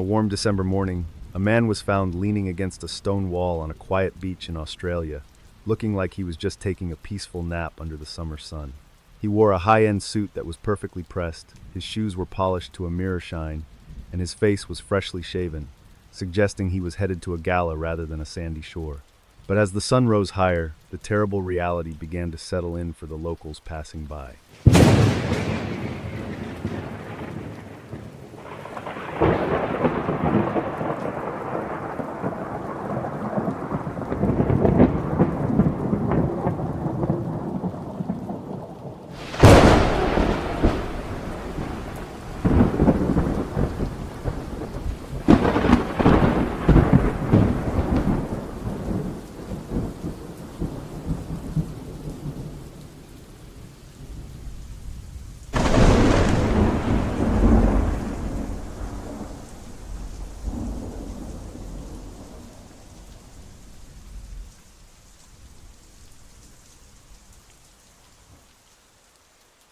warm December morning, a man was found leaning against a stone wall on a quiet beach in Australia, looking like he was just taking a peaceful nap under the summer sun. He wore a high-end suit that was perfectly pressed, his shoes were polished to a mirror shine, and his face was freshly shaven, suggesting he was headed to a gala rather than a sandy shore. But as the sun rose higher, the terrible reality began to settle in for the locals passing by.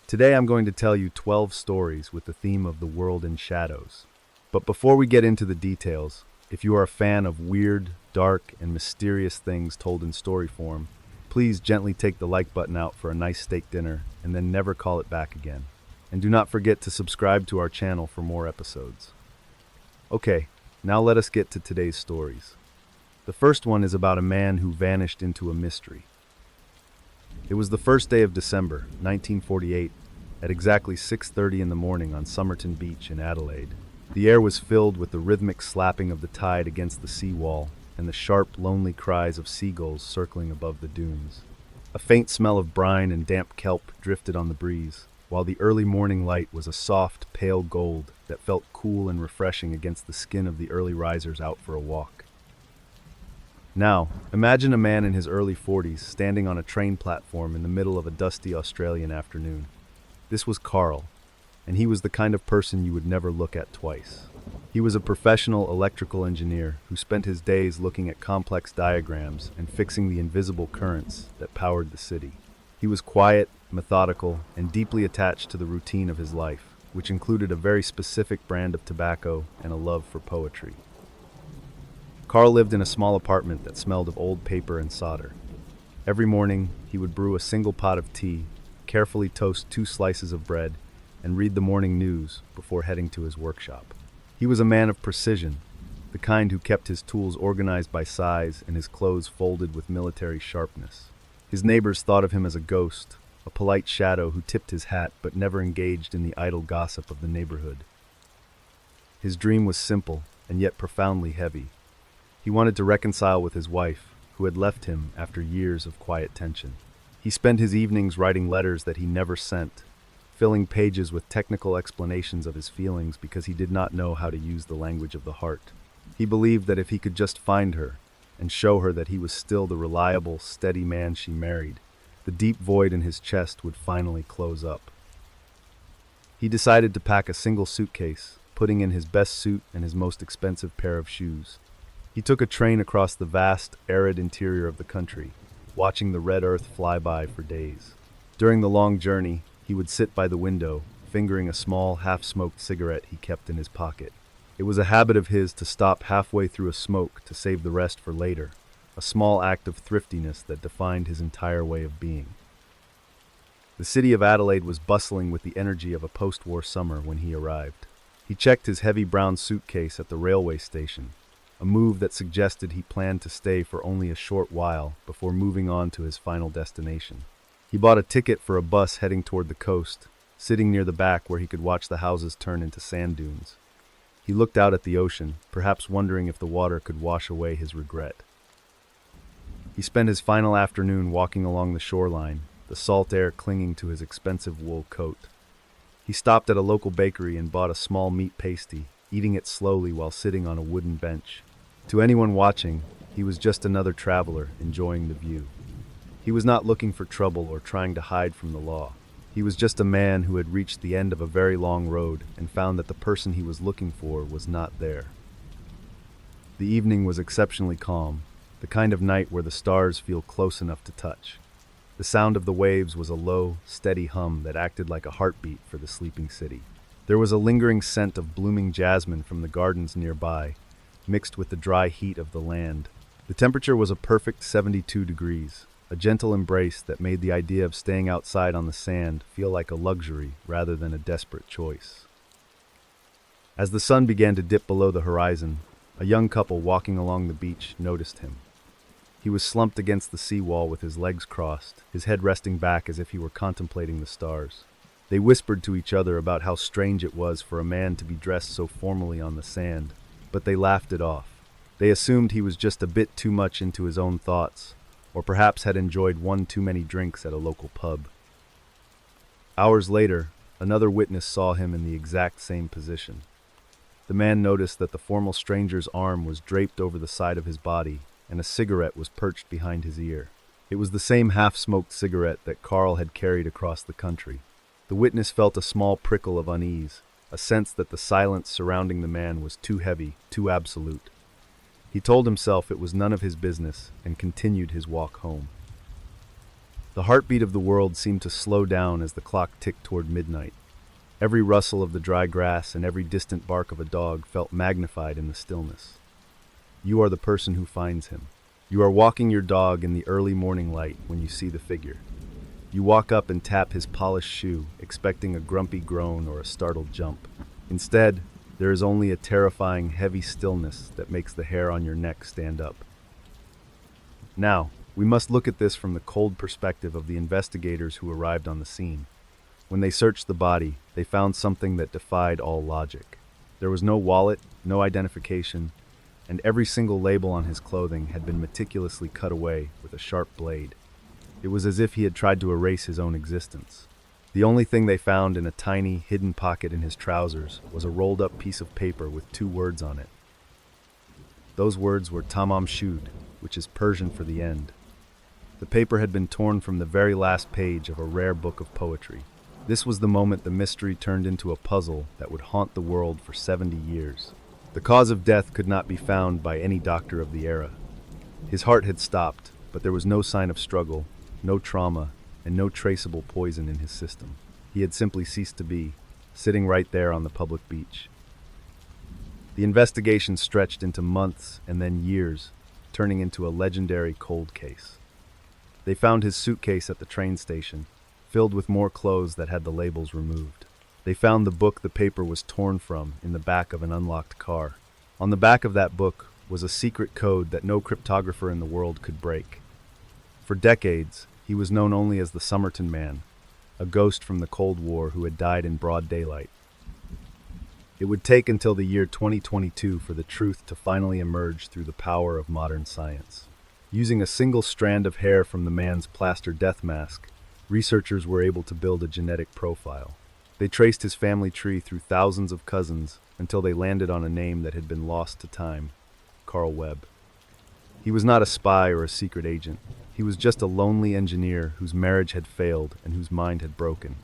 Today I'm going to tell you 12 stories with the theme of the world in shadows. But before we get into the details, if you are a fan of weird, dark, and mysterious things told in story form, please gently take the like button out for a nice steak dinner and then never call it back again. And do not forget to subscribe to our channel for more episodes. Okay, now let us get to today's stories. The first one is about a man who vanished into a mystery. It was the first day of December, 1948, at exactly 6:30 in the morning on Somerton Beach in Adelaide. The air was filled with the rhythmic slapping of the tide against the seawall and the sharp, lonely cries of seagulls circling above the dunes. A faint smell of brine and damp kelp drifted on the breeze, while the early morning light was a soft, pale gold that felt cool and refreshing against the skin of the early risers out for a walk. Now, imagine a man in his early 40s standing on a train platform in the middle of a dusty Australian afternoon. This was Carl, and he was the kind of person you would never look at twice. He was a professional electrical engineer who spent his days looking at complex diagrams and fixing the invisible currents that powered the city. He was quiet, methodical, and deeply attached to the routine of his life, which included a very specific brand of tobacco and a love for poetry. Carl lived in a small apartment that smelled of old paper and solder. Every morning, he would brew a single pot of tea, carefully toast 2 slices of bread, and read the morning news before heading to his workshop. He was a man of precision, the kind who kept his tools organized by size and his clothes folded with military sharpness. His neighbors thought of him as a ghost, a polite shadow who tipped his hat but never engaged in the idle gossip of the neighborhood. His dream was simple and yet profoundly heavy. He wanted to reconcile with his wife, who had left him after years of quiet tension. He spent his evenings writing letters that he never sent, filling pages with technical explanations of his feelings because he did not know how to use the language of the heart. He believed that if he could just find her and show her that he was still the reliable, steady man she married, the deep void in his chest would finally close up. He decided to pack a single suitcase, putting in his best suit and his most expensive pair of shoes. He took a train across the vast, arid interior of the country, watching the red earth fly by for days. During the long journey, he would sit by the window, fingering a small, half-smoked cigarette he kept in his pocket. It was a habit of his to stop halfway through a smoke to save the rest for later, a small act of thriftiness that defined his entire way of being. The city of Adelaide was bustling with the energy of a post-war summer when he arrived. He checked his heavy brown suitcase at the railway station, a move that suggested he planned to stay for only a short while before moving on to his final destination. He bought a ticket for a bus heading toward the coast, sitting near the back where he could watch the houses turn into sand dunes. He looked out at the ocean, perhaps wondering if the water could wash away his regret. He spent his final afternoon walking along the shoreline, the salt air clinging to his expensive wool coat. He stopped at a local bakery and bought a small meat pasty, eating it slowly while sitting on a wooden bench. To anyone watching, he was just another traveler enjoying the view. He was not looking for trouble or trying to hide from the law. He was just a man who had reached the end of a very long road and found that the person he was looking for was not there. The evening was exceptionally calm, the kind of night where the stars feel close enough to touch. The sound of the waves was a low, steady hum that acted like a heartbeat for the sleeping city. There was a lingering scent of blooming jasmine from the gardens nearby, mixed with the dry heat of the land. The temperature was a perfect 72 degrees, a gentle embrace that made the idea of staying outside on the sand feel like a luxury rather than a desperate choice. As the sun began to dip below the horizon, a young couple walking along the beach noticed him. He was slumped against the seawall with his legs crossed, his head resting back as if he were contemplating the stars. They whispered to each other about how strange it was for a man to be dressed so formally on the sand, but they laughed it off. They assumed he was just a bit too much into his own thoughts, or perhaps had enjoyed one too many drinks at a local pub. Hours later, another witness saw him in the exact same position. The man noticed that the formal stranger's arm was draped over the side of his body, and a cigarette was perched behind his ear. It was the same half-smoked cigarette that Carl had carried across the country. The witness felt a small prickle of unease, a sense that the silence surrounding the man was too heavy, too absolute. He told himself it was none of his business and continued his walk home. The heartbeat of the world seemed to slow down as the clock ticked toward midnight. Every rustle of the dry grass and every distant bark of a dog felt magnified in the stillness. You are the person who finds him. You are walking your dog in the early morning light when you see the figure. You walk up and tap his polished shoe, expecting a grumpy groan or a startled jump. Instead, there is only a terrifying, heavy stillness that makes the hair on your neck stand up. Now, we must look at this from the cold perspective of the investigators who arrived on the scene. When they searched the body, they found something that defied all logic. There was no wallet, no identification, and every single label on his clothing had been meticulously cut away with a sharp blade. It was as if he had tried to erase his own existence. The only thing they found in a tiny, hidden pocket in his trousers was a rolled-up piece of paper with 2 words on it. Those words were Tamam Shud, which is Persian for the end. The paper had been torn from the very last page of a rare book of poetry. This was the moment the mystery turned into a puzzle that would haunt the world for 70 years. The cause of death could not be found by any doctor of the era. His heart had stopped, but there was no sign of struggle, no trauma, and no traceable poison in his system. He had simply ceased to be, sitting right there on the public beach. The investigation stretched into months and then years, turning into a legendary cold case. They found his suitcase at the train station, filled with more clothes that had the labels removed. They found the book the paper was torn from in the back of an unlocked car. On the back of that book was a secret code that no cryptographer in the world could break. For decades, he was known only as the Somerton Man, a ghost from the Cold War who had died in broad daylight. It would take until the year 2022 for the truth to finally emerge through the power of modern science. Using a single strand of hair from the man's plaster death mask, researchers were able to build a genetic profile. They traced his family tree through thousands of cousins until they landed on a name that had been lost to time: Carl Webb. He was not a spy or a secret agent. He was just a lonely engineer whose marriage had failed and whose mind had broken.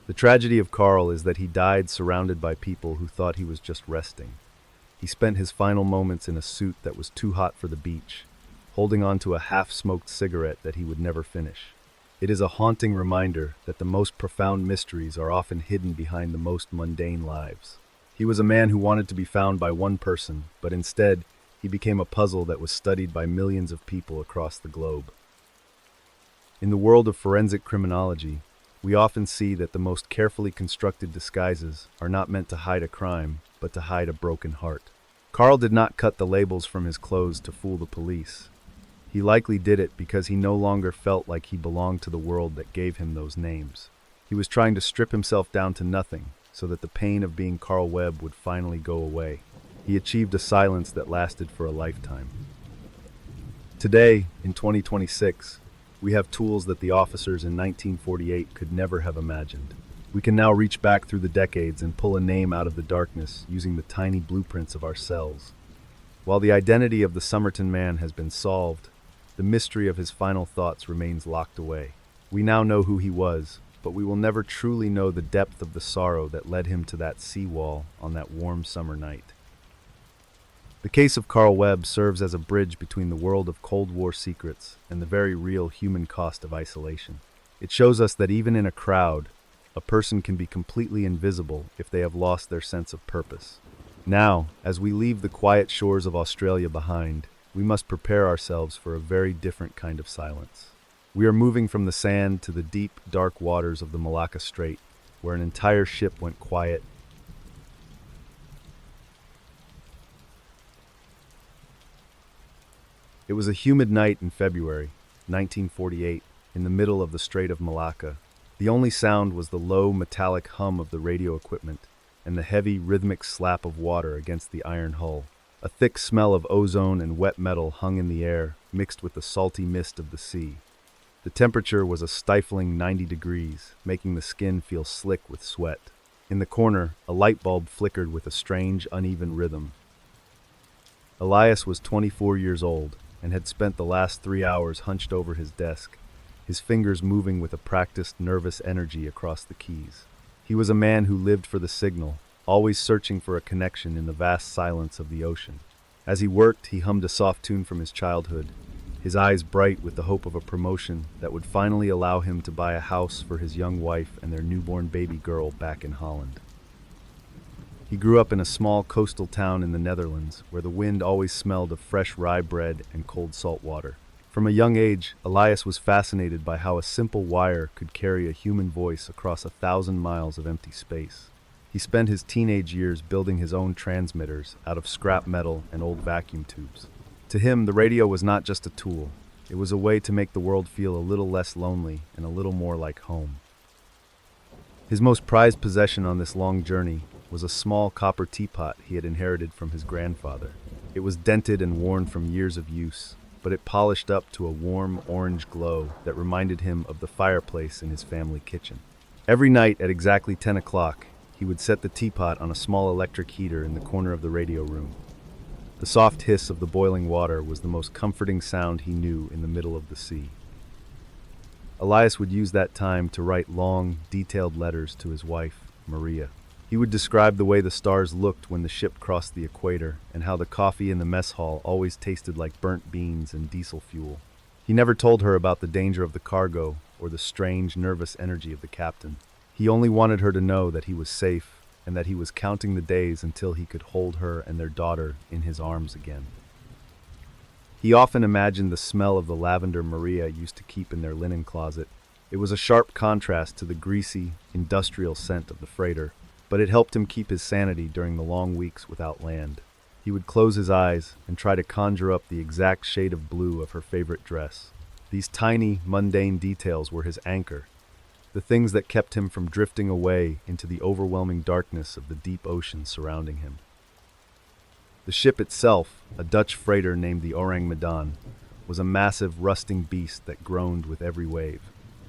The tragedy of Carl is that he died surrounded by people who thought he was just resting. He spent his final moments in a suit that was too hot for the beach, holding on to a half-smoked cigarette that he would never finish. It is a haunting reminder that the most profound mysteries are often hidden behind the most mundane lives. He was a man who wanted to be found by one person, but instead, he became a puzzle that was studied by millions of people across the globe. In the world of forensic criminology, we often see that the most carefully constructed disguises are not meant to hide a crime, but to hide a broken heart. Carl did not cut the labels from his clothes to fool the police. He likely did it because he no longer felt like he belonged to the world that gave him those names. He was trying to strip himself down to nothing so that the pain of being Carl Webb would finally go away. He achieved a silence that lasted for a lifetime. Today, in 2026, we have tools that the officers in 1948 could never have imagined. We can now reach back through the decades and pull a name out of the darkness using the tiny blueprints of our cells. While the identity of the Somerton Man has been solved, the mystery of his final thoughts remains locked away. We now know who he was, but we will never truly know the depth of the sorrow that led him to that seawall on that warm summer night. The case of Carl Webb serves as a bridge between the world of Cold War secrets and the very real human cost of isolation. It shows us that even in a crowd, a person can be completely invisible if they have lost their sense of purpose. Now, as we leave the quiet shores of Australia behind, we must prepare ourselves for a very different kind of silence. We are moving from the sand to the deep, dark waters of the Malacca Strait, where an entire ship went quiet. It was a humid night in February, 1948, in the middle of the Strait of Malacca. The only sound was the low, metallic hum of the radio equipment and the heavy, rhythmic slap of water against the iron hull. A thick smell of ozone and wet metal hung in the air, mixed with the salty mist of the sea. The temperature was a stifling 90 degrees, making the skin feel slick with sweat. In the corner, a light bulb flickered with a strange, uneven rhythm. Elias was 24 years old and had spent the last 3 hours hunched over his desk, his fingers moving with a practiced, nervous energy across the keys. He was a man who lived for the signal, always searching for a connection in the vast silence of the ocean. As he worked, he hummed a soft tune from his childhood, his eyes bright with the hope of a promotion that would finally allow him to buy a house for his young wife and their newborn baby girl back in Holland. He grew up in a small coastal town in the Netherlands, where the wind always smelled of fresh rye bread and cold salt water. From a young age, Elias was fascinated by how a simple wire could carry a human voice across 1,000 miles of empty space. He spent his teenage years building his own transmitters out of scrap metal and old vacuum tubes. To him, the radio was not just a tool. It was a way to make the world feel a little less lonely and a little more like home. His most prized possession on this long journey was a small copper teapot he had inherited from his grandfather. It was dented and worn from years of use, but it polished up to a warm orange glow that reminded him of the fireplace in his family kitchen. Every night at exactly 10 o'clock, he would set the teapot on a small electric heater in the corner of the radio room. The soft hiss of the boiling water was the most comforting sound he knew in the middle of the sea. Elias would use that time to write long, detailed letters to his wife, Maria. He would describe the way the stars looked when the ship crossed the equator and how the coffee in the mess hall always tasted like burnt beans and diesel fuel. He never told her about the danger of the cargo or the strange, nervous energy of the captain. He only wanted her to know that he was safe and that he was counting the days until he could hold her and their daughter in his arms again. He often imagined the smell of the lavender Maria used to keep in their linen closet. It was a sharp contrast to the greasy, industrial scent of the freighter, but it helped him keep his sanity during the long weeks without land. He would close his eyes and try to conjure up the exact shade of blue of her favorite dress. These tiny, mundane details were his anchor, the things that kept him from drifting away into the overwhelming darkness of the deep ocean surrounding him. The ship itself, a Dutch freighter named the Ourang Medan, was a massive, rusting beast that groaned with every wave.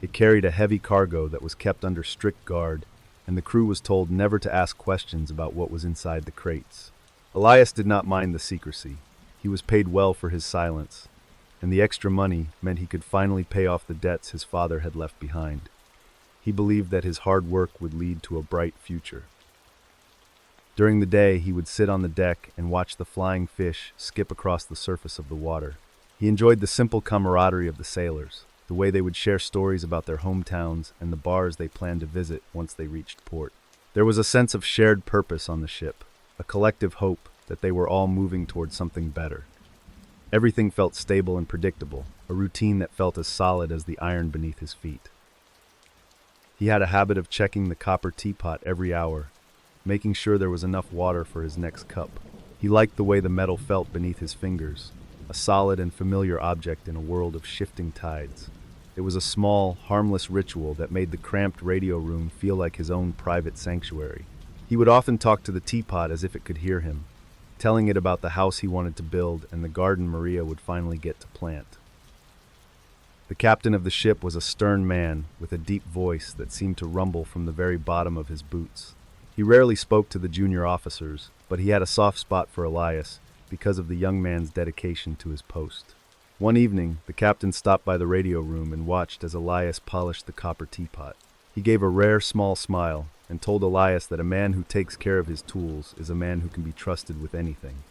It carried a heavy cargo that was kept under strict guard, and the crew was told never to ask questions about what was inside the crates. Elias did not mind the secrecy. He was paid well for his silence, and the extra money meant he could finally pay off the debts his father had left behind. He believed that his hard work would lead to a bright future. During the day, he would sit on the deck and watch the flying fish skip across the surface of the water. He enjoyed the simple camaraderie of the sailors, the way they would share stories about their hometowns and the bars they planned to visit once they reached port. There was a sense of shared purpose on the ship, a collective hope that they were all moving towards something better. Everything felt stable and predictable, a routine that felt as solid as the iron beneath his feet. He had a habit of checking the copper teapot every hour, making sure there was enough water for his next cup. He liked the way the metal felt beneath his fingers, a solid and familiar object in a world of shifting tides. It was a small, harmless ritual that made the cramped radio room feel like his own private sanctuary. He would often talk to the teapot as if it could hear him, telling it about the house he wanted to build and the garden Maria would finally get to plant. The captain of the ship was a stern man with a deep voice that seemed to rumble from the very bottom of his boots. He rarely spoke to the junior officers, but he had a soft spot for Elias because of the young man's dedication to his post. One evening, the captain stopped by the radio room and watched as Elias polished the copper teapot. He gave a rare small smile and told Elias that a man who takes care of his tools is a man who can be trusted with anything.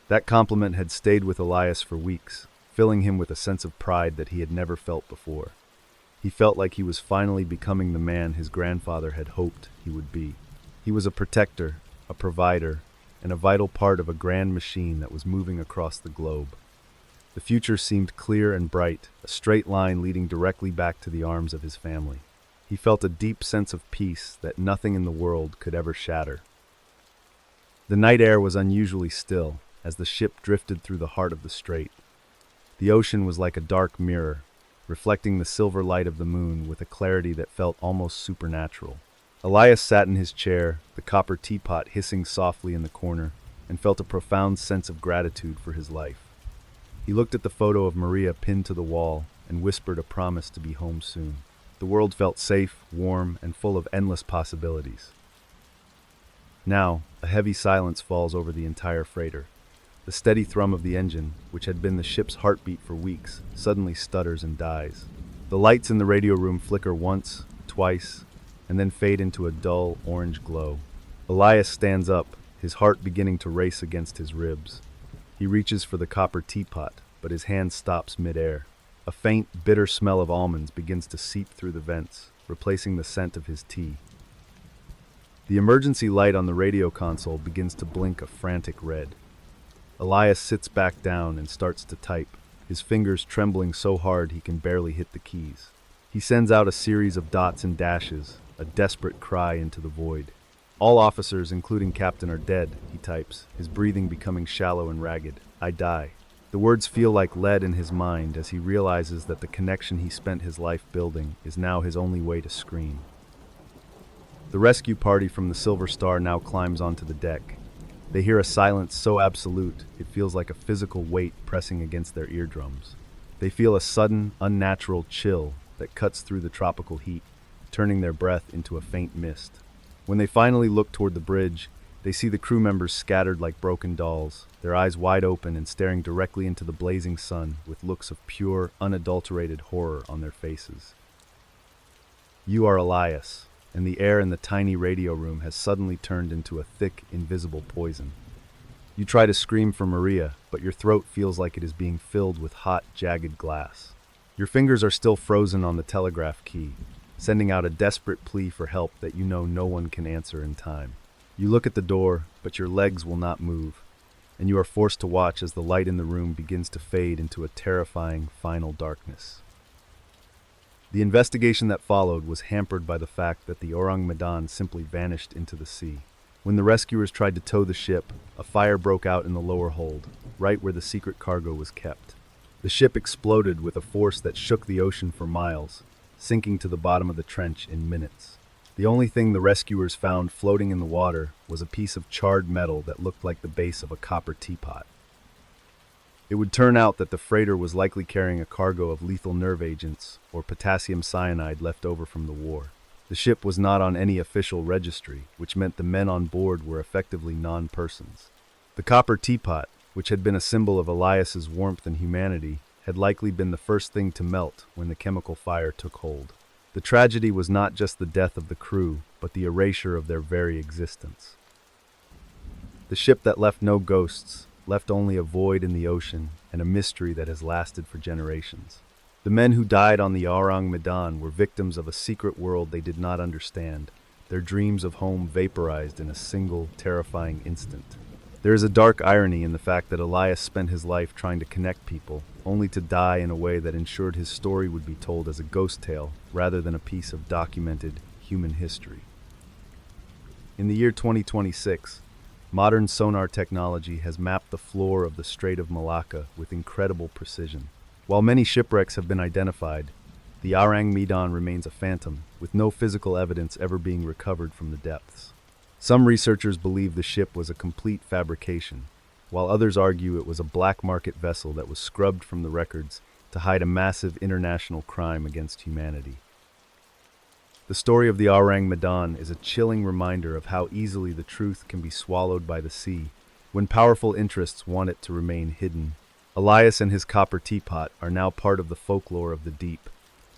That compliment had stayed with Elias for weeks, filling him with a sense of pride that he had never felt before. He felt like he was finally becoming the man his grandfather had hoped he would be. He was a protector, a provider, and a vital part of a grand machine that was moving across the globe. The future seemed clear and bright, a straight line leading directly back to the arms of his family. He felt a deep sense of peace that nothing in the world could ever shatter. The night air was unusually still as the ship drifted through the heart of the strait. The ocean was like a dark mirror, reflecting the silver light of the moon with a clarity that felt almost supernatural. Elias sat in his chair, the copper teapot hissing softly in the corner, and felt a profound sense of gratitude for his life. He looked at the photo of Maria pinned to the wall and whispered a promise to be home soon. The world felt safe, warm, and full of endless possibilities. Now, a heavy silence falls over the entire freighter. The steady thrum of the engine, which had been the ship's heartbeat for weeks, suddenly stutters and dies. The lights in the radio room flicker once, twice, and then fade into a dull orange glow. Elias stands up, his heart beginning to race against his ribs. He reaches for the copper teapot, but his hand stops mid-air. A faint, bitter smell of almonds begins to seep through the vents, replacing the scent of his tea. The emergency light on the radio console begins to blink a frantic red. Elias sits back down and starts to type, his fingers trembling so hard he can barely hit the keys. He sends out a series of dots and dashes, a desperate cry into the void. All officers, including Captain, are dead, he types, his breathing becoming shallow and ragged. I die. The words feel like lead in his mind as he realizes that the connection he spent his life building is now his only way to scream. The rescue party from the Silver Star now climbs onto the deck. They hear a silence so absolute, it feels like a physical weight pressing against their eardrums. They feel a sudden, unnatural chill that cuts through the tropical heat, turning their breath into a faint mist. When they finally look toward the bridge, they see the crew members scattered like broken dolls, their eyes wide open and staring directly into the blazing sun with looks of pure, unadulterated horror on their faces. You are Elias, and the air in the tiny radio room has suddenly turned into a thick, invisible poison. You try to scream for Maria, but your throat feels like it is being filled with hot, jagged glass. Your fingers are still frozen on the telegraph key, sending out a desperate plea for help that you know no one can answer in time. You look at the door, but your legs will not move, and you are forced to watch as the light in the room begins to fade into a terrifying, final darkness. The investigation that followed was hampered by the fact that the Ourang Medan simply vanished into the sea. When the rescuers tried to tow the ship, a fire broke out in the lower hold, right where the secret cargo was kept. The ship exploded with a force that shook the ocean for miles, sinking to the bottom of the trench in minutes. The only thing the rescuers found floating in the water was a piece of charred metal that looked like the base of a copper teapot. It would turn out that the freighter was likely carrying a cargo of lethal nerve agents or potassium cyanide left over from the war. The ship was not on any official registry, which meant the men on board were effectively non-persons. The copper teapot, which had been a symbol of Elias's warmth and humanity, had likely been the first thing to melt when the chemical fire took hold. The tragedy was not just the death of the crew, but the erasure of their very existence. The ship that left no ghosts, left only a void in the ocean and a mystery that has lasted for generations. The men who died on the Ourang Medan were victims of a secret world they did not understand, their dreams of home vaporized in a single, terrifying instant. There is a dark irony in the fact that Elias spent his life trying to connect people, only to die in a way that ensured his story would be told as a ghost tale rather than a piece of documented human history. In the year 2026, modern sonar technology has mapped the floor of the Strait of Malacca with incredible precision. While many shipwrecks have been identified, the Ourang Medan remains a phantom, with no physical evidence ever being recovered from the depths. Some researchers believe the ship was a complete fabrication, while others argue it was a black market vessel that was scrubbed from the records to hide a massive international crime against humanity. The story of the Ourang Medan is a chilling reminder of how easily the truth can be swallowed by the sea when powerful interests want it to remain hidden. Elias and his copper teapot are now part of the folklore of the deep,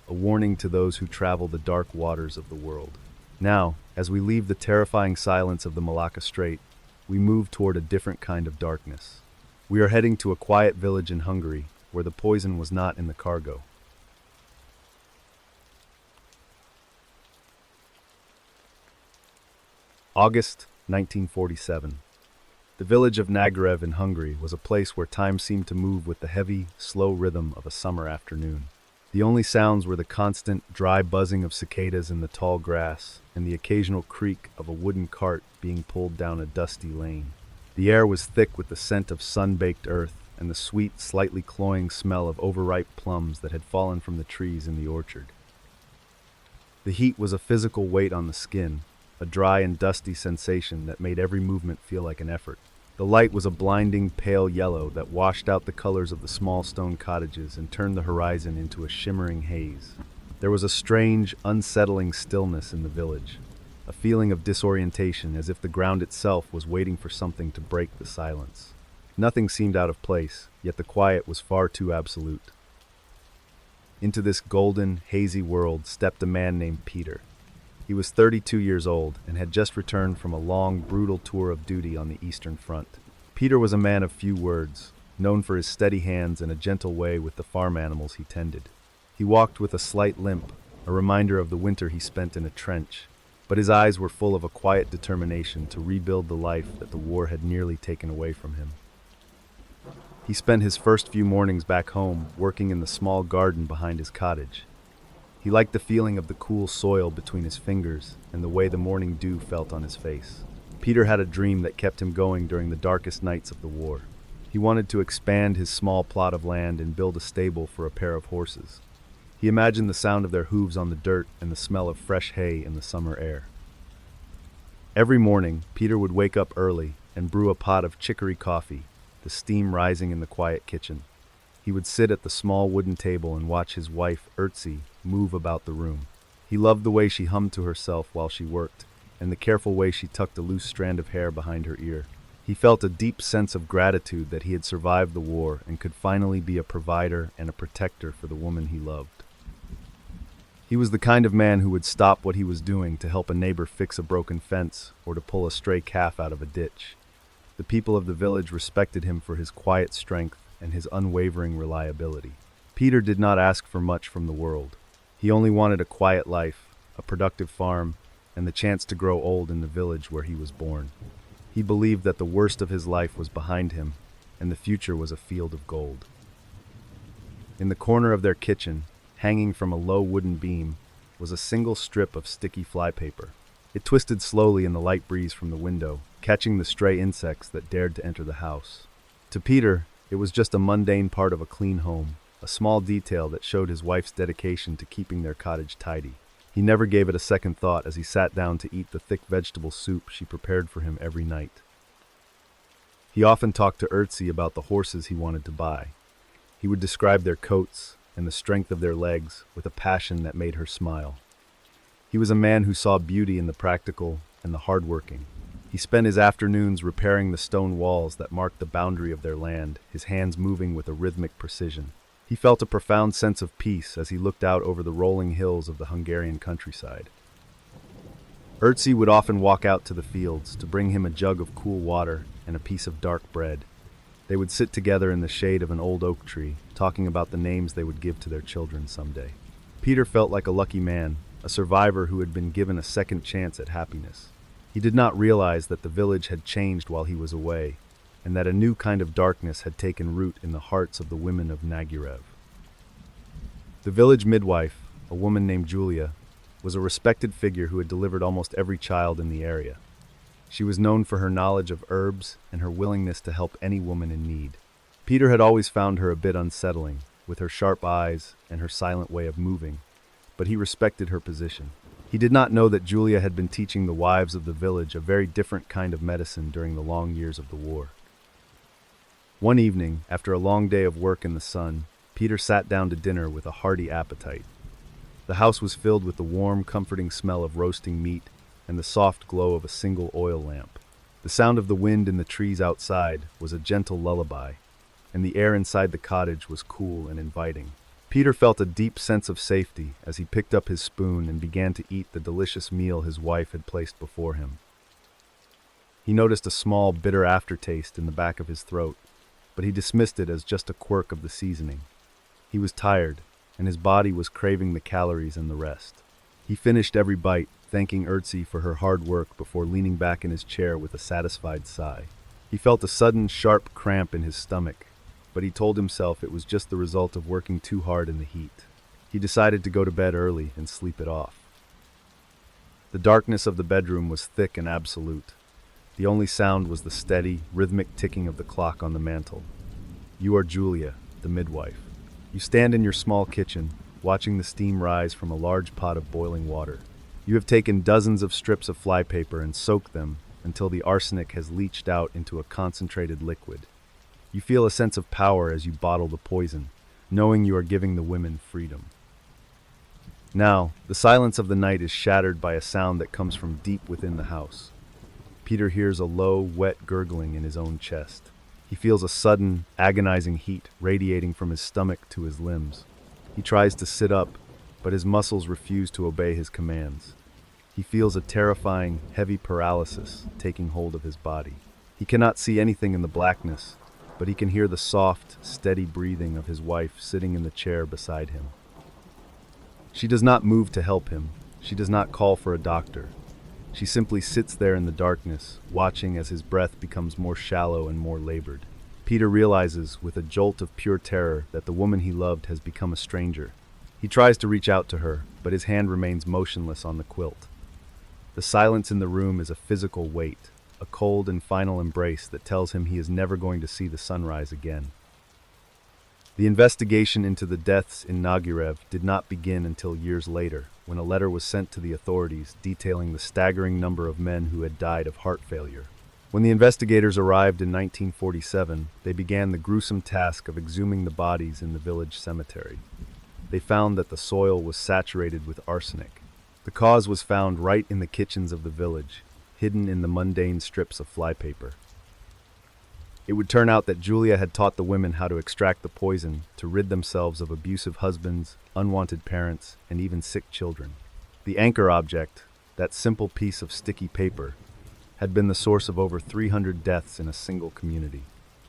a warning to those who travel the dark waters of the world. Now, as we leave the terrifying silence of the Malacca Strait, we move toward a different kind of darkness. We are heading to a quiet village in Hungary, where the poison was not in the cargo. August 1947. The village of Nagyrev in Hungary was a place where time seemed to move with the heavy, slow rhythm of a summer afternoon. The only sounds were the constant, dry buzzing of cicadas in the tall grass and the occasional creak of a wooden cart being pulled down a dusty lane. The air was thick with the scent of sun-baked earth and the sweet, slightly cloying smell of overripe plums that had fallen from the trees in the orchard. The heat was a physical weight on the skin, a dry and dusty sensation that made every movement feel like an effort. The light was a blinding pale yellow that washed out the colors of the small stone cottages and turned the horizon into a shimmering haze. There was a strange, unsettling stillness in the village, a feeling of disorientation as if the ground itself was waiting for something to break the silence. Nothing seemed out of place, yet the quiet was far too absolute. Into this golden, hazy world stepped a man named Peter. He was 32 years old and had just returned from a long, brutal tour of duty on the Eastern Front. Peter was a man of few words, known for his steady hands and a gentle way with the farm animals he tended. He walked with a slight limp, a reminder of the winter he spent in a trench, but his eyes were full of a quiet determination to rebuild the life that the war had nearly taken away from him. He spent his first few mornings back home working in the small garden behind his cottage. He liked the feeling of the cool soil between his fingers and the way the morning dew felt on his face. Peter had a dream that kept him going during the darkest nights of the war. He wanted to expand his small plot of land and build a stable for a pair of horses. He imagined the sound of their hooves on the dirt and the smell of fresh hay in the summer air. Every morning, Peter would wake up early and brew a pot of chicory coffee, the steam rising in the quiet kitchen. He would sit at the small wooden table and watch his wife, Urtzi, move about the room. He loved the way she hummed to herself while she worked, and the careful way she tucked a loose strand of hair behind her ear. He felt a deep sense of gratitude that he had survived the war and could finally be a provider and a protector for the woman he loved. He was the kind of man who would stop what he was doing to help a neighbor fix a broken fence or to pull a stray calf out of a ditch. The people of the village respected him for his quiet strength and his unwavering reliability. Peter did not ask for much from the world. He only wanted a quiet life, a productive farm, and the chance to grow old in the village where he was born. He believed that the worst of his life was behind him, and the future was a field of gold. In the corner of their kitchen, hanging from a low wooden beam, was a single strip of sticky flypaper. It twisted slowly in the light breeze from the window, catching the stray insects that dared to enter the house. To Peter, it was just a mundane part of a clean home, a small detail that showed his wife's dedication to keeping their cottage tidy. He never gave it a second thought as he sat down to eat the thick vegetable soup she prepared for him every night. He often talked to Urtzi about the horses he wanted to buy. He would describe their coats and the strength of their legs with a passion that made her smile. He was a man who saw beauty in the practical and the hardworking. He spent his afternoons repairing the stone walls that marked the boundary of their land, his hands moving with a rhythmic precision. He felt a profound sense of peace as he looked out over the rolling hills of the Hungarian countryside. Urtzi would often walk out to the fields to bring him a jug of cool water and a piece of dark bread. They would sit together in the shade of an old oak tree, talking about the names they would give to their children someday. Peter felt like a lucky man, a survivor who had been given a second chance at happiness. He did not realize that the village had changed while he was away, and that a new kind of darkness had taken root in the hearts of the women of Nagyrev. The village midwife, a woman named Julia, was a respected figure who had delivered almost every child in the area. She was known for her knowledge of herbs and her willingness to help any woman in need. Peter had always found her a bit unsettling, with her sharp eyes and her silent way of moving, but he respected her position. He did not know that Julia had been teaching the wives of the village a very different kind of medicine during the long years of the war. One evening, after a long day of work in the sun, Peter sat down to dinner with a hearty appetite. The house was filled with the warm, comforting smell of roasting meat and the soft glow of a single oil lamp. The sound of the wind in the trees outside was a gentle lullaby, and the air inside the cottage was cool and inviting. Peter felt a deep sense of safety as he picked up his spoon and began to eat the delicious meal his wife had placed before him. He noticed a small, bitter aftertaste in the back of his throat, but he dismissed it as just a quirk of the seasoning. He was tired, and his body was craving the calories and the rest. He finished every bite, thanking Ötzi for her hard work before leaning back in his chair with a satisfied sigh. He felt a sudden, sharp cramp in his stomach, but he told himself it was just the result of working too hard in the heat. He decided to go to bed early and sleep it off. The darkness of the bedroom was thick and absolute. The only sound was the steady, rhythmic ticking of the clock on the mantel. You are Julia, the midwife. You stand in your small kitchen, watching the steam rise from a large pot of boiling water. You have taken dozens of strips of flypaper and soaked them until the arsenic has leached out into a concentrated liquid. You feel a sense of power as you bottle the poison, knowing you are giving the women freedom. Now, the silence of the night is shattered by a sound that comes from deep within the house. Peter hears a low, wet gurgling in his own chest. He feels a sudden, agonizing heat radiating from his stomach to his limbs. He tries to sit up, but his muscles refuse to obey his commands. He feels a terrifying, heavy paralysis taking hold of his body. He cannot see anything in the blackness, but he can hear the soft, steady breathing of his wife sitting in the chair beside him. She does not move to help him. She does not call for a doctor. She simply sits there in the darkness, watching as his breath becomes more shallow and more labored. Peter realizes, with a jolt of pure terror, that the woman he loved has become a stranger. He tries to reach out to her, but his hand remains motionless on the quilt. The silence in the room is a physical weight, a cold and final embrace that tells him he is never going to see the sunrise again. The investigation into the deaths in Nagyrev did not begin until years later, when a letter was sent to the authorities detailing the staggering number of men who had died of heart failure. When the investigators arrived in 1947, they began the gruesome task of exhuming the bodies in the village cemetery. They found that the soil was saturated with arsenic. The cause was found right in the kitchens of the village, hidden in the mundane strips of flypaper. It would turn out that Julia had taught the women how to extract the poison to rid themselves of abusive husbands, unwanted parents, and even sick children. The anchor object, that simple piece of sticky paper, had been the source of over 300 deaths in a single community.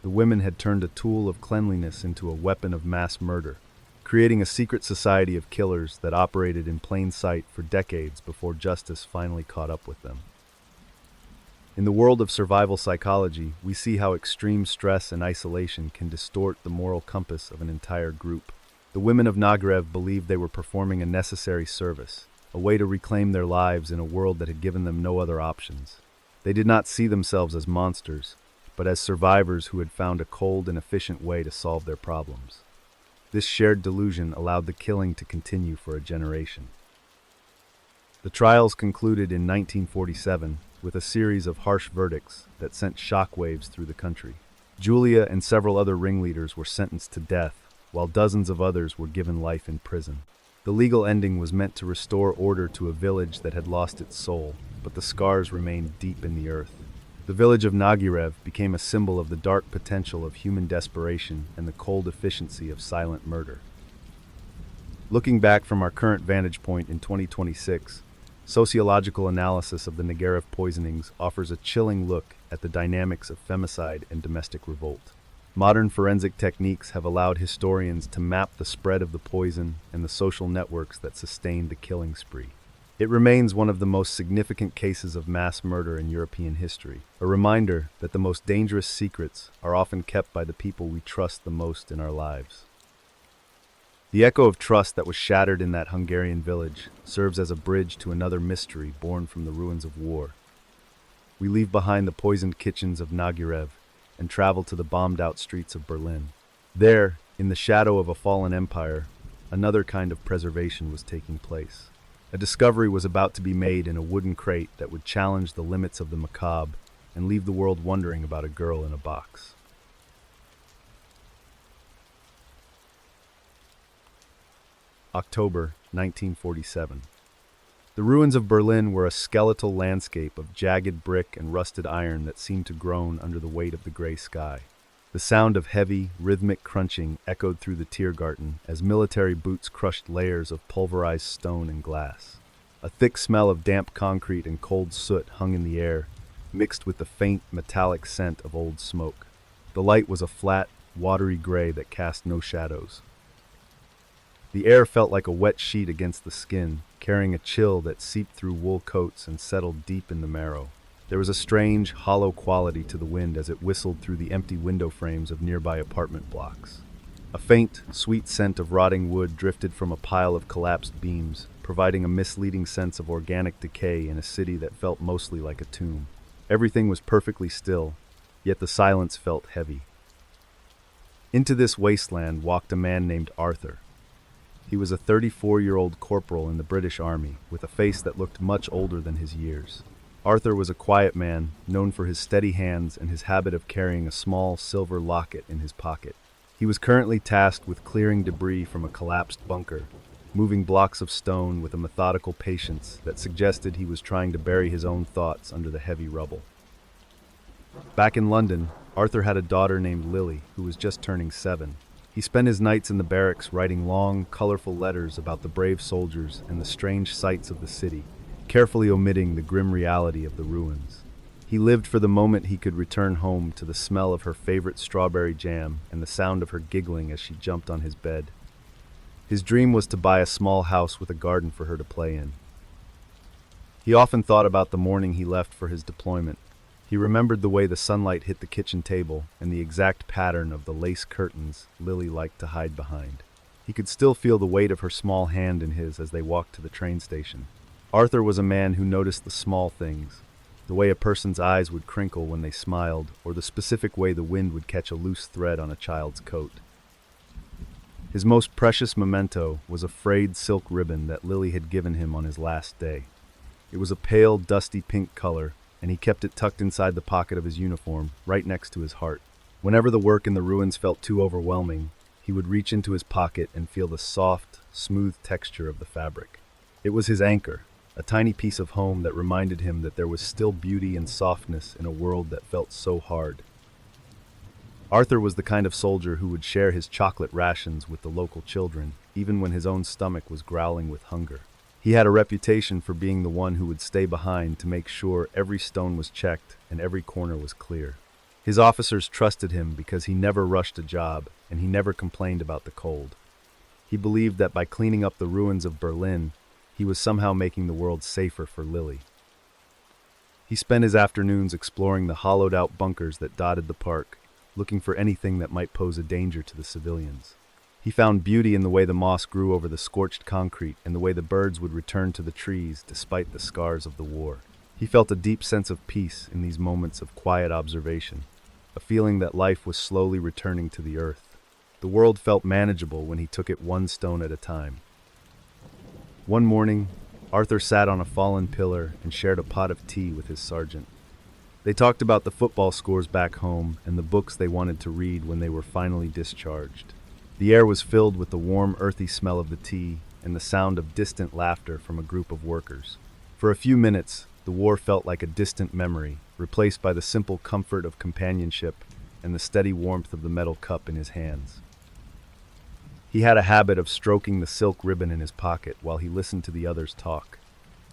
The women had turned a tool of cleanliness into a weapon of mass murder, creating a secret society of killers that operated in plain sight for decades before justice finally caught up with them. In the world of survival psychology, we see how extreme stress and isolation can distort the moral compass of an entire group. The women of Nagyrev believed they were performing a necessary service, a way to reclaim their lives in a world that had given them no other options. They did not see themselves as monsters, but as survivors who had found a cold and efficient way to solve their problems. This shared delusion allowed the killing to continue for a generation. The trials concluded in 1947 with a series of harsh verdicts that sent shockwaves through the country. Julia and several other ringleaders were sentenced to death, while dozens of others were given life in prison. The legal ending was meant to restore order to a village that had lost its soul, but the scars remained deep in the earth. The village of Nagyrev became a symbol of the dark potential of human desperation and the cold efficiency of silent murder. Looking back from our current vantage point in 2026, sociological analysis of the Nagyrev poisonings offers a chilling look at the dynamics of femicide and domestic revolt. Modern forensic techniques have allowed historians to map the spread of the poison and the social networks that sustained the killing spree. It remains one of the most significant cases of mass murder in European history, a reminder that the most dangerous secrets are often kept by the people we trust the most in our lives. The echo of trust that was shattered in that Hungarian village serves as a bridge to another mystery born from the ruins of war. We leave behind the poisoned kitchens of Nagyrev and travel to the bombed-out streets of Berlin. There, in the shadow of a fallen empire, another kind of preservation was taking place. A discovery was about to be made in a wooden crate that would challenge the limits of the macabre and leave the world wondering about a girl in a box. October 1947. The ruins of Berlin were a skeletal landscape of jagged brick and rusted iron that seemed to groan under the weight of the gray sky. The sound of heavy, rhythmic crunching echoed through the Tiergarten as military boots crushed layers of pulverized stone and glass. A thick smell of damp concrete and cold soot hung in the air, mixed with the faint, metallic scent of old smoke. The light was a flat, watery gray that cast no shadows. The air felt like a wet sheet against the skin, carrying a chill that seeped through wool coats and settled deep in the marrow. There was a strange, hollow quality to the wind as it whistled through the empty window frames of nearby apartment blocks. A faint, sweet scent of rotting wood drifted from a pile of collapsed beams, providing a misleading sense of organic decay in a city that felt mostly like a tomb. Everything was perfectly still, yet the silence felt heavy. Into this wasteland walked a man named Arthur. He was a 34-year-old corporal in the British Army, with a face that looked much older than his years. Arthur was a quiet man, known for his steady hands and his habit of carrying a small silver locket in his pocket. He was currently tasked with clearing debris from a collapsed bunker, moving blocks of stone with a methodical patience that suggested he was trying to bury his own thoughts under the heavy rubble. Back in London, Arthur had a daughter named Lily, who was just turning 7. He spent his nights in the barracks writing long, colorful letters about the brave soldiers and the strange sights of the city, carefully omitting the grim reality of the ruins. He lived for the moment he could return home to the smell of her favorite strawberry jam and the sound of her giggling as she jumped on his bed. His dream was to buy a small house with a garden for her to play in. He often thought about the morning he left for his deployment. He remembered the way the sunlight hit the kitchen table and the exact pattern of the lace curtains Lily liked to hide behind. He could still feel the weight of her small hand in his as they walked to the train station. Arthur was a man who noticed the small things, the way a person's eyes would crinkle when they smiled, or the specific way the wind would catch a loose thread on a child's coat. His most precious memento was a frayed silk ribbon that Lily had given him on his last day. It was a pale, dusty pink color, and he kept it tucked inside the pocket of his uniform, right next to his heart. Whenever the work in the ruins felt too overwhelming, he would reach into his pocket and feel the soft, smooth texture of the fabric. It was his anchor, a tiny piece of home that reminded him that there was still beauty and softness in a world that felt so hard. Arthur was the kind of soldier who would share his chocolate rations with the local children, even when his own stomach was growling with hunger. He had a reputation for being the one who would stay behind to make sure every stone was checked and every corner was clear. His officers trusted him because he never rushed a job and he never complained about the cold. He believed that by cleaning up the ruins of Berlin, he was somehow making the world safer for Lily. He spent his afternoons exploring the hollowed-out bunkers that dotted the park, looking for anything that might pose a danger to the civilians. He found beauty in the way the moss grew over the scorched concrete and the way the birds would return to the trees despite the scars of the war. He felt a deep sense of peace in these moments of quiet observation, a feeling that life was slowly returning to the earth. The world felt manageable when he took it one stone at a time. One morning, Arthur sat on a fallen pillar and shared a pot of tea with his sergeant. They talked about the football scores back home and the books they wanted to read when they were finally discharged. The air was filled with the warm, earthy smell of the tea and the sound of distant laughter from a group of workers. For a few minutes, the war felt like a distant memory, replaced by the simple comfort of companionship and the steady warmth of the metal cup in his hands. He had a habit of stroking the silk ribbon in his pocket while he listened to the others talk.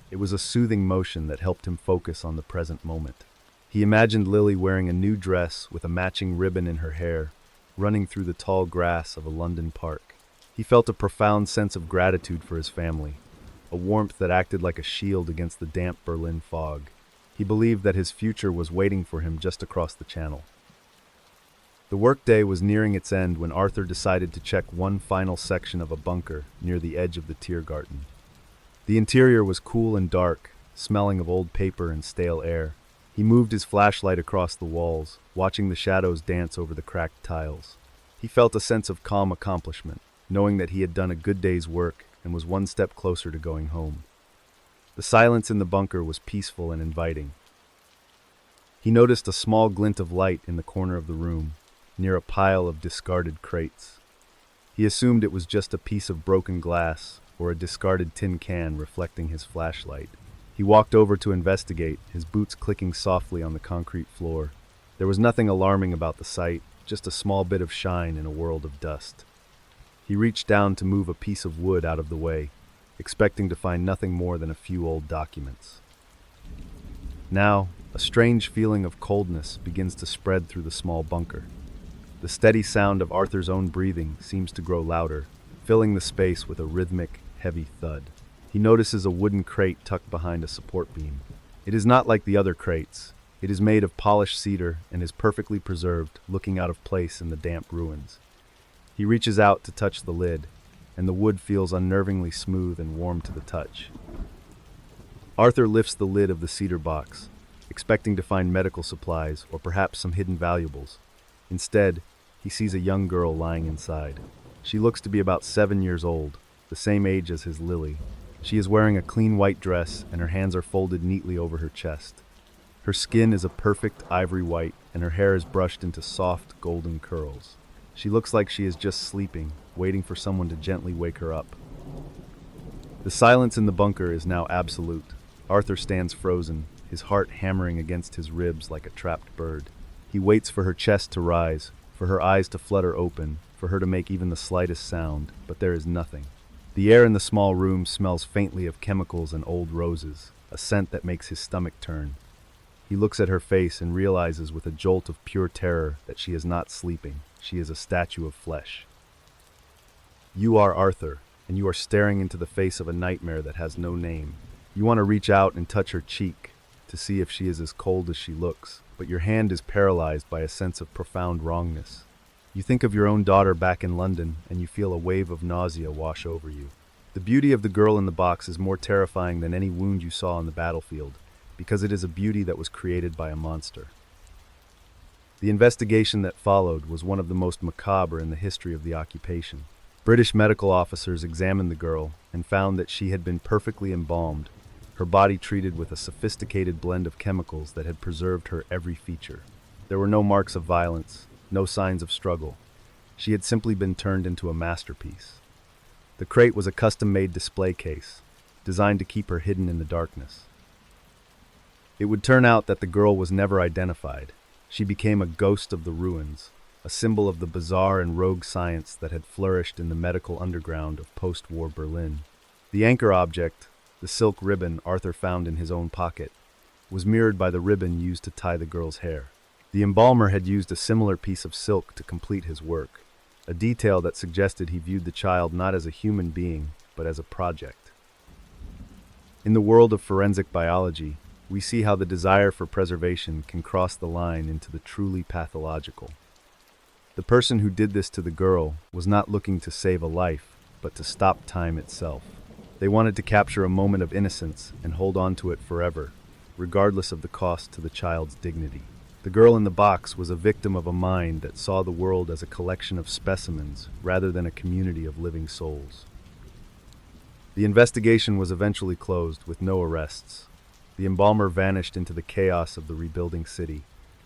It was a soothing motion that helped him focus on the present moment. He imagined Lily wearing a new dress with a matching ribbon in her hair, running through the tall grass of a London park. He felt a profound sense of gratitude for his family, a warmth that acted like a shield against the damp Berlin fog. He believed that his future was waiting for him just across the channel. The workday was nearing its end when Arthur decided to check one final section of a bunker near the edge of the Tiergarten. The interior was cool and dark, smelling of old paper and stale air. He moved his flashlight across the walls, watching the shadows dance over the cracked tiles. He felt a sense of calm accomplishment, knowing that he had done a good day's work and was one step closer to going home. The silence in the bunker was peaceful and inviting. He noticed a small glint of light in the corner of the room, near a pile of discarded crates. He assumed it was just a piece of broken glass or a discarded tin can reflecting his flashlight. He walked over to investigate, his boots clicking softly on the concrete floor. There was nothing alarming about the sight, just a small bit of shine in a world of dust. He reached down to move a piece of wood out of the way, expecting to find nothing more than a few old documents. Now, a strange feeling of coldness begins to spread through the small bunker. The steady sound of Arthur's own breathing seems to grow louder, filling the space with a rhythmic, heavy thud. He notices a wooden crate tucked behind a support beam. It is not like the other crates. It is made of polished cedar and is perfectly preserved, looking out of place in the damp ruins. He reaches out to touch the lid, and the wood feels unnervingly smooth and warm to the touch. Arthur lifts the lid of the cedar box, expecting to find medical supplies or perhaps some hidden valuables. Instead, he sees a young girl lying inside. She looks to be about 7 years old, the same age as his Lily. She is wearing a clean white dress and her hands are folded neatly over her chest. Her skin is a perfect ivory white and her hair is brushed into soft golden curls. She looks like she is just sleeping, waiting for someone to gently wake her up. The silence in the bunker is now absolute. Arthur stands frozen, his heart hammering against his ribs like a trapped bird. He waits for her chest to rise, for her eyes to flutter open, for her to make even the slightest sound, but there is nothing. The air in the small room smells faintly of chemicals and old roses, a scent that makes his stomach turn. He looks at her face and realizes with a jolt of pure terror that she is not sleeping. She is a statue of flesh. You are Arthur, and you are staring into the face of a nightmare that has no name. You want to reach out and touch her cheek to see if she is as cold as she looks, but your hand is paralyzed by a sense of profound wrongness. You think of your own daughter back in London, and you feel a wave of nausea wash over you. The beauty of the girl in the box is more terrifying than any wound you saw on the battlefield, because it is a beauty that was created by a monster. The investigation that followed was one of the most macabre in the history of the occupation. British medical officers examined the girl and found that she had been perfectly embalmed, her body treated with a sophisticated blend of chemicals that had preserved her every feature. There were no marks of violence, no signs of struggle. She had simply been turned into a masterpiece. The crate was a custom-made display case, designed to keep her hidden in the darkness. It would turn out that the girl was never identified. She became a ghost of the ruins, a symbol of the bizarre and rogue science that had flourished in the medical underground of post-war Berlin. The anchor object, the silk ribbon Arthur found in his own pocket, was mirrored by the ribbon used to tie the girl's hair. The embalmer had used a similar piece of silk to complete his work, a detail that suggested he viewed the child not as a human being, but as a project. In the world of forensic biology, we see how the desire for preservation can cross the line into the truly pathological. The person who did this to the girl was not looking to save a life, but to stop time itself. They wanted to capture a moment of innocence and hold on to it forever, regardless of the cost to the child's dignity. The girl in the box was a victim of a mind that saw the world as a collection of specimens rather than a community of living souls. The investigation was eventually closed with no arrests. The embalmer vanished into the chaos of the rebuilding city,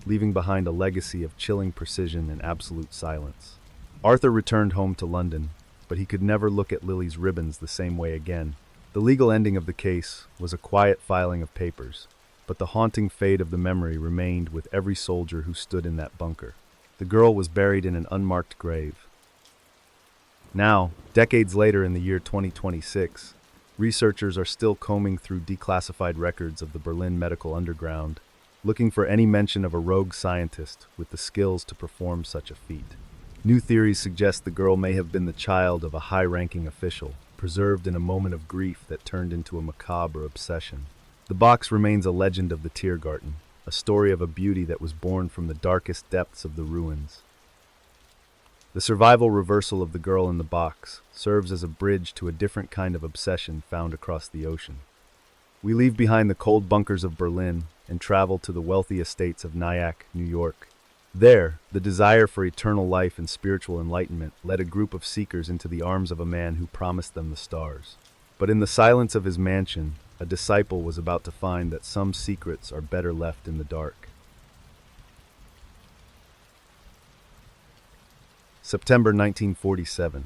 leaving behind a legacy of chilling precision and absolute silence. Arthur returned home to London, but he could never look at Lily's ribbons the same way again. The legal ending of the case was a quiet filing of papers, but the haunting fate of the memory remained with every soldier who stood in that bunker. The girl was buried in an unmarked grave. Now, decades later in the year 2026, researchers are still combing through declassified records of the Berlin medical underground, looking for any mention of a rogue scientist with the skills to perform such a feat. New theories suggest the girl may have been the child of a high-ranking official, preserved in a moment of grief that turned into a macabre obsession. The box remains a legend of the Tiergarten, a story of a beauty that was born from the darkest depths of the ruins. The survival reversal of the girl in the box serves as a bridge to a different kind of obsession found across the ocean. We leave behind the cold bunkers of Berlin and travel to the wealthy estates of Nyack, New York. There, the desire for eternal life and spiritual enlightenment led a group of seekers into the arms of a man who promised them the stars. But in the silence of his mansion, a disciple was about to find that some secrets are better left in the dark. September 1947.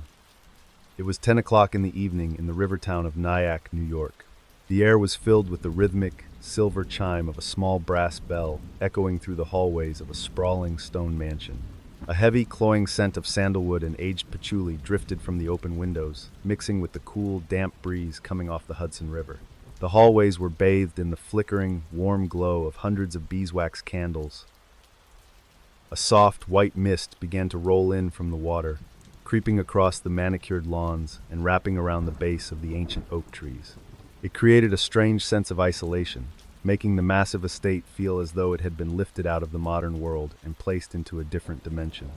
It was 10 o'clock in the evening in the river town of Nyack, New York. The air was filled with the rhythmic, silver chime of a small brass bell echoing through the hallways of a sprawling stone mansion. A heavy, cloying scent of sandalwood and aged patchouli drifted from the open windows, mixing with the cool, damp breeze coming off the Hudson River. The hallways were bathed in the flickering, warm glow of hundreds of beeswax candles. A soft, white mist began to roll in from the water, creeping across the manicured lawns and wrapping around the base of the ancient oak trees. It created a strange sense of isolation, making the massive estate feel as though it had been lifted out of the modern world and placed into a different dimension.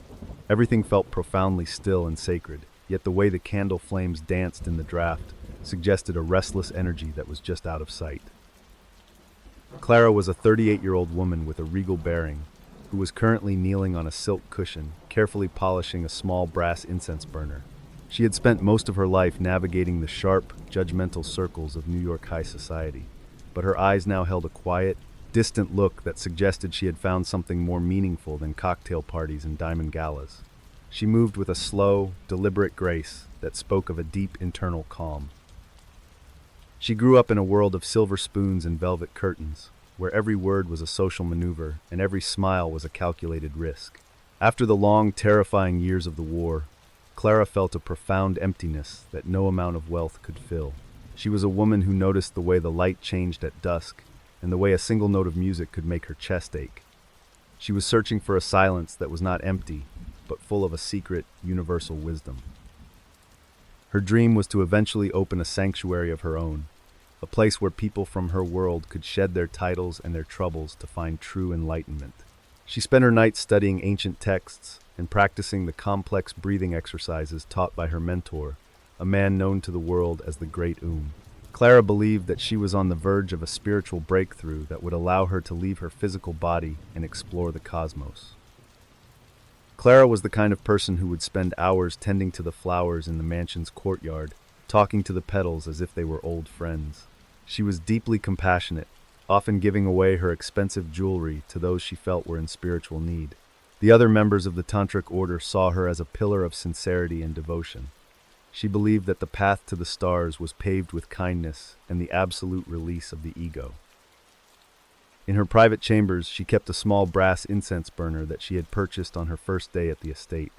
Everything felt profoundly still and sacred, yet the way the candle flames danced in the draft suggested a restless energy that was just out of sight. Clara was a 38-year-old woman with a regal bearing, who was currently kneeling on a silk cushion, carefully polishing a small brass incense burner. She had spent most of her life navigating the sharp, judgmental circles of New York high society, but her eyes now held a quiet, distant look that suggested she had found something more meaningful than cocktail parties and diamond galas. She moved with a slow, deliberate grace that spoke of a deep internal calm. She grew up in a world of silver spoons and velvet curtains, where every word was a social maneuver and every smile was a calculated risk. After the long, terrifying years of the war, Clara felt a profound emptiness that no amount of wealth could fill. She was a woman who noticed the way the light changed at dusk and the way a single note of music could make her chest ache. She was searching for a silence that was not empty, but full of a secret, universal wisdom. Her dream was to eventually open a sanctuary of her own, a place where people from her world could shed their titles and their troubles to find true enlightenment. She spent her nights studying ancient texts and practicing the complex breathing exercises taught by her mentor, a man known to the world as the Great Aung. Clara believed that she was on the verge of a spiritual breakthrough that would allow her to leave her physical body and explore the cosmos. Clara was the kind of person who would spend hours tending to the flowers in the mansion's courtyard, talking to the petals as if they were old friends. She was deeply compassionate, often giving away her expensive jewelry to those she felt were in spiritual need. The other members of the Tantric order saw her as a pillar of sincerity and devotion. She believed that the path to the stars was paved with kindness and the absolute release of the ego. In her private chambers, she kept a small brass incense burner that she had purchased on her first day at the estate.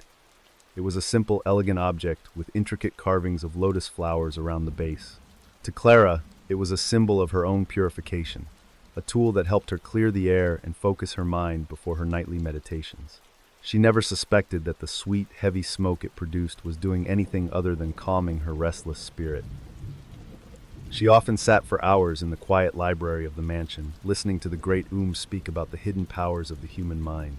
It was a simple, elegant object with intricate carvings of lotus flowers around the base. To Clara, it was a symbol of her own purification, a tool that helped her clear the air and focus her mind before her nightly meditations. She never suspected that the sweet, heavy smoke it produced was doing anything other than calming her restless spirit. She often sat for hours in the quiet library of the mansion, listening to the great Aung speak about the hidden powers of the human mind.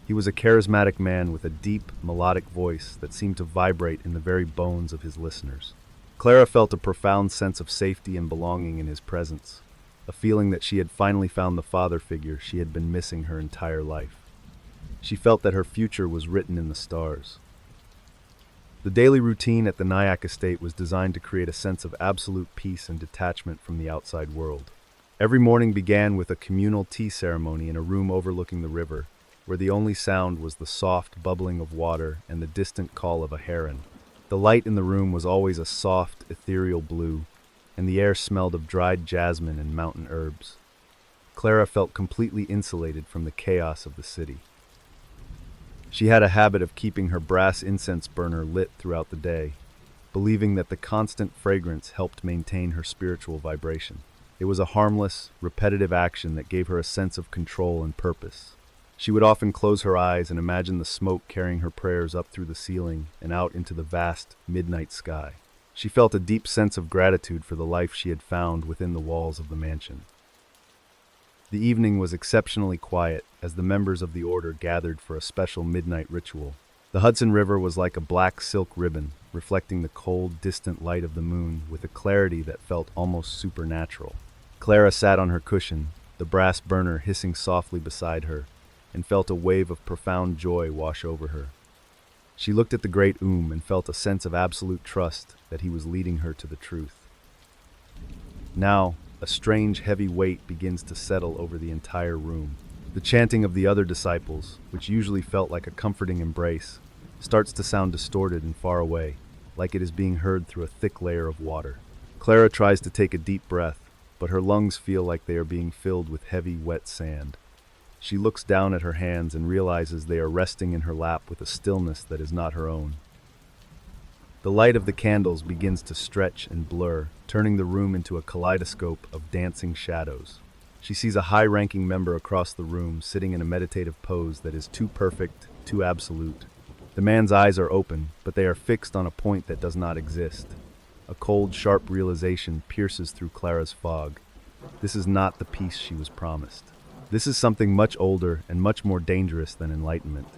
He was a charismatic man with a deep, melodic voice that seemed to vibrate in the very bones of his listeners. Clara felt a profound sense of safety and belonging in his presence, a feeling that she had finally found the father figure she had been missing her entire life. She felt that her future was written in the stars. The daily routine at the Nyack estate was designed to create a sense of absolute peace and detachment from the outside world. Every morning began with a communal tea ceremony in a room overlooking the river, where the only sound was the soft bubbling of water and the distant call of a heron. The light in the room was always a soft, ethereal blue, and the air smelled of dried jasmine and mountain herbs. Clara felt completely insulated from the chaos of the city. She had a habit of keeping her brass incense burner lit throughout the day, believing that the constant fragrance helped maintain her spiritual vibration. It was a harmless, repetitive action that gave her a sense of control and purpose. She would often close her eyes and imagine the smoke carrying her prayers up through the ceiling and out into the vast, midnight sky. She felt a deep sense of gratitude for the life she had found within the walls of the mansion. The evening was exceptionally quiet as the members of the order gathered for a special midnight ritual. The Hudson River was like a black silk ribbon, reflecting the cold, distant light of the moon with a clarity that felt almost supernatural. Clara sat on her cushion, the brass burner hissing softly beside her, and felt a wave of profound joy wash over her. She looked at the great Aung and felt a sense of absolute trust that he was leading her to the truth. Now, a strange, heavy weight begins to settle over the entire room. The chanting of the other disciples, which usually felt like a comforting embrace, starts to sound distorted and far away, like it is being heard through a thick layer of water. Clara tries to take a deep breath, but her lungs feel like they are being filled with heavy, wet sand. She looks down at her hands and realizes they are resting in her lap with a stillness that is not her own. The light of the candles begins to stretch and blur, turning the room into a kaleidoscope of dancing shadows. She sees a high-ranking member across the room sitting in a meditative pose that is too perfect, too absolute. The man's eyes are open, but they are fixed on a point that does not exist. a cold, sharp realization pierces through Clara's fog. This is not the peace she was promised. This is something much older and much more dangerous than enlightenment.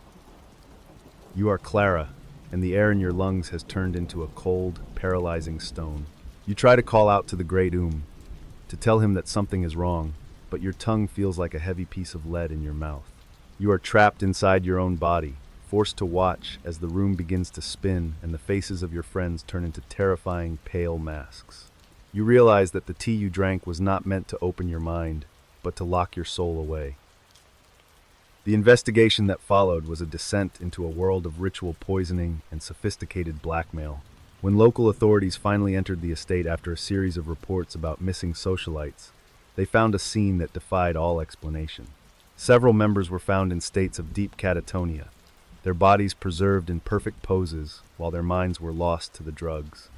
You are Clara, and the air in your lungs has turned into a cold, paralyzing stone. You try to call out to the great to tell him that something is wrong, but your tongue feels like a heavy piece of lead in your mouth. You are trapped inside your own body, forced to watch as the room begins to spin and the faces of your friends turn into terrifying, pale masks. You realize that the tea you drank was not meant to open your mind, but to lock your soul away. The investigation that followed was a descent into a world of ritual poisoning and sophisticated blackmail. When local authorities finally entered the estate after a series of reports about missing socialites, they found a scene that defied all explanation. Several members were found in states of deep catatonia, their bodies preserved in perfect poses while their minds were lost to the drugs.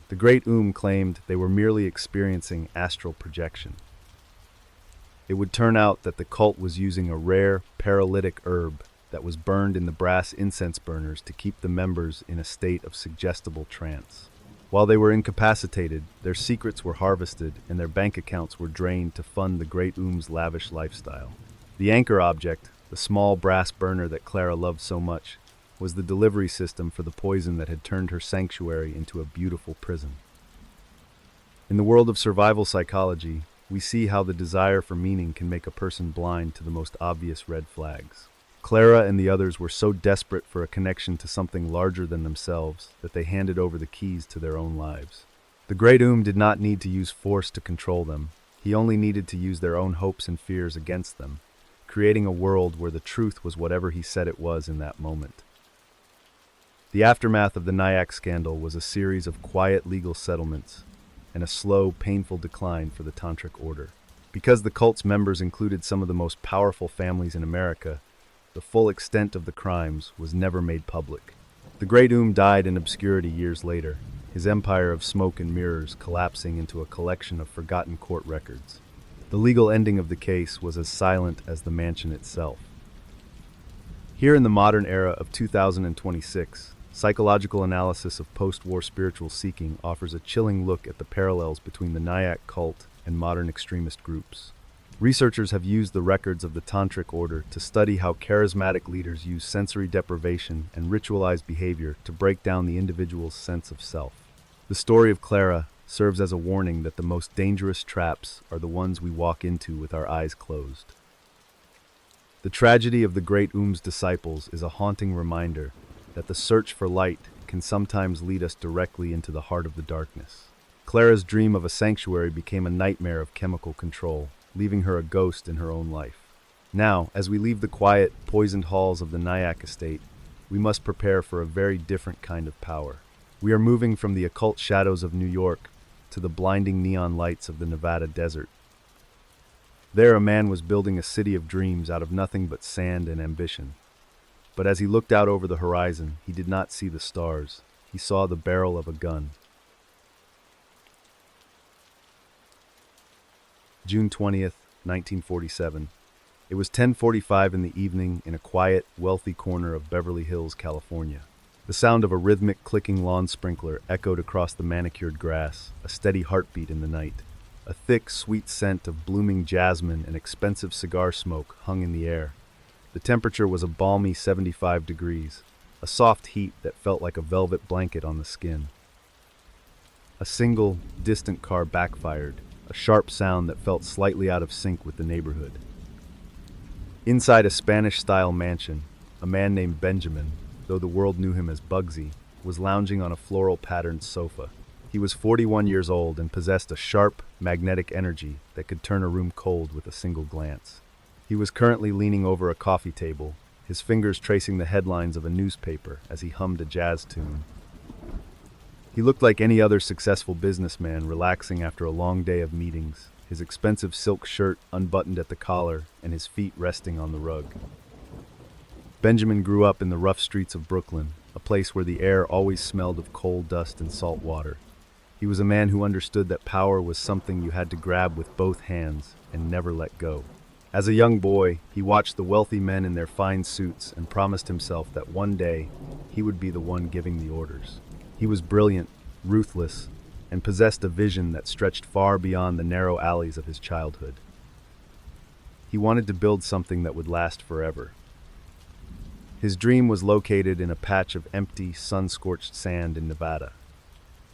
The great claimed they were merely experiencing astral projection. It would turn out that the cult was using a rare paralytic herb that was burned in the brass incense burners to keep the members in a state of suggestible trance. While they were incapacitated, their secrets were harvested and their bank accounts were drained to fund the great lavish lifestyle. The anchor object, the small brass burner that Clara loved so much, was the delivery system for the poison that had turned her sanctuary into a beautiful prison. In the world of survival psychology, we see how the desire for meaning can make a person blind to the most obvious red flags. Clara and the others were so desperate for a connection to something larger than themselves that they handed over the keys to their own lives. The great did not need to use force to control them. He only needed to use their own hopes and fears against them, creating a world where the truth was whatever he said it was in that moment. The aftermath of the Nyack scandal was a series of quiet legal settlements and a slow, painful decline for the tantric order. Because the cult's members included some of the most powerful families in America, the full extent of the crimes was never made public. The great died in obscurity years later, his empire of smoke and mirrors collapsing into a collection of forgotten court records. The legal ending of the case was as silent as the mansion itself. Here in the modern era of 2026, psychological analysis of post-war spiritual seeking offers a chilling look at the parallels between the Nyack cult and modern extremist groups. Researchers have used the records of the tantric order to study how charismatic leaders use sensory deprivation and ritualized behavior to break down the individual's sense of self. The story of Clara serves as a warning that the most dangerous traps are the ones we walk into with our eyes closed. The tragedy of the great disciples is a haunting reminder that the search for light can sometimes lead us directly into the heart of the darkness. Clara's dream of a sanctuary became a nightmare of chemical control, leaving her a ghost in her own life. Now, as we leave the quiet, poisoned halls of the Nyack estate, we must prepare for a very different kind of power. We are moving from the occult shadows of New York to the blinding neon lights of the Nevada desert. There, a man was building a city of dreams out of nothing but sand and ambition. But as he looked out over the horizon, he did not see the stars. He saw the barrel of a gun. June 20th, 1947. It was 10:45 in the evening in a quiet, wealthy corner of Beverly Hills, California. The sound of a rhythmic clicking lawn sprinkler echoed across the manicured grass, a steady heartbeat in the night. A thick, sweet scent of blooming jasmine and expensive cigar smoke hung in the air. The temperature was a balmy 75 degrees, a soft heat that felt like a velvet blanket on the skin. A single, distant car backfired, a sharp sound that felt slightly out of sync with the neighborhood. Inside a Spanish-style mansion, a man named Benjamin, though the world knew him as Bugsy, was lounging on a floral-patterned sofa. He was 41 years old and possessed a sharp, magnetic energy that could turn a room cold with a single glance. He was currently leaning over a coffee table, his fingers tracing the headlines of a newspaper as he hummed a jazz tune. He looked like any other successful businessman relaxing after a long day of meetings, his expensive silk shirt unbuttoned at the collar and his feet resting on the rug. Benjamin grew up in the rough streets of Brooklyn, a place where the air always smelled of coal dust and salt water. He was a man who understood that power was something you had to grab with both hands and never let go. As a young boy, he watched the wealthy men in their fine suits and promised himself that one day he would be the one giving the orders. He was brilliant, ruthless, and possessed a vision that stretched far beyond the narrow alleys of his childhood. He wanted to build something that would last forever. His dream was located in a patch of empty, sun-scorched sand in Nevada.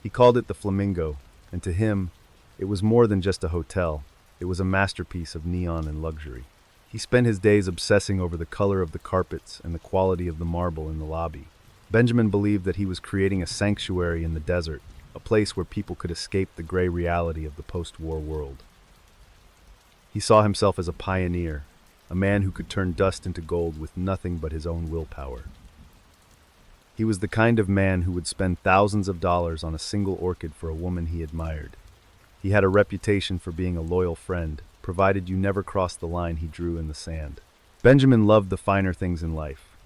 He called it the Flamingo, and to him, it was more than just a hotel. It was a masterpiece of neon and luxury. He spent his days obsessing over the color of the carpets and the quality of the marble in the lobby. Benjamin believed that he was creating a sanctuary in the desert, a place where people could escape the gray reality of the post-war world. He saw himself as a pioneer, a man who could turn dust into gold with nothing but his own willpower. He was the kind of man who would spend thousands of dollars on a single orchid for a woman he admired. He had a reputation for being a loyal friend, provided you never crossed the line he drew in the sand. Benjamin loved the finer things in life,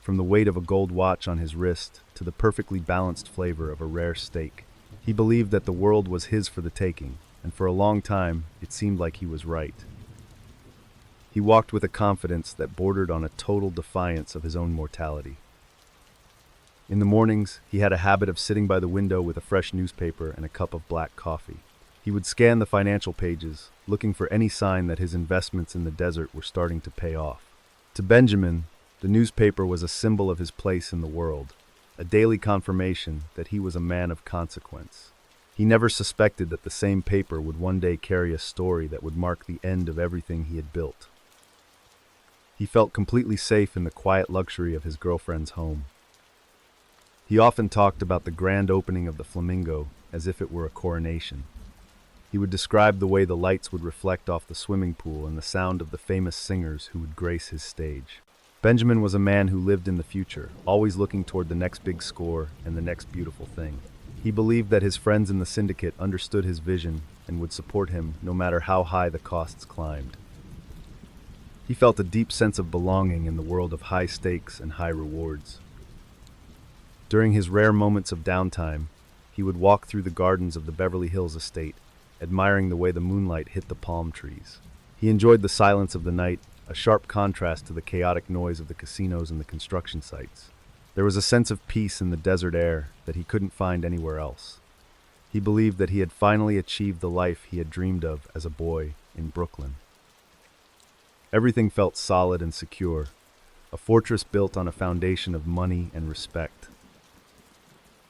from the weight of a gold watch on his wrist to the perfectly balanced flavor of a rare steak. He believed that the world was his for the taking, and for a long time, it seemed like he was right. He walked with a confidence that bordered on a total defiance of his own mortality. In the mornings, he had a habit of sitting by the window with a fresh newspaper and a cup of black coffee. He would scan the financial pages, looking for any sign that his investments in the desert were starting to pay off. To Benjamin, the newspaper was a symbol of his place in the world, a daily confirmation that he was a man of consequence. He never suspected that the same paper would one day carry a story that would mark the end of everything he had built. He felt completely safe in the quiet luxury of his girlfriend's home. He often talked about the grand opening of the Flamingo as if it were a coronation. He would describe the way the lights would reflect off the swimming pool and the sound of the famous singers who would grace his stage. Benjamin was a man who lived in the future, always looking toward the next big score and the next beautiful thing. He believed that his friends in the syndicate understood his vision and would support him no matter how high the costs climbed. He felt a deep sense of belonging in the world of high stakes and high rewards. During his rare moments of downtime, he would walk through the gardens of the Beverly Hills estate, admiring the way the moonlight hit the palm trees. He enjoyed the silence of the night, a sharp contrast to the chaotic noise of the casinos and the construction sites. There was a sense of peace in the desert air that he couldn't find anywhere else. He believed that he had finally achieved the life he had dreamed of as a boy in Brooklyn. Everything felt solid and secure, a fortress built on a foundation of money and respect.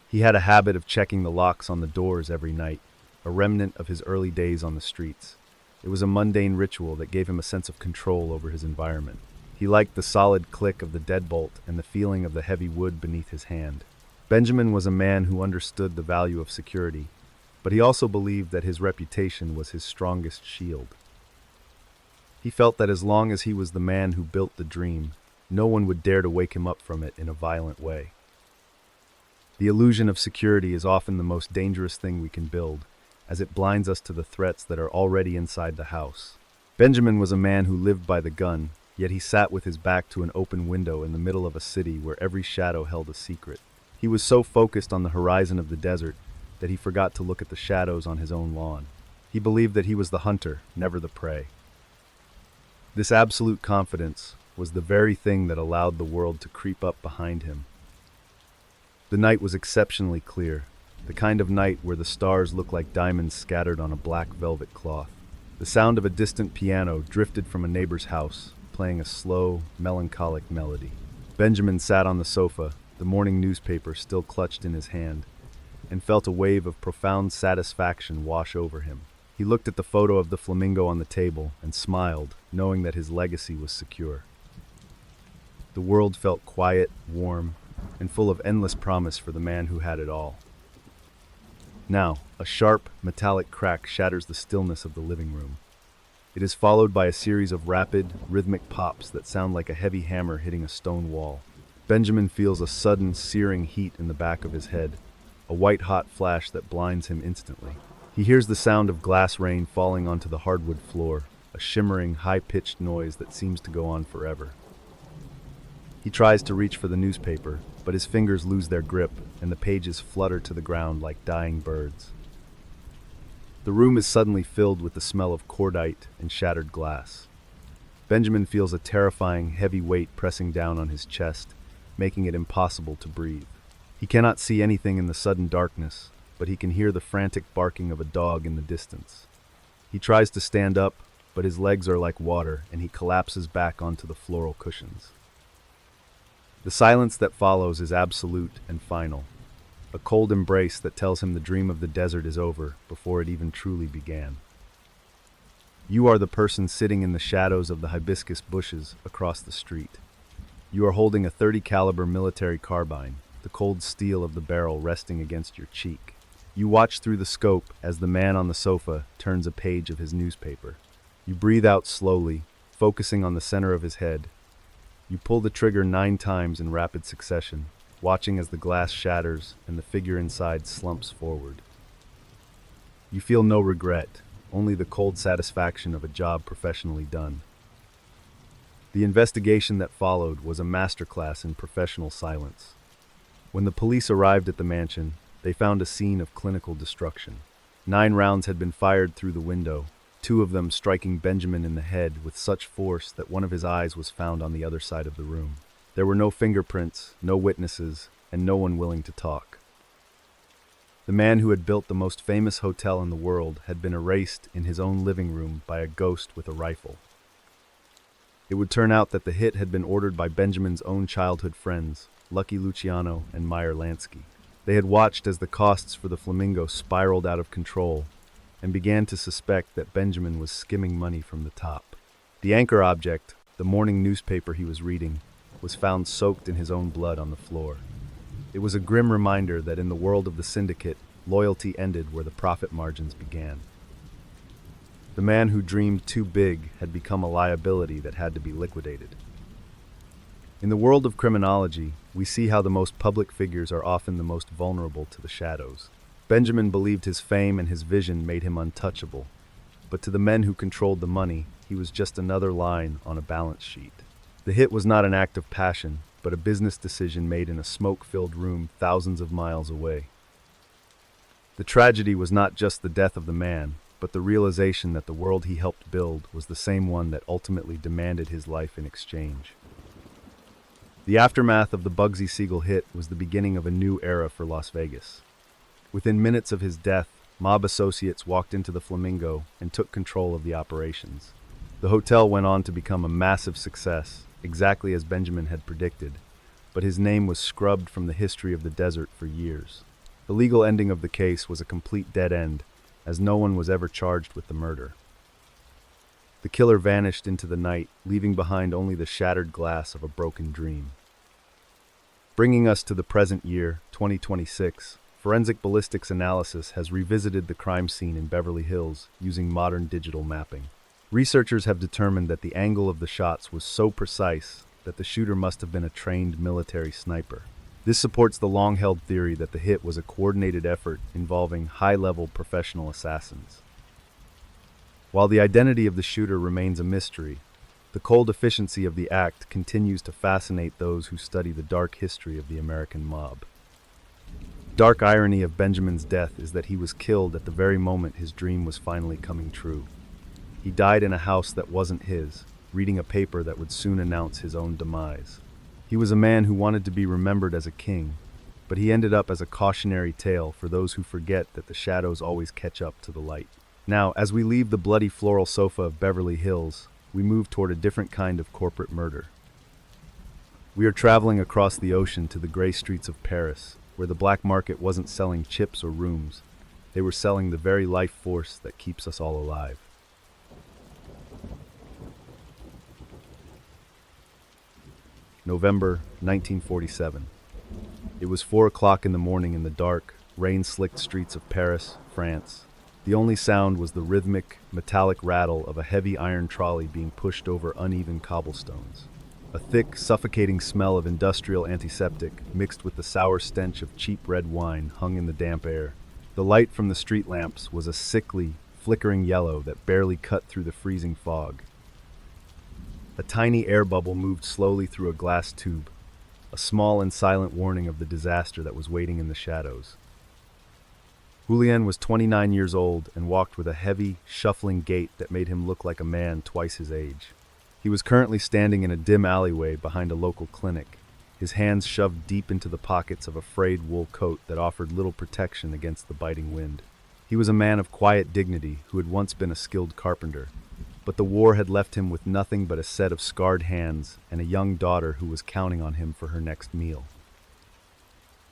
He had a habit of checking the locks on the doors every night, a remnant of his early days on the streets. It was a mundane ritual that gave him a sense of control over his environment. He liked the solid click of the deadbolt and the feeling of the heavy wood beneath his hand. Benjamin was a man who understood the value of security, but he also believed that his reputation was his strongest shield. He felt that as long as he was the man who built the dream, no one would dare to wake him up from it in a violent way. The illusion of security is often the most dangerous thing we can build, as it blinds us to the threats that are already inside the house. Benjamin was a man who lived by the gun, yet he sat with his back to an open window in the middle of a city where every shadow held a secret. He was so focused on the horizon of the desert that he forgot to look at the shadows on his own lawn. He believed that he was the hunter, never the prey. This absolute confidence was the very thing that allowed the world to creep up behind him. The night was exceptionally clear, the kind of night where the stars look like diamonds scattered on a black velvet cloth. The sound of a distant piano drifted from a neighbor's house, playing a slow, melancholic melody. Benjamin sat on the sofa, the morning newspaper still clutched in his hand, and felt a wave of profound satisfaction wash over him. He looked at the photo of the flamingo on the table and smiled, knowing that his legacy was secure. The world felt quiet, warm, and full of endless promise for the man who had it all. Now, a sharp, metallic crack shatters the stillness of the living room. It is followed by a series of rapid, rhythmic pops that sound like a heavy hammer hitting a stone wall. Benjamin feels a sudden, searing heat in the back of his head, a white-hot flash that blinds him instantly. He hears the sound of glass rain falling onto the hardwood floor, a shimmering, high-pitched noise that seems to go on forever. He tries to reach for the newspaper, but his fingers lose their grip, and the pages flutter to the ground like dying birds. The room is suddenly filled with the smell of cordite and shattered glass. Benjamin feels a terrifying, heavy weight pressing down on his chest, making it impossible to breathe. He cannot see anything in the sudden darkness, but he can hear the frantic barking of a dog in the distance. He tries to stand up, but his legs are like water, and he collapses back onto the floral cushions. The silence that follows is absolute and final, a cold embrace that tells him the dream of the desert is over before it even truly began. You are the person sitting in the shadows of the hibiscus bushes across the street. You are holding a .30 caliber military carbine, the cold steel of the barrel resting against your cheek. You watch through the scope as the man on the sofa turns a page of his newspaper. You breathe out slowly, focusing on the center of his head. You pull the trigger 9 times in rapid succession, watching as the glass shatters and the figure inside slumps forward. You feel no regret, only the cold satisfaction of a job professionally done. The investigation that followed was a masterclass in professional silence. When the police arrived at the mansion, they found a scene of clinical destruction. 9 rounds had been fired through the window, 2 of them striking Benjamin in the head with such force that one of his eyes was found on the other side of the room. There were no fingerprints, no witnesses, and no one willing to talk. The man who had built the most famous hotel in the world had been erased in his own living room by a ghost with a rifle. It would turn out that the hit had been ordered by Benjamin's own childhood friends, Lucky Luciano and Meyer Lansky. They had watched as the costs for the Flamingo spiraled out of control and began to suspect that Benjamin was skimming money from the top. The anchor object, the morning newspaper he was reading, was found soaked in his own blood on the floor. It was a grim reminder that in the world of the syndicate, loyalty ended where the profit margins began. The man who dreamed too big had become a liability that had to be liquidated. In the world of criminology, we see how the most public figures are often the most vulnerable to the shadows. Benjamin believed his fame and his vision made him untouchable, but to the men who controlled the money, he was just another line on a balance sheet. The hit was not an act of passion, but a business decision made in a smoke-filled room thousands of miles away. The tragedy was not just the death of the man, but the realization that the world he helped build was the same one that ultimately demanded his life in exchange. The aftermath of the Bugsy Siegel hit was the beginning of a new era for Las Vegas. Within minutes of his death, mob associates walked into the Flamingo and took control of the operations. The hotel went on to become a massive success, exactly as Benjamin had predicted, but his name was scrubbed from the history of the desert for years. The legal ending of the case was a complete dead end, as no one was ever charged with the murder. The killer vanished into the night, leaving behind only the shattered glass of a broken dream. Bringing us to the present year, 2026, forensic ballistics analysis has revisited the crime scene in Beverly Hills using modern digital mapping. Researchers have determined that the angle of the shots was so precise that the shooter must have been a trained military sniper. This supports the long-held theory that the hit was a coordinated effort involving high-level professional assassins. While the identity of the shooter remains a mystery, the cold efficiency of the act continues to fascinate those who study the dark history of the American mob. Dark irony of Benjamin's death is that he was killed at the very moment his dream was finally coming true. He died in a house that wasn't his, reading a paper that would soon announce his own demise. He was a man who wanted to be remembered as a king, but he ended up as a cautionary tale for those who forget that the shadows always catch up to the light. Now, as we leave the bloody floral sofa of Beverly Hills, we move toward a different kind of corporate murder. We are traveling across the ocean to the gray streets of Paris, where the black market wasn't selling chips or rooms. They were selling the very life force that keeps us all alive. November 1947. It was 4 o'clock in the morning in the dark, rain-slicked streets of Paris, France. The only sound was the rhythmic, metallic rattle of a heavy iron trolley being pushed over uneven cobblestones. A thick, suffocating smell of industrial antiseptic, mixed with the sour stench of cheap red wine, hung in the damp air. The light from the street lamps was a sickly, flickering yellow that barely cut through the freezing fog. A tiny air bubble moved slowly through a glass tube, a small and silent warning of the disaster that was waiting in the shadows. Julien was 29 years old and walked with a heavy, shuffling gait that made him look like a man twice his age. He was currently standing in a dim alleyway behind a local clinic, his hands shoved deep into the pockets of a frayed wool coat that offered little protection against the biting wind. He was a man of quiet dignity who had once been a skilled carpenter, but the war had left him with nothing but a set of scarred hands and a young daughter who was counting on him for her next meal.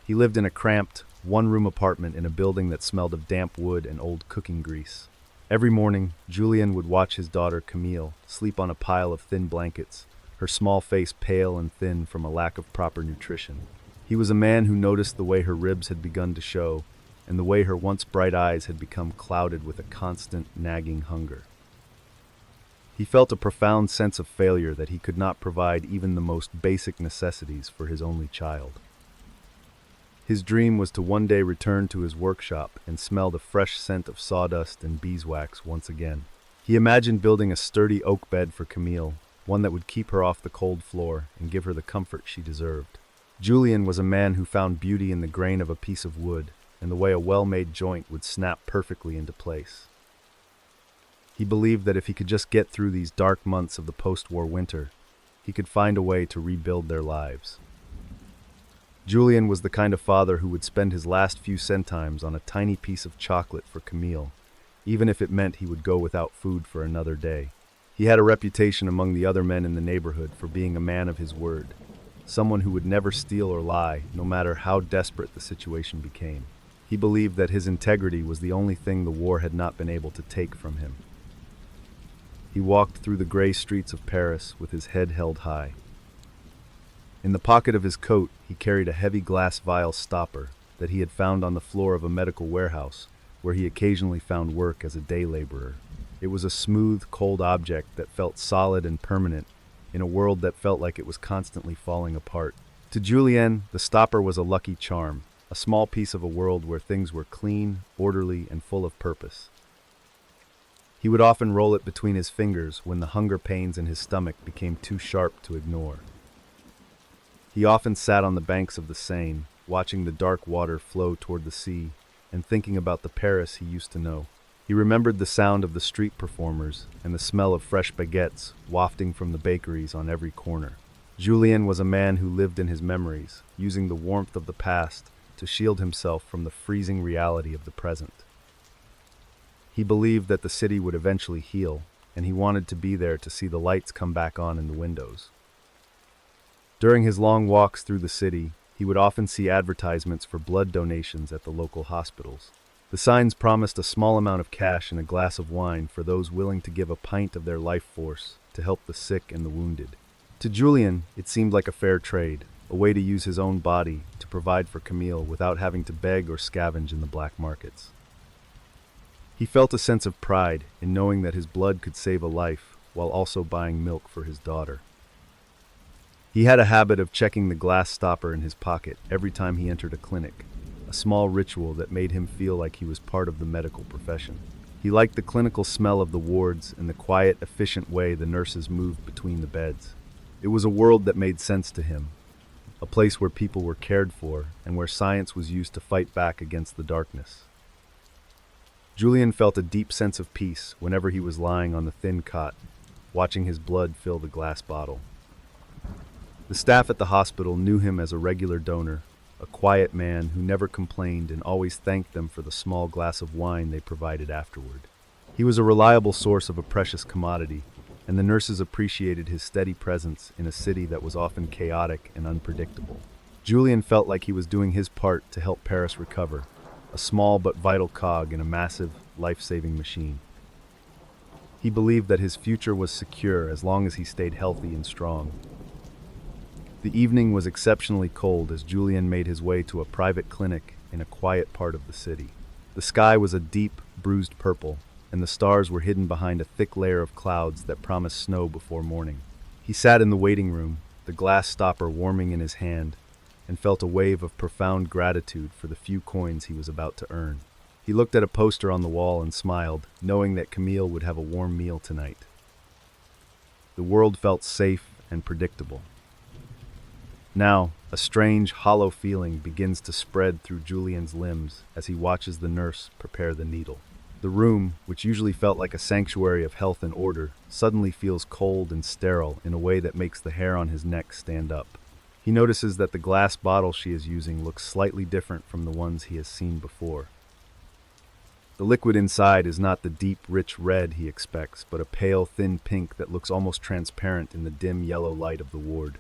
He lived in a cramped, one-room apartment in a building that smelled of damp wood and old cooking grease. Every morning, Julian would watch his daughter Camille sleep on a pile of thin blankets, her small face pale and thin from a lack of proper nutrition. He was a man who noticed the way her ribs had begun to show, and the way her once bright eyes had become clouded with a constant, nagging hunger. He felt a profound sense of failure that he could not provide even the most basic necessities for his only child. His dream was to one day return to his workshop and smell the fresh scent of sawdust and beeswax once again. He imagined building a sturdy oak bed for Camille, one that would keep her off the cold floor and give her the comfort she deserved. Julian was a man who found beauty in the grain of a piece of wood and the way a well-made joint would snap perfectly into place. He believed that if he could just get through these dark months of the post-war winter, he could find a way to rebuild their lives. Julian was the kind of father who would spend his last few centimes on a tiny piece of chocolate for Camille, even if it meant he would go without food for another day. He had a reputation among the other men in the neighborhood for being a man of his word, someone who would never steal or lie, no matter how desperate the situation became. He believed that his integrity was the only thing the war had not been able to take from him. He walked through the gray streets of Paris with his head held high. In the pocket of his coat, he carried a heavy glass vial stopper that he had found on the floor of a medical warehouse, where he occasionally found work as a day laborer. It was a smooth, cold object that felt solid and permanent in a world that felt like it was constantly falling apart. To Julien, the stopper was a lucky charm, a small piece of a world where things were clean, orderly, and full of purpose. He would often roll it between his fingers when the hunger pains in his stomach became too sharp to ignore. He often sat on the banks of the Seine, watching the dark water flow toward the sea, and thinking about the Paris he used to know. He remembered the sound of the street performers and the smell of fresh baguettes wafting from the bakeries on every corner. Julien was a man who lived in his memories, using the warmth of the past to shield himself from the freezing reality of the present. He believed that the city would eventually heal, and he wanted to be there to see the lights come back on in the windows. During his long walks through the city, he would often see advertisements for blood donations at the local hospitals. The signs promised a small amount of cash and a glass of wine for those willing to give a pint of their life force to help the sick and the wounded. To Julien, it seemed like a fair trade, a way to use his own body to provide for Camille without having to beg or scavenge in the black markets. He felt a sense of pride in knowing that his blood could save a life while also buying milk for his daughter. He had a habit of checking the glass stopper in his pocket every time he entered a clinic, a small ritual that made him feel like he was part of the medical profession. He liked the clinical smell of the wards and the quiet, efficient way the nurses moved between the beds. It was a world that made sense to him, a place where people were cared for and where science was used to fight back against the darkness. Julien felt a deep sense of peace whenever he was lying on the thin cot, watching his blood fill the glass bottle. The staff at the hospital knew him as a regular donor, a quiet man who never complained and always thanked them for the small glass of wine they provided afterward. He was a reliable source of a precious commodity, and the nurses appreciated his steady presence in a city that was often chaotic and unpredictable. Julien felt like he was doing his part to help Paris recover, a small but vital cog in a massive, life-saving machine. He believed that his future was secure as long as he stayed healthy and strong. The evening was exceptionally cold as Julien made his way to a private clinic in a quiet part of the city. The sky was a deep, bruised purple, and the stars were hidden behind a thick layer of clouds that promised snow before morning. He sat in the waiting room, the glass stopper warming in his hand, and felt a wave of profound gratitude for the few coins he was about to earn. He looked at a poster on the wall and smiled, knowing that Camille would have a warm meal tonight. The world felt safe and predictable. Now, a strange, hollow feeling begins to spread through Julien's limbs as he watches the nurse prepare the needle. The room, which usually felt like a sanctuary of health and order, suddenly feels cold and sterile in a way that makes the hair on his neck stand up. He notices that the glass bottle she is using looks slightly different from the ones he has seen before. The liquid inside is not the deep, rich red he expects, but a pale, thin pink that looks almost transparent in the dim yellow light of the ward.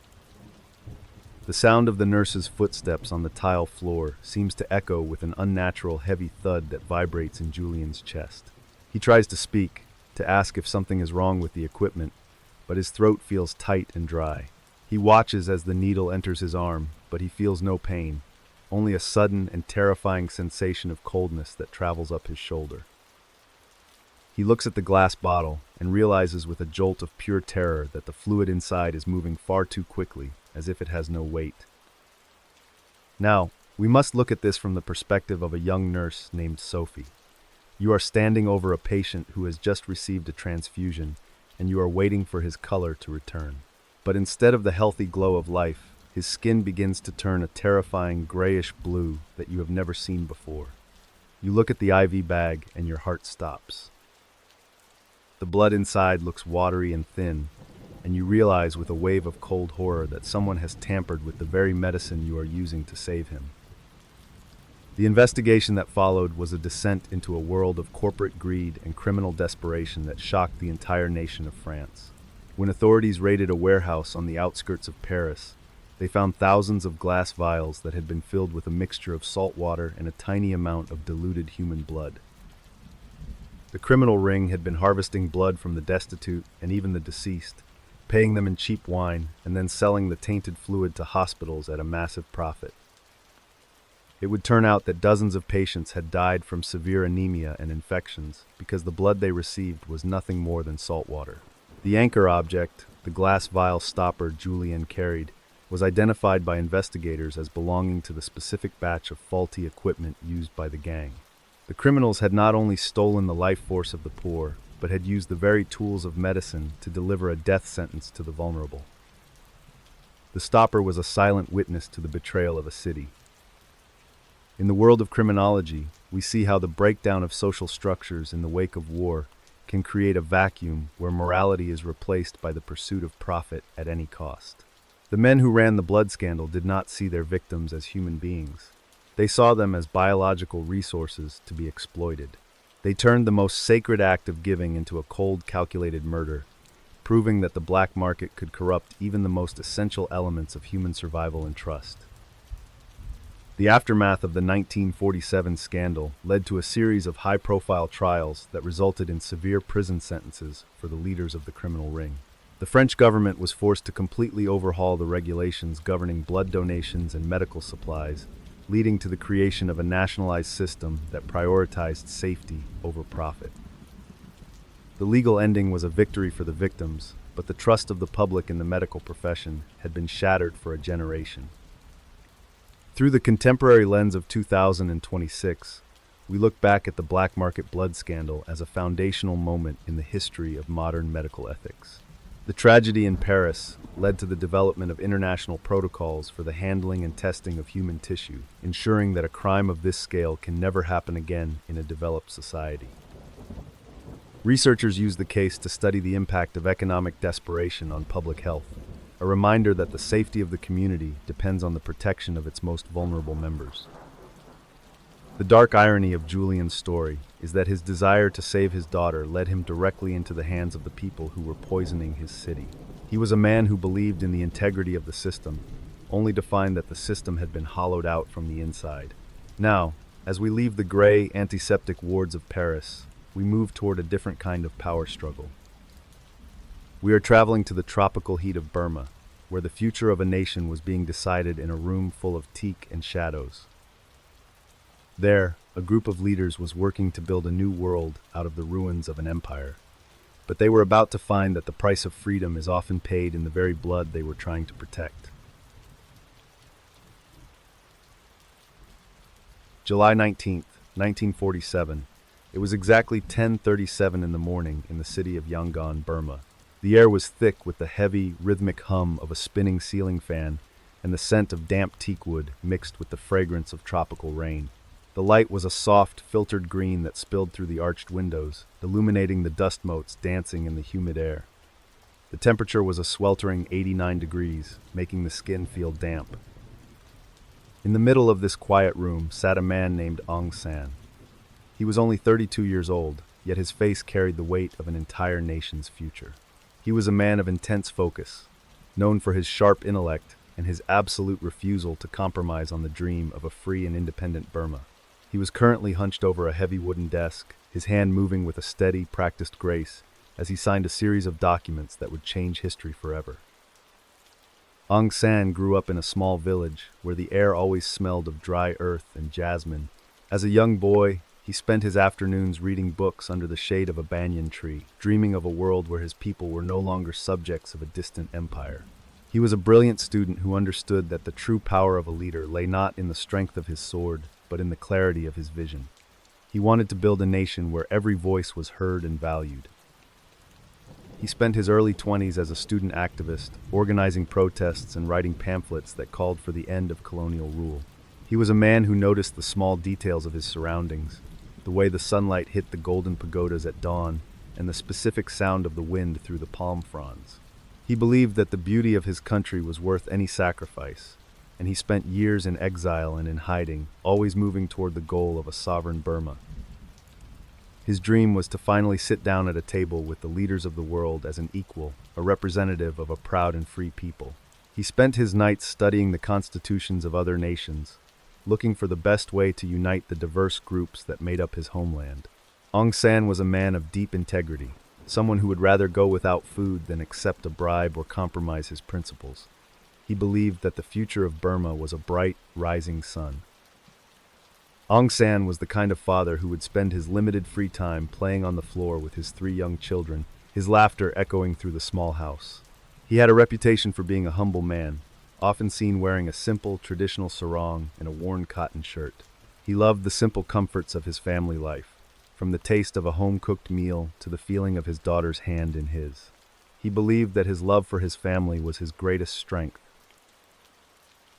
The sound of the nurse's footsteps on the tile floor seems to echo with an unnatural, heavy thud that vibrates in Julian's chest. He tries to speak, to ask if something is wrong with the equipment, but his throat feels tight and dry. He watches as the needle enters his arm, but he feels no pain, only a sudden and terrifying sensation of coldness that travels up his shoulder. He looks at the glass bottle and realizes with a jolt of pure terror that the fluid inside is moving far too quickly, as if it has no weight. Now, we must look at this from the perspective of a young nurse named Sophie. You are standing over a patient who has just received a transfusion, and you are waiting for his color to return. But instead of the healthy glow of life, his skin begins to turn a terrifying grayish blue that you have never seen before. You look at the IV bag and your heart stops. The blood inside looks watery and thin, and you realize with a wave of cold horror that someone has tampered with the very medicine you are using to save him. The investigation that followed was a descent into a world of corporate greed and criminal desperation that shocked the entire nation of France. When authorities raided a warehouse on the outskirts of Paris, they found thousands of glass vials that had been filled with a mixture of salt water and a tiny amount of diluted human blood. The criminal ring had been harvesting blood from the destitute and even the deceased, paying them in cheap wine and then selling the tainted fluid to hospitals at a massive profit. It would turn out that dozens of patients had died from severe anemia and infections because the blood they received was nothing more than salt water. The anchor object, the glass vial stopper Julian carried, was identified by investigators as belonging to the specific batch of faulty equipment used by the gang. The criminals had not only stolen the life force of the poor, but had used the very tools of medicine to deliver a death sentence to the vulnerable. The stopper was a silent witness to the betrayal of a city. In the world of criminology, we see how the breakdown of social structures in the wake of war can create a vacuum where morality is replaced by the pursuit of profit at any cost. The men who ran the blood scandal did not see their victims as human beings. They saw them as biological resources to be exploited. They turned the most sacred act of giving into a cold, calculated murder, proving that the black market could corrupt even the most essential elements of human survival and trust. The aftermath of the 1947 scandal led to a series of high-profile trials that resulted in severe prison sentences for the leaders of the criminal ring. The French government was forced to completely overhaul the regulations governing blood donations and medical supplies, leading to the creation of a nationalized system that prioritized safety over profit. The legal ending was a victory for the victims, but the trust of the public in the medical profession had been shattered for a generation. Through the contemporary lens of 2026, we look back at the black market blood scandal as a foundational moment in the history of modern medical ethics. The tragedy in Paris led to the development of international protocols for the handling and testing of human tissue, ensuring that a crime of this scale can never happen again in a developed society. Researchers use the case to study the impact of economic desperation on public health, a reminder that the safety of the community depends on the protection of its most vulnerable members. The dark irony of Julian's story is that his desire to save his daughter led him directly into the hands of the people who were poisoning his city. He was a man who believed in the integrity of the system, only to find that the system had been hollowed out from the inside. Now, as we leave the gray, antiseptic wards of Paris, we move toward a different kind of power struggle. We are traveling to the tropical heat of Burma, where the future of a nation was being decided in a room full of teak and shadows. There, a group of leaders was working to build a new world out of the ruins of an empire. But they were about to find that the price of freedom is often paid in the very blood they were trying to protect. July 19th, 1947. It was exactly 10:37 in the morning in the city of Yangon, Burma. The air was thick with the heavy, rhythmic hum of a spinning ceiling fan and the scent of damp teakwood mixed with the fragrance of tropical rain. The light was a soft, filtered green that spilled through the arched windows, illuminating the dust motes dancing in the humid air. The temperature was a sweltering 89 degrees, making the skin feel damp. In the middle of this quiet room sat a man named Aung San. He was only 32 years old, yet his face carried the weight of an entire nation's future. He was a man of intense focus, known for his sharp intellect and his absolute refusal to compromise on the dream of a free and independent Burma. He was currently hunched over a heavy wooden desk, his hand moving with a steady, practiced grace as he signed a series of documents that would change history forever. Aung San grew up in a small village where the air always smelled of dry earth and jasmine. As a young boy, he spent his afternoons reading books under the shade of a banyan tree, dreaming of a world where his people were no longer subjects of a distant empire. He was a brilliant student who understood that the true power of a leader lay not in the strength of his sword, but in the clarity of his vision. He wanted to build a nation where every voice was heard and valued. He spent his early 20s as a student activist, organizing protests and writing pamphlets that called for the end of colonial rule. He was a man who noticed the small details of his surroundings, the way the sunlight hit the golden pagodas at dawn, and the specific sound of the wind through the palm fronds. He believed that the beauty of his country was worth any sacrifice, and he spent years in exile and in hiding, always moving toward the goal of a sovereign Burma. His dream was to finally sit down at a table with the leaders of the world as an equal, a representative of a proud and free people. He spent his nights studying the constitutions of other nations, looking for the best way to unite the diverse groups that made up his homeland. Aung San was a man of deep integrity, someone who would rather go without food than accept a bribe or compromise his principles. He believed that the future of Burma was a bright, rising sun. Aung San was the kind of father who would spend his limited free time playing on the floor with his 3 young children, his laughter echoing through the small house. He had a reputation for being a humble man, often seen wearing a simple, traditional sarong and a worn cotton shirt. He loved the simple comforts of his family life, from the taste of a home-cooked meal to the feeling of his daughter's hand in his. He believed that his love for his family was his greatest strength.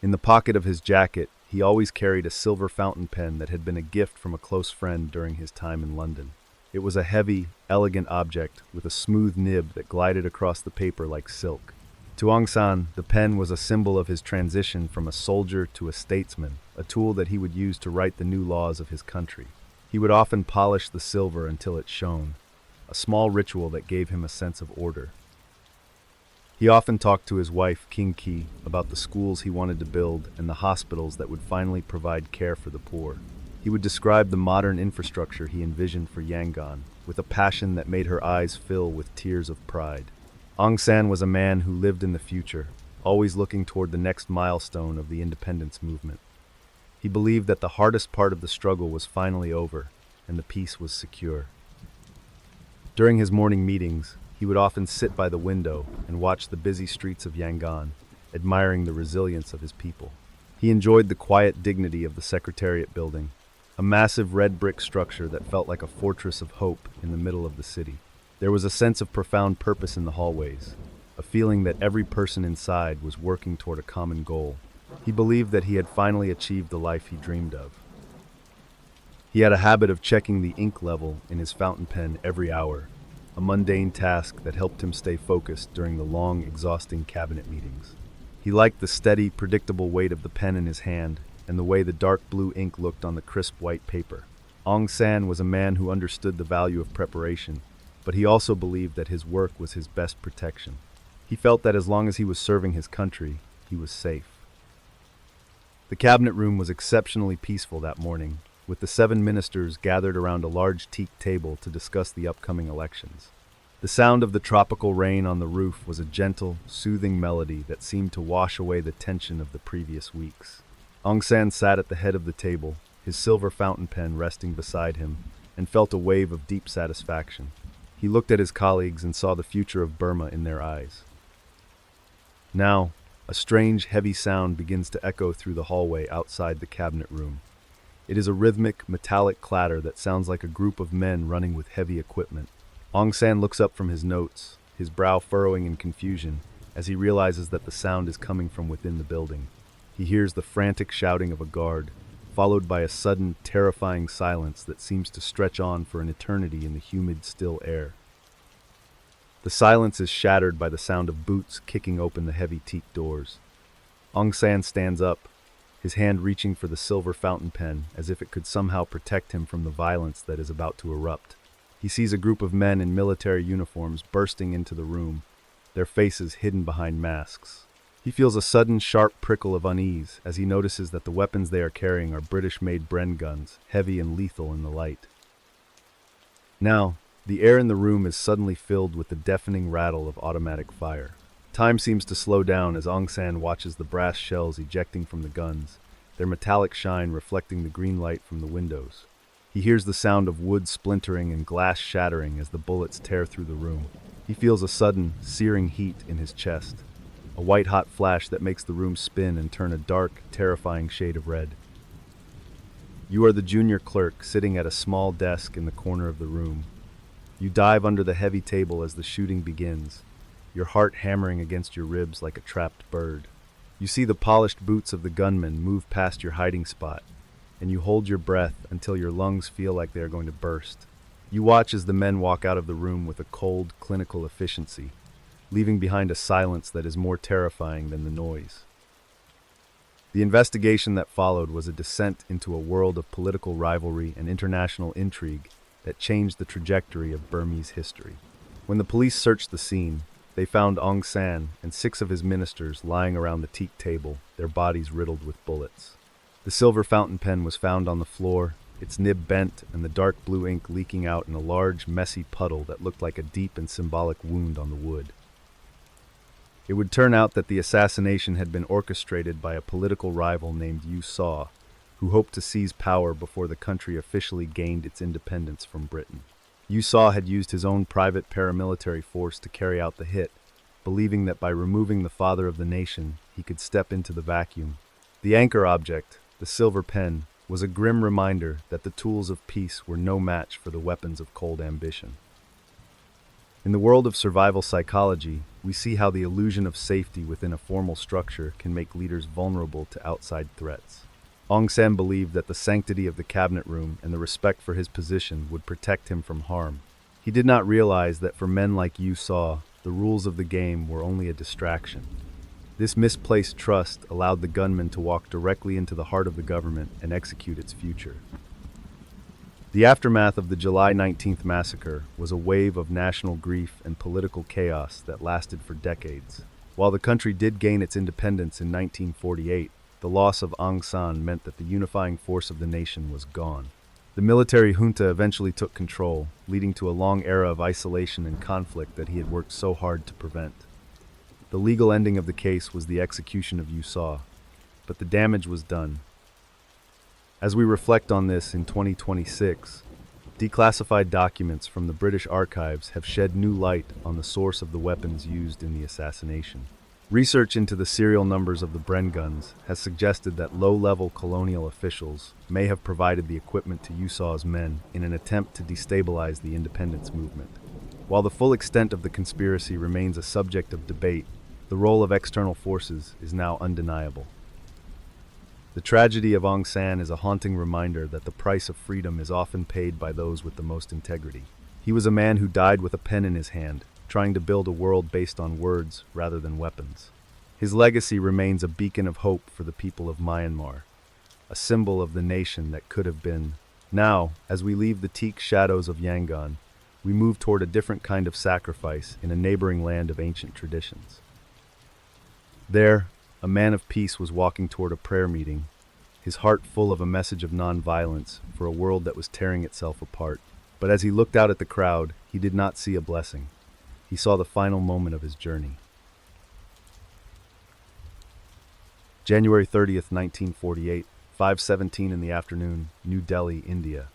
In the pocket of his jacket, he always carried a silver fountain pen that had been a gift from a close friend during his time in London. It was a heavy, elegant object with a smooth nib that glided across the paper like silk. To Aung San, the pen was a symbol of his transition from a soldier to a statesman, a tool that he would use to write the new laws of his country. He would often polish the silver until it shone, a small ritual that gave him a sense of order. He often talked to his wife, King Ki, about the schools he wanted to build and the hospitals that would finally provide care for the poor. He would describe the modern infrastructure he envisioned for Yangon, with a passion that made her eyes fill with tears of pride. Aung San was a man who lived in the future, always looking toward the next milestone of the independence movement. He believed that the hardest part of the struggle was finally over, and the peace was secure. During his morning meetings, he would often sit by the window and watch the busy streets of Yangon, admiring the resilience of his people. He enjoyed the quiet dignity of the Secretariat building, a massive red brick structure that felt like a fortress of hope in the middle of the city. There was a sense of profound purpose in the hallways, a feeling that every person inside was working toward a common goal. He believed that he had finally achieved the life he dreamed of. He had a habit of checking the ink level in his fountain pen every hour, a mundane task that helped him stay focused during the long, exhausting cabinet meetings. He liked the steady, predictable weight of the pen in his hand and the way the dark blue ink looked on the crisp white paper. Aung San was a man who understood the value of preparation, but he also believed that his work was his best protection. He felt that as long as he was serving his country, he was safe. The cabinet room was exceptionally peaceful that morning, with the 7 ministers gathered around a large teak table to discuss the upcoming elections. The sound of the tropical rain on the roof was a gentle, soothing melody that seemed to wash away the tension of the previous weeks. Aung San sat at the head of the table, his silver fountain pen resting beside him, and felt a wave of deep satisfaction. He looked at his colleagues and saw the future of Burma in their eyes. Now, a strange, heavy sound begins to echo through the hallway outside the cabinet room. It is a rhythmic, metallic clatter that sounds like a group of men running with heavy equipment. Aung San looks up from his notes, his brow furrowing in confusion, as he realizes that the sound is coming from within the building. He hears the frantic shouting of a guard, followed by a sudden, terrifying silence that seems to stretch on for an eternity in the humid, still air. The silence is shattered by the sound of boots kicking open the heavy teak doors. Aung San stands up, his hand reaching for the silver fountain pen as if it could somehow protect him from the violence that is about to erupt. He sees a group of men in military uniforms bursting into the room, their faces hidden behind masks. He feels a sudden, sharp prickle of unease as he notices that the weapons they are carrying are British-made Bren guns, heavy and lethal in the light. Now, the air in the room is suddenly filled with the deafening rattle of automatic fire. Time seems to slow down as Aung San watches the brass shells ejecting from the guns, their metallic shine reflecting the green light from the windows. He hears the sound of wood splintering and glass shattering as the bullets tear through the room. He feels a sudden, searing heat in his chest, a white-hot flash that makes the room spin and turn a dark, terrifying shade of red. You are the junior clerk sitting at a small desk in the corner of the room. You dive under the heavy table as the shooting begins, your heart hammering against your ribs like a trapped bird. You see the polished boots of the gunmen move past your hiding spot, and you hold your breath until your lungs feel like they are going to burst. You watch as the men walk out of the room with a cold, clinical efficiency, leaving behind a silence that is more terrifying than the noise. The investigation that followed was a descent into a world of political rivalry and international intrigue that changed the trajectory of Burmese history. When the police searched the scene, they found Aung San and 6 of his ministers lying around the teak table, their bodies riddled with bullets. The silver fountain pen was found on the floor, its nib bent and the dark blue ink leaking out in a large, messy puddle that looked like a deep and symbolic wound on the wood. It would turn out that the assassination had been orchestrated by a political rival named Yu Saw, who hoped to seize power before the country officially gained its independence from Britain. Yu Saw had used his own private paramilitary force to carry out the hit, believing that by removing the father of the nation, he could step into the vacuum. The anchor object, the silver pen, was a grim reminder that the tools of peace were no match for the weapons of cold ambition. In the world of survival psychology, we see how the illusion of safety within a formal structure can make leaders vulnerable to outside threats. Aung San believed that the sanctity of the cabinet room and the respect for his position would protect him from harm. He did not realize that for men like Yu Saw, the rules of the game were only a distraction. This misplaced trust allowed the gunman to walk directly into the heart of the government and execute its future. The aftermath of the July 19th massacre was a wave of national grief and political chaos that lasted for decades. While the country did gain its independence in 1948, the loss of Aung San meant that the unifying force of the nation was gone. The military junta eventually took control, leading to a long era of isolation and conflict that he had worked so hard to prevent. The legal ending of the case was the execution of Yu Saw, but the damage was done. As we reflect on this in 2026, declassified documents from the British archives have shed new light on the source of the weapons used in the assassination. Research into the serial numbers of the Bren guns has suggested that low-level colonial officials may have provided the equipment to Yu Saw's men in an attempt to destabilize the independence movement. While the full extent of the conspiracy remains a subject of debate, the role of external forces is now undeniable. The tragedy of Aung San is a haunting reminder that the price of freedom is often paid by those with the most integrity. He was a man who died with a pen in his hand, trying to build a world based on words rather than weapons. His legacy remains a beacon of hope for the people of Myanmar, a symbol of the nation that could have been. Now, as we leave the teak shadows of Yangon, we move toward a different kind of sacrifice in a neighboring land of ancient traditions. There, a man of peace was walking toward a prayer meeting, his heart full of a message of non-violence for a world that was tearing itself apart. But as he looked out at the crowd, he did not see a blessing. He saw the final moment of his journey. January 30th, 1948, 5:17 in the afternoon, New Delhi, India.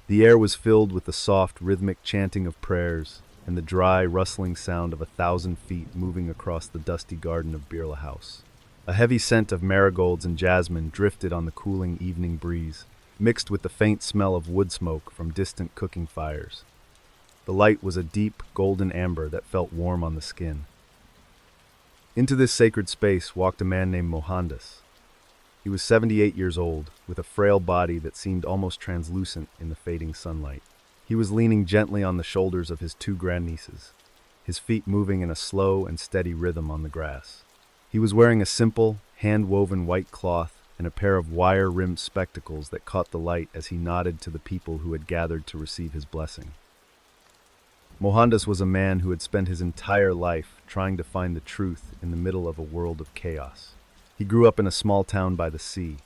The air was filled with the soft, rhythmic chanting of prayers and the dry, rustling sound of 1,000 feet moving across the dusty garden of Birla House. A heavy scent of marigolds and jasmine drifted on the cooling evening breeze, mixed with the faint smell of wood smoke from distant cooking fires. The light was a deep, golden amber that felt warm on the skin. Into this sacred space walked a man named Mohandas. He was 78 years old, with a frail body that seemed almost translucent in the fading sunlight. He was leaning gently on the shoulders of his two grandnieces, his feet moving in a slow and steady rhythm on the grass. He was wearing a simple, hand-woven white cloth and a pair of wire-rimmed spectacles that caught the light as he nodded to the people who had gathered to receive his blessing. Mohandas was a man who had spent his entire life trying to find the truth in the middle of a world of chaos. He grew up in a small town by the sea,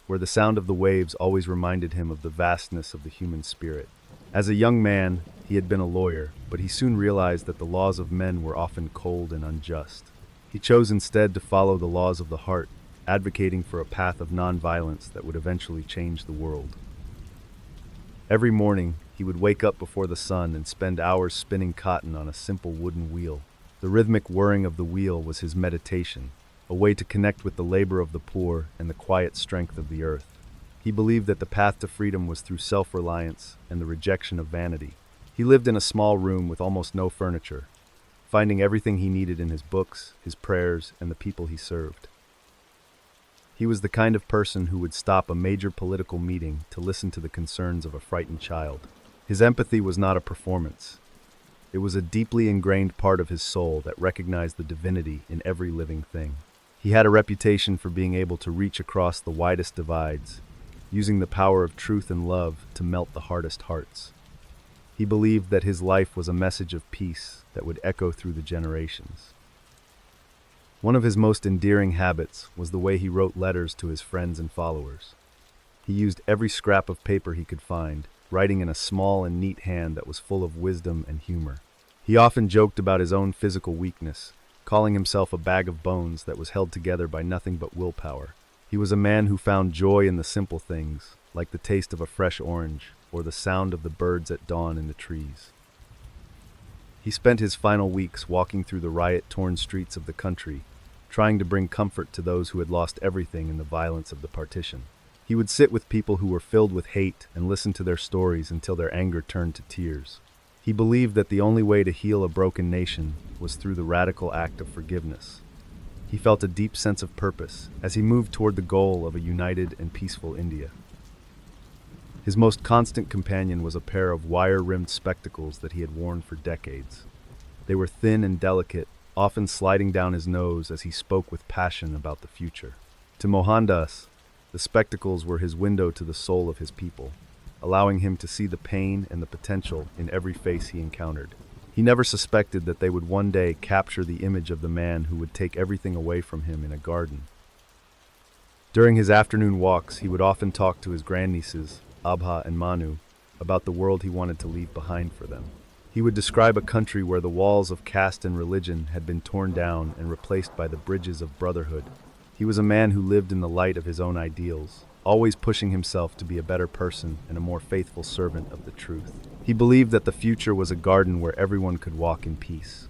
where the sound of the waves always reminded him of the vastness of the human spirit. As a young man, he had been a lawyer, but he soon realized that the laws of men were often cold and unjust. He chose instead to follow the laws of the heart, advocating for a path of non-violence that would eventually change the world. Every morning, he would wake up before the sun and spend hours spinning cotton on a simple wooden wheel. The rhythmic whirring of the wheel was his meditation, a way to connect with the labor of the poor and the quiet strength of the earth. He believed that the path to freedom was through self-reliance and the rejection of vanity. He lived in a small room with almost no furniture, finding everything he needed in his books, his prayers, and the people he served. He was the kind of person who would stop a major political meeting to listen to the concerns of a frightened child. His empathy was not a performance. It was a deeply ingrained part of his soul that recognized the divinity in every living thing. He had a reputation for being able to reach across the widest divides, using the power of truth and love to melt the hardest hearts. He believed that his life was a message of peace that would echo through the generations. One of his most endearing habits was the way he wrote letters to his friends and followers. He used every scrap of paper he could find, writing in a small and neat hand that was full of wisdom and humor. He often joked about his own physical weakness, calling himself a bag of bones that was held together by nothing but willpower. He was a man who found joy in the simple things, like the taste of a fresh orange or the sound of the birds at dawn in the trees. He spent his final weeks walking through the riot-torn streets of the country, trying to bring comfort to those who had lost everything in the violence of the partition. He would sit with people who were filled with hate and listen to their stories until their anger turned to tears. He believed that the only way to heal a broken nation was through the radical act of forgiveness. He felt a deep sense of purpose as he moved toward the goal of a united and peaceful India. His most constant companion was a pair of wire-rimmed spectacles that he had worn for decades. They were thin and delicate, often sliding down his nose as he spoke with passion about the future. To Mohandas, the spectacles were his window to the soul of his people, allowing him to see the pain and the potential in every face he encountered. He never suspected that they would one day capture the image of the man who would take everything away from him in a garden. During his afternoon walks, he would often talk to his grandnieces, Abha and Manu, about the world he wanted to leave behind for them. He would describe a country where the walls of caste and religion had been torn down and replaced by the bridges of brotherhood. He was a man who lived in the light of his own ideals, always pushing himself to be a better person and a more faithful servant of the truth. He believed that the future was a garden where everyone could walk in peace.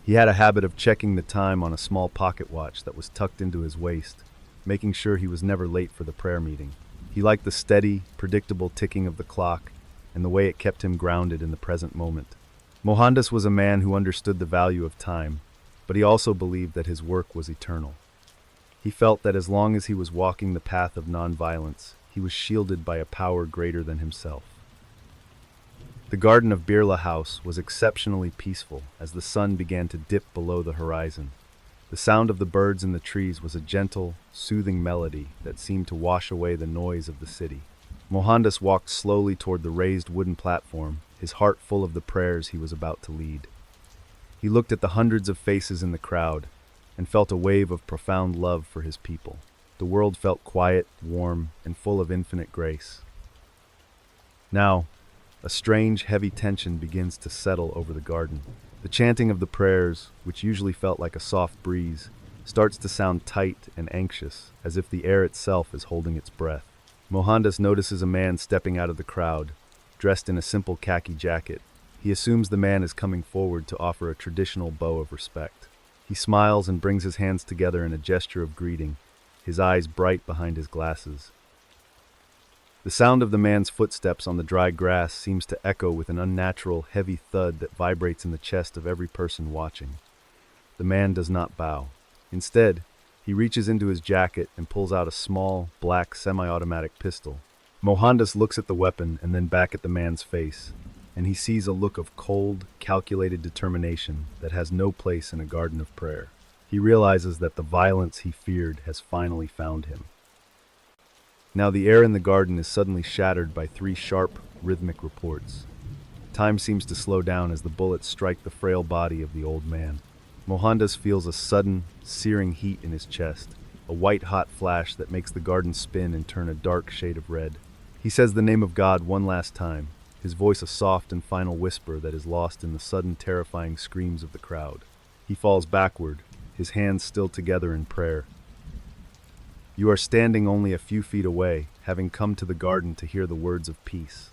He had a habit of checking the time on a small pocket watch that was tucked into his waist, making sure he was never late for the prayer meeting. He liked the steady, predictable ticking of the clock and the way it kept him grounded in the present moment. Mohandas was a man who understood the value of time, but he also believed that his work was eternal. He felt that as long as he was walking the path of nonviolence, he was shielded by a power greater than himself. The garden of Birla House was exceptionally peaceful as the sun began to dip below the horizon. The sound of the birds in the trees was a gentle, soothing melody that seemed to wash away the noise of the city. Mohandas walked slowly toward the raised wooden platform, his heart full of the prayers he was about to lead. He looked at the hundreds of faces in the crowd and felt a wave of profound love for his people. The world felt quiet, warm, and full of infinite grace. Now, a strange, heavy tension begins to settle over the garden. The chanting of the prayers, which usually felt like a soft breeze, starts to sound tight and anxious, as if the air itself is holding its breath. Mohandas notices a man stepping out of the crowd, dressed in a simple khaki jacket. He assumes the man is coming forward to offer a traditional bow of respect. He smiles and brings his hands together in a gesture of greeting, his eyes bright behind his glasses. The sound of the man's footsteps on the dry grass seems to echo with an unnatural, heavy thud that vibrates in the chest of every person watching. The man does not bow. Instead, he reaches into his jacket and pulls out a small, black semi-automatic pistol. Mohandas looks at the weapon and then back at the man's face, and he sees a look of cold, calculated determination that has no place in a garden of prayer. He realizes that the violence he feared has finally found him. Now the air in the garden is suddenly shattered by three sharp, rhythmic reports. Time seems to slow down as the bullets strike the frail body of the old man. Mohandas feels a sudden, searing heat in his chest, a white-hot flash that makes the garden spin and turn a dark shade of red. He says the name of God one last time, his voice a soft and final whisper that is lost in the sudden terrifying screams of the crowd. He falls backward, his hands still together in prayer. You are standing only a few feet away, having come to the garden to hear the words of peace.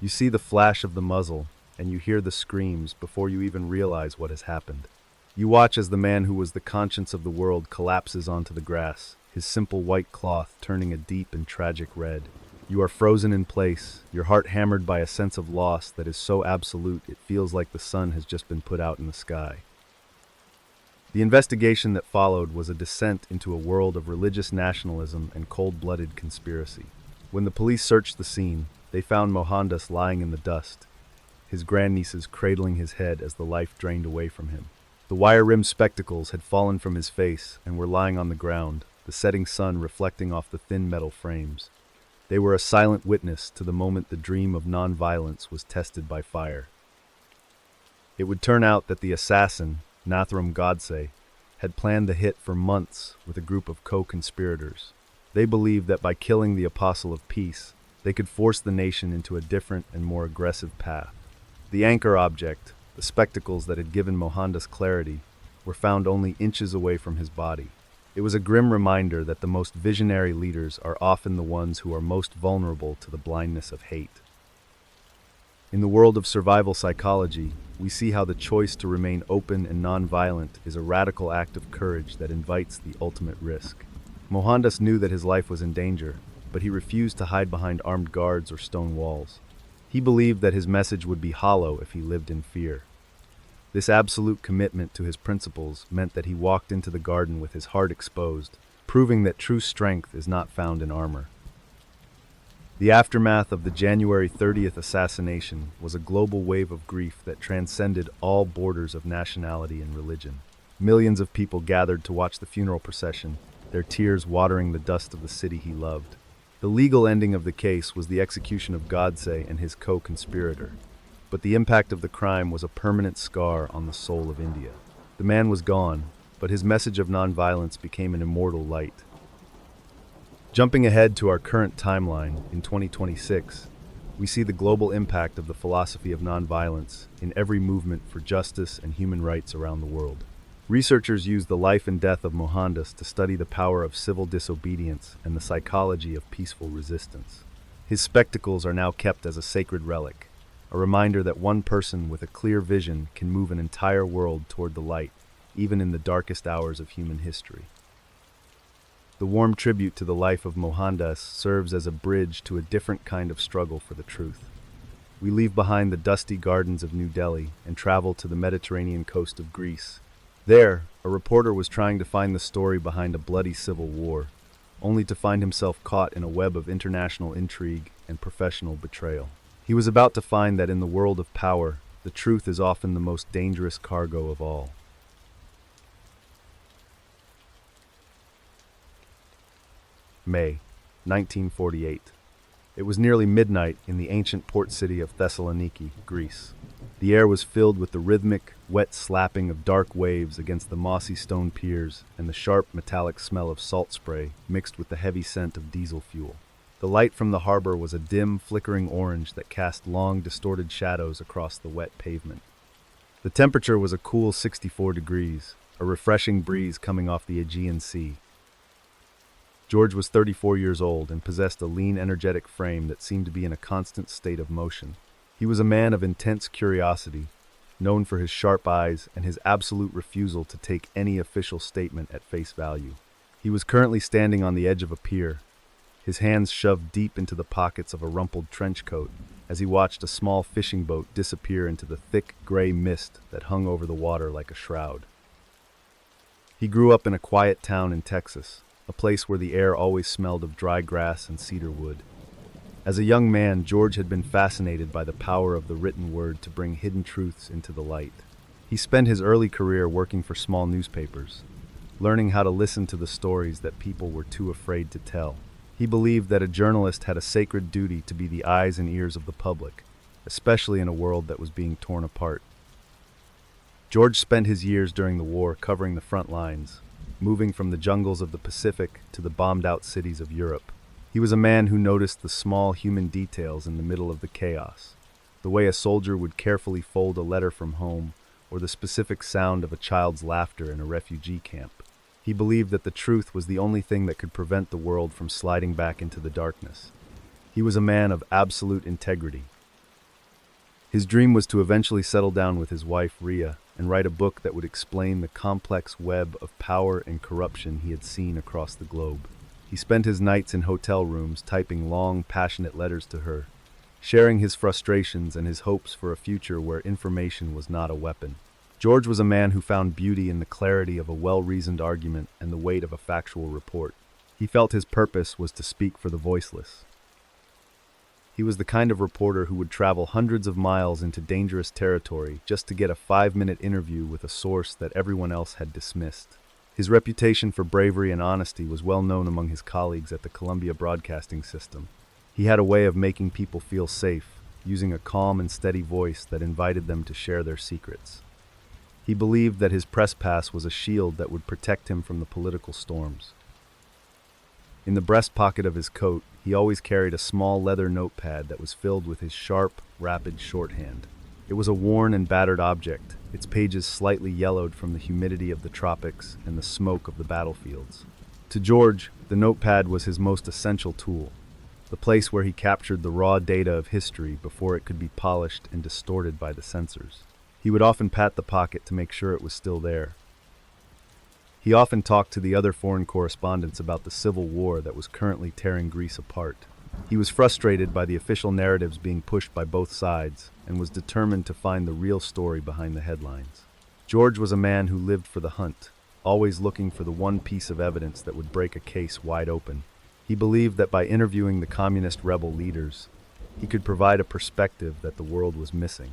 You see the flash of the muzzle, and you hear the screams before you even realize what has happened. You watch as the man who was the conscience of the world collapses onto the grass, his simple white cloth turning a deep and tragic red. You are frozen in place, your heart hammered by a sense of loss that is so absolute it feels like the sun has just been put out in the sky. The investigation that followed was a descent into a world of religious nationalism and cold-blooded conspiracy. When the police searched the scene, they found Mohandas lying in the dust, his grandnieces cradling his head as the life drained away from him. The wire-rimmed spectacles had fallen from his face and were lying on the ground, the setting sun reflecting off the thin metal frames. They were a silent witness to the moment the dream of non-violence was tested by fire. It would turn out that the assassin, Nathuram Godse, had planned the hit for months with a group of co-conspirators. They believed that by killing the Apostle of Peace, they could force the nation into a different and more aggressive path. The anchor object, the spectacles that had given Mohandas clarity, were found only inches away from his body. It was a grim reminder that the most visionary leaders are often the ones who are most vulnerable to the blindness of hate. In the world of survival psychology, we see how the choice to remain open and non-violent is a radical act of courage that invites the ultimate risk. Mohandas knew that his life was in danger, but he refused to hide behind armed guards or stone walls. He believed that his message would be hollow if he lived in fear. This absolute commitment to his principles meant that he walked into the garden with his heart exposed, proving that true strength is not found in armor. The aftermath of the January 30th assassination was a global wave of grief that transcended all borders of nationality and religion. Millions of people gathered to watch the funeral procession, their tears watering the dust of the city he loved. The legal ending of the case was the execution of Godse and his co-conspirator, but the impact of the crime was a permanent scar on the soul of India. The man was gone, but his message of nonviolence became an immortal light. Jumping ahead to our current timeline, in 2026, we see the global impact of the philosophy of nonviolence in every movement for justice and human rights around the world. Researchers use the life and death of Mohandas to study the power of civil disobedience and the psychology of peaceful resistance. His spectacles are now kept as a sacred relic, a reminder that one person with a clear vision can move an entire world toward the light, even in the darkest hours of human history. The warm tribute to the life of Mohandas serves as a bridge to a different kind of struggle for the truth. We leave behind the dusty gardens of New Delhi and travel to the Mediterranean coast of Greece. There, a reporter was trying to find the story behind a bloody civil war, only to find himself caught in a web of international intrigue and professional betrayal. He was about to find that in the world of power, the truth is often the most dangerous cargo of all. May 1948. It was nearly midnight in the ancient port city of Thessaloniki, Greece. The air was filled with the rhythmic, wet slapping of dark waves against the mossy stone piers and the sharp, metallic smell of salt spray mixed with the heavy scent of diesel fuel. The light from the harbor was a dim, flickering orange that cast long, distorted shadows across the wet pavement. The temperature was a cool 64 degrees, a refreshing breeze coming off the Aegean Sea. George was 34 years old and possessed a lean, energetic frame that seemed to be in a constant state of motion. He was a man of intense curiosity, known for his sharp eyes and his absolute refusal to take any official statement at face value. He was currently standing on the edge of a pier, his hands shoved deep into the pockets of a rumpled trench coat as he watched a small fishing boat disappear into the thick, gray mist that hung over the water like a shroud. He grew up in a quiet town in Texas, a place where the air always smelled of dry grass and cedar wood. As a young man, George had been fascinated by the power of the written word to bring hidden truths into the light. He spent his early career working for small newspapers, learning how to listen to the stories that people were too afraid to tell. He believed that a journalist had a sacred duty to be the eyes and ears of the public, especially in a world that was being torn apart. George spent his years during the war covering the front lines, moving from the jungles of the Pacific to the bombed-out cities of Europe. He was a man who noticed the small human details in the middle of the chaos, the way a soldier would carefully fold a letter from home, or the specific sound of a child's laughter in a refugee camp. He believed that the truth was the only thing that could prevent the world from sliding back into the darkness. He was a man of absolute integrity. His dream was to eventually settle down with his wife, Rhea, and write a book that would explain the complex web of power and corruption he had seen across the globe. He spent his nights in hotel rooms typing long, passionate letters to her, sharing his frustrations and his hopes for a future where information was not a weapon. George was a man who found beauty in the clarity of a well-reasoned argument and the weight of a factual report. He felt his purpose was to speak for the voiceless. He was the kind of reporter who would travel hundreds of miles into dangerous territory just to get a 5-minute interview with a source that everyone else had dismissed. His reputation for bravery and honesty was well known among his colleagues at the Columbia Broadcasting System. He had a way of making people feel safe, using a calm and steady voice that invited them to share their secrets. He believed that his press pass was a shield that would protect him from the political storms. In the breast pocket of his coat, he always carried a small leather notepad that was filled with his sharp, rapid shorthand. It was a worn and battered object, its pages slightly yellowed from the humidity of the tropics and the smoke of the battlefields. To George, the notepad was his most essential tool, the place where he captured the raw data of history before it could be polished and distorted by the censors. He would often pat the pocket to make sure it was still there. He often talked to the other foreign correspondents about the civil war that was currently tearing Greece apart. He was frustrated by the official narratives being pushed by both sides and was determined to find the real story behind the headlines. George was a man who lived for the hunt, always looking for the one piece of evidence that would break a case wide open. He believed that by interviewing the communist rebel leaders, he could provide a perspective that the world was missing.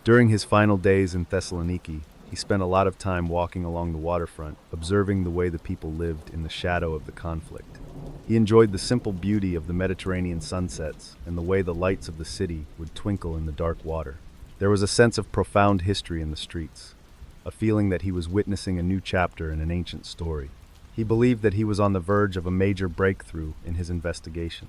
During his final days in Thessaloniki, he spent a lot of time walking along the waterfront, observing the way the people lived in the shadow of the conflict. He enjoyed the simple beauty of the Mediterranean sunsets and the way the lights of the city would twinkle in the dark water. There was a sense of profound history in the streets, a feeling that he was witnessing a new chapter in an ancient story. He believed that he was on the verge of a major breakthrough in his investigation.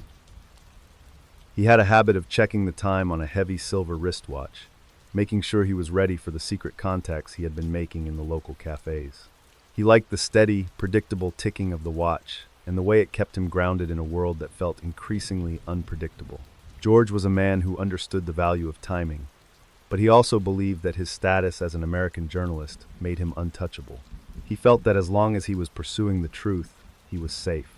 He had a habit of checking the time on a heavy silver wristwatch, making sure he was ready for the secret contacts he had been making in the local cafes. He liked the steady, predictable ticking of the watch and the way it kept him grounded in a world that felt increasingly unpredictable. George was a man who understood the value of timing, but he also believed that his status as an American journalist made him untouchable. He felt that as long as he was pursuing the truth, he was safe.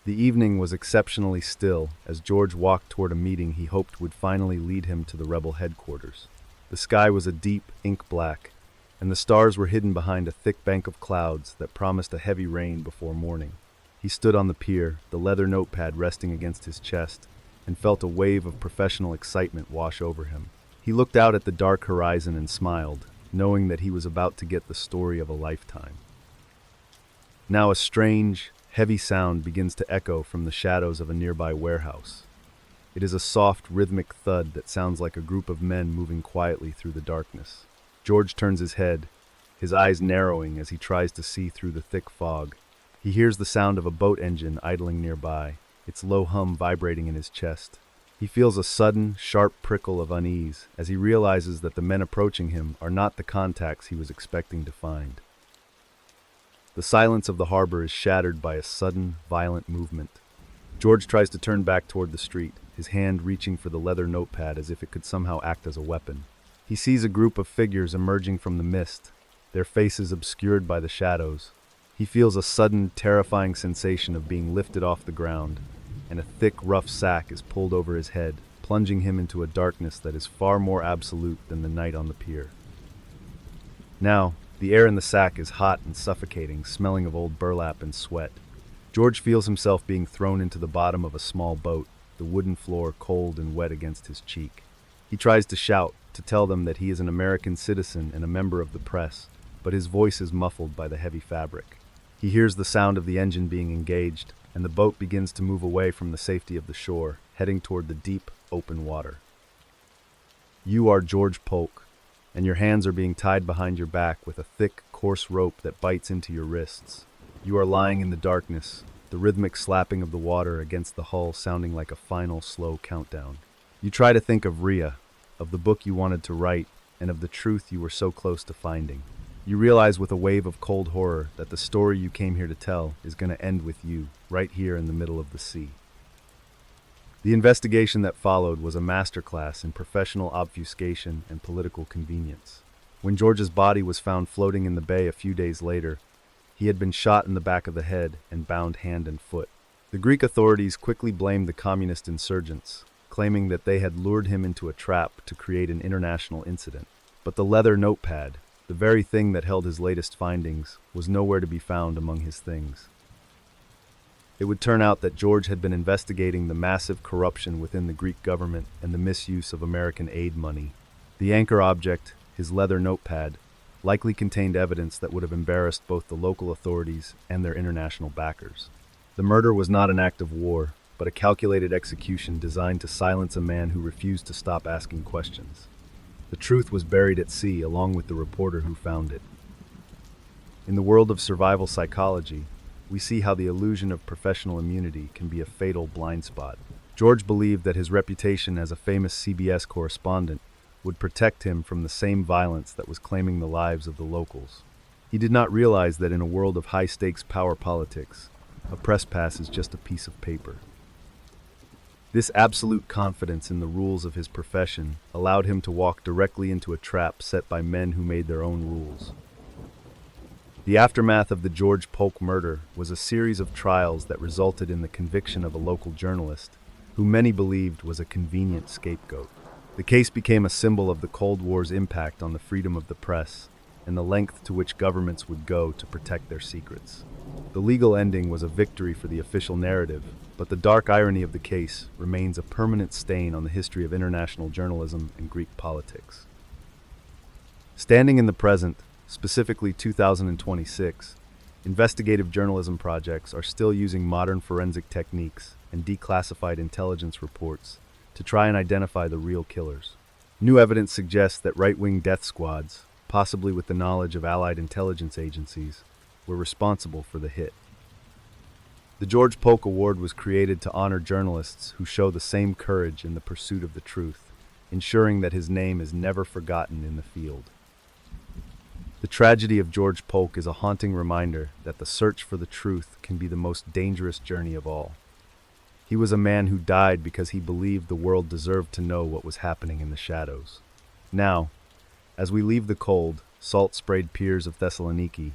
The evening was exceptionally still as George walked toward a meeting he hoped would finally lead him to the rebel headquarters. The sky was a deep ink black, and the stars were hidden behind a thick bank of clouds that promised a heavy rain before morning. He stood on the pier, the leather notepad resting against his chest, and felt a wave of professional excitement wash over him. He looked out at the dark horizon and smiled, knowing that he was about to get the story of a lifetime. Now a strange, heavy sound begins to echo from the shadows of a nearby warehouse. It is a soft, rhythmic thud that sounds like a group of men moving quietly through the darkness. George turns his head, his eyes narrowing as he tries to see through the thick fog. He hears the sound of a boat engine idling nearby, its low hum vibrating in his chest. He feels a sudden, sharp prickle of unease as he realizes that the men approaching him are not the contacts he was expecting to find. The silence of the harbor is shattered by a sudden, violent movement. George tries to turn back toward the street, his hand reaching for the leather notepad as if it could somehow act as a weapon. He sees a group of figures emerging from the mist, their faces obscured by the shadows. He feels a sudden, terrifying sensation of being lifted off the ground, and a thick, rough sack is pulled over his head, plunging him into a darkness that is far more absolute than the night on the pier. Now, the air in the sack is hot and suffocating, smelling of old burlap and sweat. George feels himself being thrown into the bottom of a small boat, the wooden floor cold and wet against his cheek. He tries to shout, to tell them that he is an American citizen and a member of the press, but his voice is muffled by the heavy fabric. He hears the sound of the engine being engaged, and the boat begins to move away from the safety of the shore, heading toward the deep, open water. You are George Polk, and your hands are being tied behind your back with a thick, coarse rope that bites into your wrists. You are lying in the darkness, the rhythmic slapping of the water against the hull sounding like a final, slow countdown. You try to think of Rhea, of the book you wanted to write, and of the truth you were so close to finding. You realize with a wave of cold horror that the story you came here to tell is going to end with you, right here in the middle of the sea. The investigation that followed was a masterclass in professional obfuscation and political convenience. When George's body was found floating in the bay a few days later, he had been shot in the back of the head and bound hand and foot. The Greek authorities quickly blamed the communist insurgents, claiming that they had lured him into a trap to create an international incident. But the leather notepad, the very thing that held his latest findings, was nowhere to be found among his things. It would turn out that George had been investigating the massive corruption within the Greek government and the misuse of American aid money. The anchor object, his leather notepad, likely contained evidence that would have embarrassed both the local authorities and their international backers. The murder was not an act of war, but a calculated execution designed to silence a man who refused to stop asking questions. The truth was buried at sea along with the reporter who found it. In the world of survival psychology, we see how the illusion of professional immunity can be a fatal blind spot. George believed that his reputation as a famous CBS correspondent would protect him from the same violence that was claiming the lives of the locals. He did not realize that in a world of high-stakes power politics, a press pass is just a piece of paper. This absolute confidence in the rules of his profession allowed him to walk directly into a trap set by men who made their own rules. The aftermath of the George Polk murder was a series of trials that resulted in the conviction of a local journalist, who many believed was a convenient scapegoat. The case became a symbol of the Cold War's impact on the freedom of the press and the length to which governments would go to protect their secrets. The legal ending was a victory for the official narrative, but the dark irony of the case remains a permanent stain on the history of international journalism and Greek politics. Standing in the present, specifically 2026, investigative journalism projects are still using modern forensic techniques and declassified intelligence reports to try and identify the real killers. New evidence suggests that right-wing death squads, possibly with the knowledge of Allied intelligence agencies, were responsible for the hit. The George Polk Award was created to honor journalists who show the same courage in the pursuit of the truth, ensuring that his name is never forgotten in the field. The tragedy of George Polk is a haunting reminder that the search for the truth can be the most dangerous journey of all. He was a man who died because he believed the world deserved to know what was happening in the shadows. Now, as we leave the cold, salt-sprayed piers of Thessaloniki,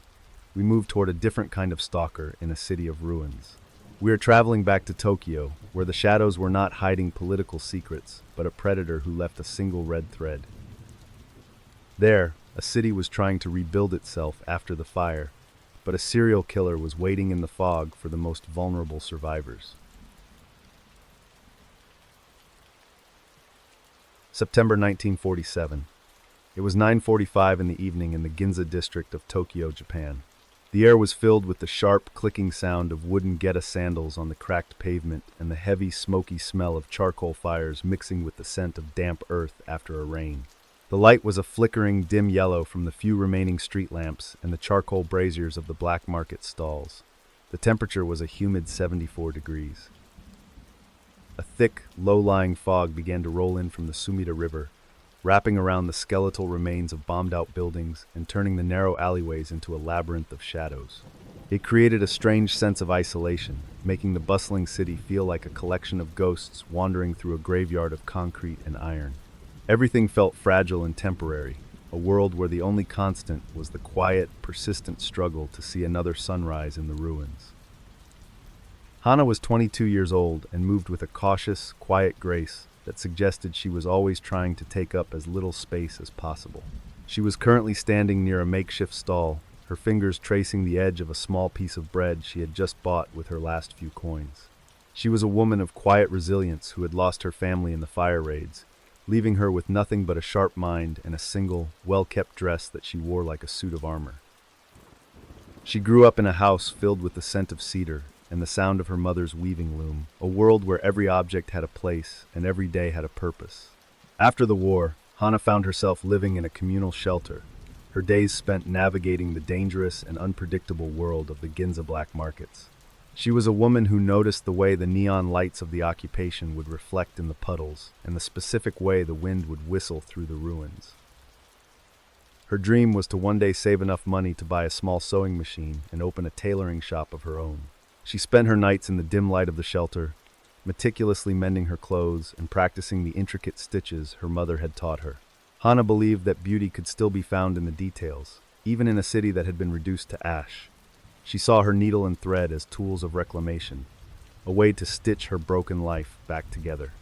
we move toward a different kind of stalker in a city of ruins. We are traveling back to Tokyo, where the shadows were not hiding political secrets, but a predator who left a single red thread. There, a city was trying to rebuild itself after the fire, but a serial killer was waiting in the fog for the most vulnerable survivors. September 1947. It was 9:45 in the evening in the Ginza district of Tokyo, Japan. The air was filled with the sharp, clicking sound of wooden Geta sandals on the cracked pavement and the heavy, smoky smell of charcoal fires mixing with the scent of damp earth after a rain. The light was a flickering, dim yellow from the few remaining street lamps and the charcoal braziers of the black market stalls. The temperature was a humid 74 degrees. A thick, low-lying fog began to roll in from the Sumida River, wrapping around the skeletal remains of bombed-out buildings and turning the narrow alleyways into a labyrinth of shadows. It created a strange sense of isolation, making the bustling city feel like a collection of ghosts wandering through a graveyard of concrete and iron. Everything felt fragile and temporary, a world where the only constant was the quiet, persistent struggle to see another sunrise in the ruins. Hana was 22 years old and moved with a cautious, quiet grace that suggested she was always trying to take up as little space as possible. She was currently standing near a makeshift stall, her fingers tracing the edge of a small piece of bread she had just bought with her last few coins. She was a woman of quiet resilience who had lost her family in the fire raids, leaving her with nothing but a sharp mind and a single, well-kept dress that she wore like a suit of armor. She grew up in a house filled with the scent of cedar and the sound of her mother's weaving loom, a world where every object had a place and every day had a purpose. After the war, Hannah found herself living in a communal shelter, her days spent navigating the dangerous and unpredictable world of the Ginza black markets. She was a woman who noticed the way the neon lights of the occupation would reflect in the puddles and the specific way the wind would whistle through the ruins. Her dream was to one day save enough money to buy a small sewing machine and open a tailoring shop of her own. She spent her nights in the dim light of the shelter, meticulously mending her clothes and practicing the intricate stitches her mother had taught her. Hannah believed that beauty could still be found in the details, even in a city that had been reduced to ash. She saw her needle and thread as tools of reclamation, a way to stitch her broken life back together.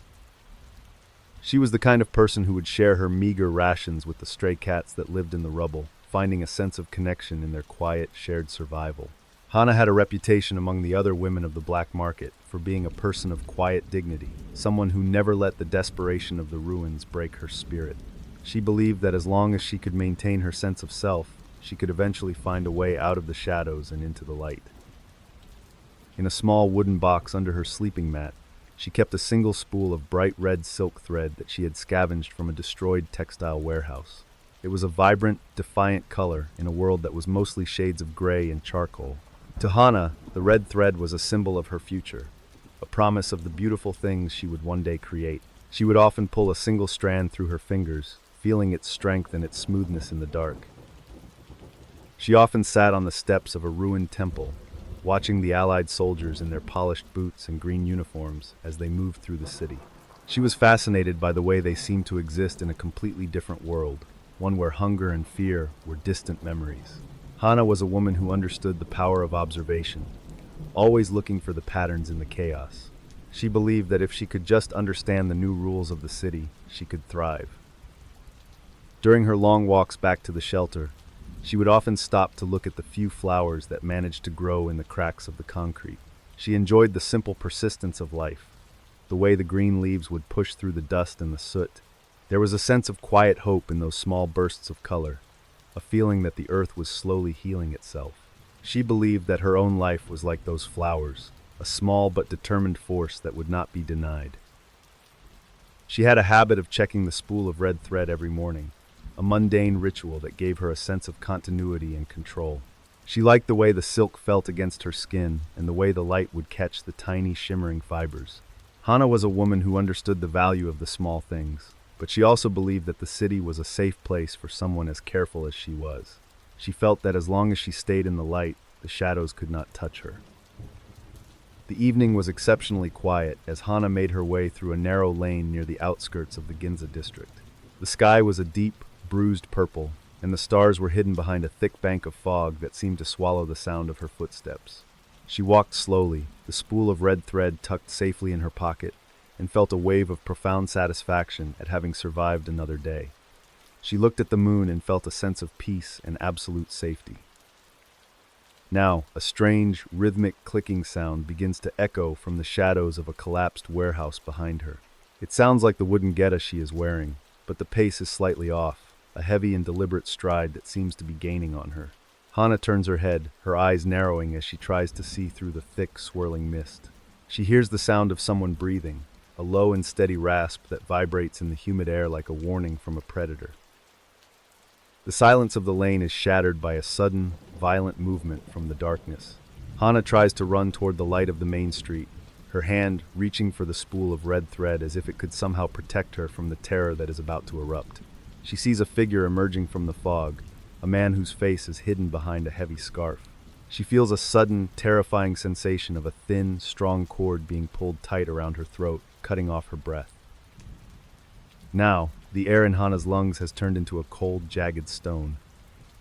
She was the kind of person who would share her meager rations with the stray cats that lived in the rubble, finding a sense of connection in their quiet, shared survival. Hannah had a reputation among the other women of the black market for being a person of quiet dignity, someone who never let the desperation of the ruins break her spirit. She believed that as long as she could maintain her sense of self, she could eventually find a way out of the shadows and into the light. In a small wooden box under her sleeping mat, she kept a single spool of bright red silk thread that she had scavenged from a destroyed textile warehouse. It was a vibrant, defiant color in a world that was mostly shades of gray and charcoal. To Hannah, the red thread was a symbol of her future, a promise of the beautiful things she would one day create. She would often pull a single strand through her fingers, feeling its strength and its smoothness in the dark. She often sat on the steps of a ruined temple, watching the Allied soldiers in their polished boots and green uniforms as they moved through the city. She was fascinated by the way they seemed to exist in a completely different world, one where hunger and fear were distant memories. Hannah was a woman who understood the power of observation, always looking for the patterns in the chaos. She believed that if she could just understand the new rules of the city, she could thrive. During her long walks back to the shelter, she would often stop to look at the few flowers that managed to grow in the cracks of the concrete. She enjoyed the simple persistence of life, the way the green leaves would push through the dust and the soot. There was a sense of quiet hope in those small bursts of color, a feeling that the earth was slowly healing itself. She believed that her own life was like those flowers, a small but determined force that would not be denied. She had a habit of checking the spool of red thread every morning, a mundane ritual that gave her a sense of continuity and control. She liked the way the silk felt against her skin and the way the light would catch the tiny, shimmering fibers. Hannah was a woman who understood the value of the small things, but she also believed that the city was a safe place for someone as careful as she was. She felt that as long as she stayed in the light, the shadows could not touch her. The evening was exceptionally quiet as Hannah made her way through a narrow lane near the outskirts of the Ginza district. The sky was a deep, bruised purple, and the stars were hidden behind a thick bank of fog that seemed to swallow the sound of her footsteps. She walked slowly, the spool of red thread tucked safely in her pocket, and felt a wave of profound satisfaction at having survived another day. She looked at the moon and felt a sense of peace and absolute safety. Now, a strange, rhythmic clicking sound begins to echo from the shadows of a collapsed warehouse behind her. It sounds like the wooden geta she is wearing, but the pace is slightly off, a heavy and deliberate stride that seems to be gaining on her. Hannah turns her head, her eyes narrowing as she tries to see through the thick, swirling mist. She hears the sound of someone breathing, a low and steady rasp that vibrates in the humid air like a warning from a predator. The silence of the lane is shattered by a sudden, violent movement from the darkness. Hannah tries to run toward the light of the main street, her hand reaching for the spool of red thread as if it could somehow protect her from the terror that is about to erupt. She sees a figure emerging from the fog, a man whose face is hidden behind a heavy scarf. She feels a sudden, terrifying sensation of a thin, strong cord being pulled tight around her throat, cutting off her breath. Now, the air in Hannah's lungs has turned into a cold, jagged stone.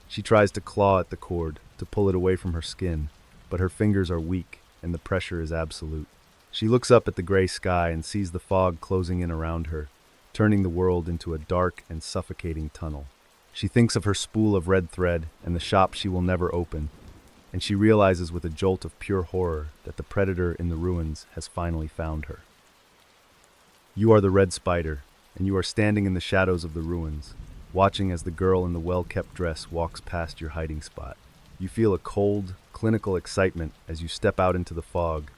She tries to claw at the cord, to pull it away from her skin, but her fingers are weak, and the pressure is absolute. She looks up at the gray sky and sees the fog closing in around her, turning the world into a dark and suffocating tunnel. She thinks of her spool of red thread and the shop she will never open, and she realizes with a jolt of pure horror that the predator in the ruins has finally found her. You are the red spider, and you are standing in the shadows of the ruins, watching as the girl in the well-kept dress walks past your hiding spot. You feel a cold, clinical excitement as you step out into the fog,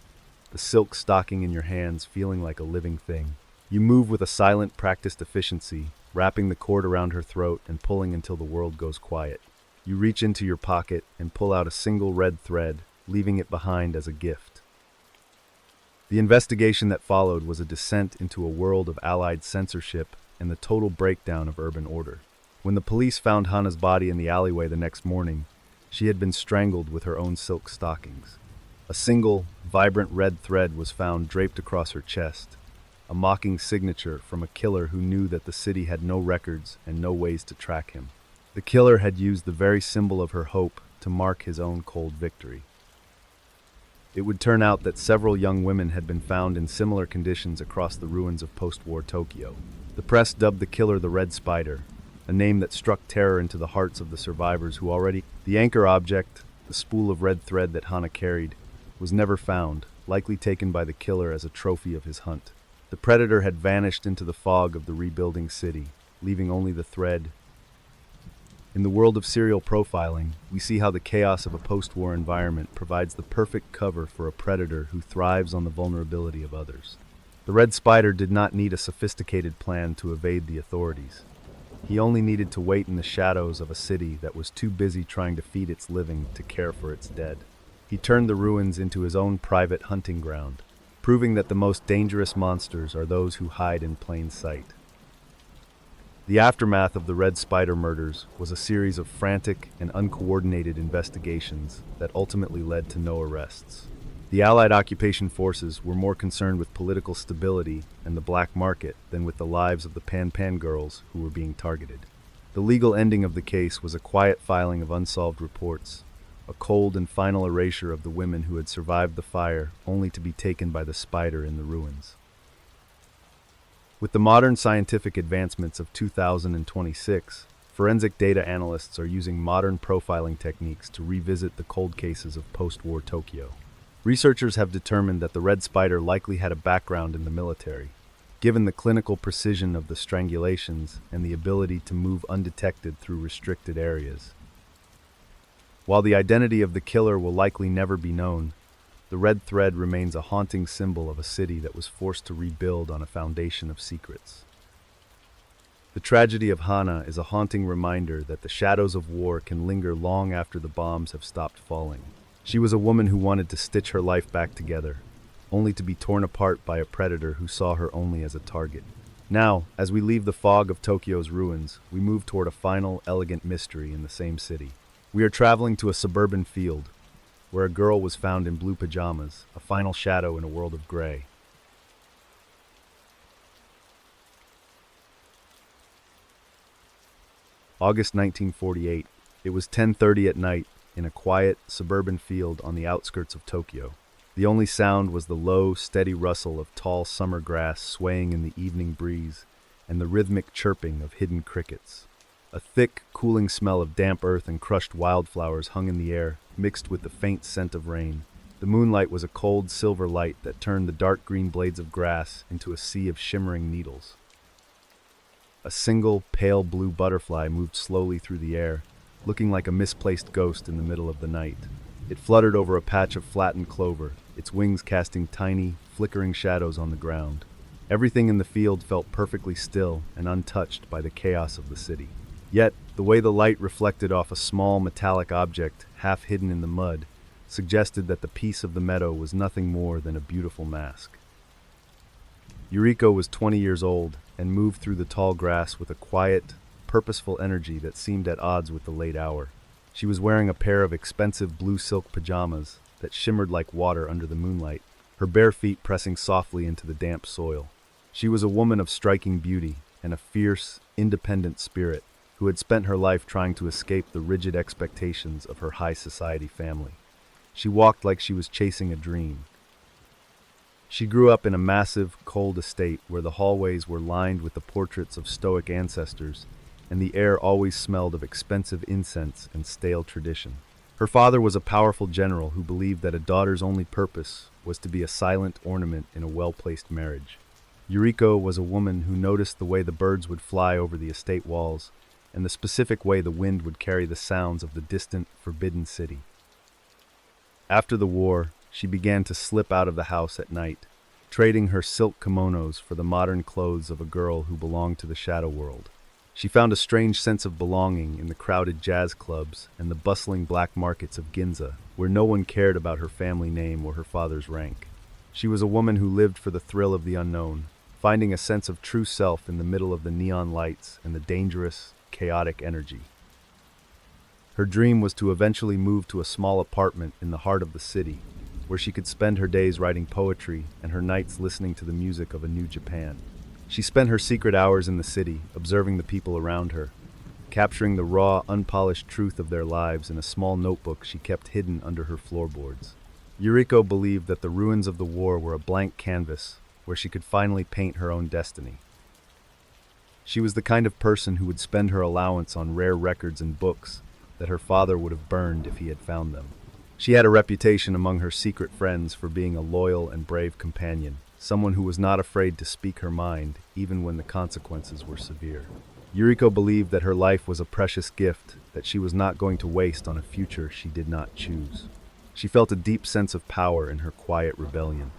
the silk stocking in your hands feeling like a living thing. You move with a silent, practiced efficiency, wrapping the cord around her throat and pulling until the world goes quiet. You reach into your pocket and pull out a single red thread, leaving it behind as a gift. The investigation that followed was a descent into a world of Allied censorship and the total breakdown of urban order. When the police found Hannah's body in the alleyway the next morning, she had been strangled with her own silk stockings. A single, vibrant red thread was found draped across her chest, a mocking signature from a killer who knew that the city had no records and no ways to track him. The killer had used the very symbol of her hope to mark his own cold victory. It would turn out that several young women had been found in similar conditions across the ruins of post-war Tokyo. The press dubbed the killer the Red Spider, a name that struck terror into the hearts of the survivors who already... The anchor object, the spool of red thread that Hannah carried, was never found, likely taken by the killer as a trophy of his hunt. The predator had vanished into the fog of the rebuilding city, leaving only the thread. In the world of serial profiling, we see how the chaos of a post-war environment provides the perfect cover for a predator who thrives on the vulnerability of others. The Red Spider did not need a sophisticated plan to evade the authorities. He only needed to wait in the shadows of a city that was too busy trying to feed its living to care for its dead. He turned the ruins into his own private hunting ground, proving that the most dangerous monsters are those who hide in plain sight. The aftermath of the Red Spider murders was a series of frantic and uncoordinated investigations that ultimately led to no arrests. The Allied occupation forces were more concerned with political stability and the black market than with the lives of the Pan girls who were being targeted. The legal ending of the case was a quiet filing of unsolved reports, a cold and final erasure of the women who had survived the fire only to be taken by the spider in the ruins. With the modern scientific advancements of 2026, forensic data analysts are using modern profiling techniques to revisit the cold cases of post-war Tokyo. Researchers have determined that the Red Spider likely had a background in the military, given the clinical precision of the strangulations and the ability to move undetected through restricted areas. While the identity of the killer will likely never be known, the red thread remains a haunting symbol of a city that was forced to rebuild on a foundation of secrets. The tragedy of Hana is a haunting reminder that the shadows of war can linger long after the bombs have stopped falling. She was a woman who wanted to stitch her life back together, only to be torn apart by a predator who saw her only as a target. Now, as we leave the fog of Tokyo's ruins, we move toward a final, elegant mystery in the same city. We are traveling to a suburban field, where a girl was found in blue pajamas, a final shadow in a world of gray. August 1948. It was 10:30 at night in a quiet, suburban field on the outskirts of Tokyo. The only sound was the low, steady rustle of tall summer grass swaying in the evening breeze and the rhythmic chirping of hidden crickets. A thick, cooling smell of damp earth and crushed wildflowers hung in the air, mixed with the faint scent of rain. The moonlight was a cold, silver light that turned the dark green blades of grass into a sea of shimmering needles. A single, pale blue butterfly moved slowly through the air, looking like a misplaced ghost in the middle of the night. It fluttered over a patch of flattened clover, its wings casting tiny, flickering shadows on the ground. Everything in the field felt perfectly still and untouched by the chaos of the city. Yet, the way the light reflected off a small metallic object, half hidden in the mud, suggested that the piece of the meadow was nothing more than a beautiful mask. Yuriko was 20 years old and moved through the tall grass with a quiet, purposeful energy that seemed at odds with the late hour. She was wearing a pair of expensive blue silk pajamas that shimmered like water under the moonlight, her bare feet pressing softly into the damp soil. She was a woman of striking beauty and a fierce, independent spirit, who had spent her life trying to escape the rigid expectations of her high society family. She walked like she was chasing a dream. She grew up in a massive, cold estate where the hallways were lined with the portraits of stoic ancestors, and the air always smelled of expensive incense and stale tradition. Her father was a powerful general who believed that a daughter's only purpose was to be a silent ornament in a well-placed marriage. Yuriko was a woman who noticed the way the birds would fly over the estate walls and the specific way the wind would carry the sounds of the distant, forbidden city. After the war, she began to slip out of the house at night, trading her silk kimonos for the modern clothes of a girl who belonged to the shadow world. She found a strange sense of belonging in the crowded jazz clubs and the bustling black markets of Ginza, where no one cared about her family name or her father's rank. She was a woman who lived for the thrill of the unknown, finding a sense of true self in the middle of the neon lights and the dangerous, chaotic energy. Her dream was to eventually move to a small apartment in the heart of the city, where she could spend her days writing poetry and her nights listening to the music of a new Japan. She spent her secret hours in the city, observing the people around her, capturing the raw, unpolished truth of their lives in a small notebook she kept hidden under her floorboards. Yuriko believed that the ruins of the war were a blank canvas where she could finally paint her own destiny. She was the kind of person who would spend her allowance on rare records and books that her father would have burned if he had found them. She had a reputation among her secret friends for being a loyal and brave companion, someone who was not afraid to speak her mind, even when the consequences were severe. Yuriko believed that her life was a precious gift that she was not going to waste on a future she did not choose. She felt a deep sense of power in her quiet rebellion.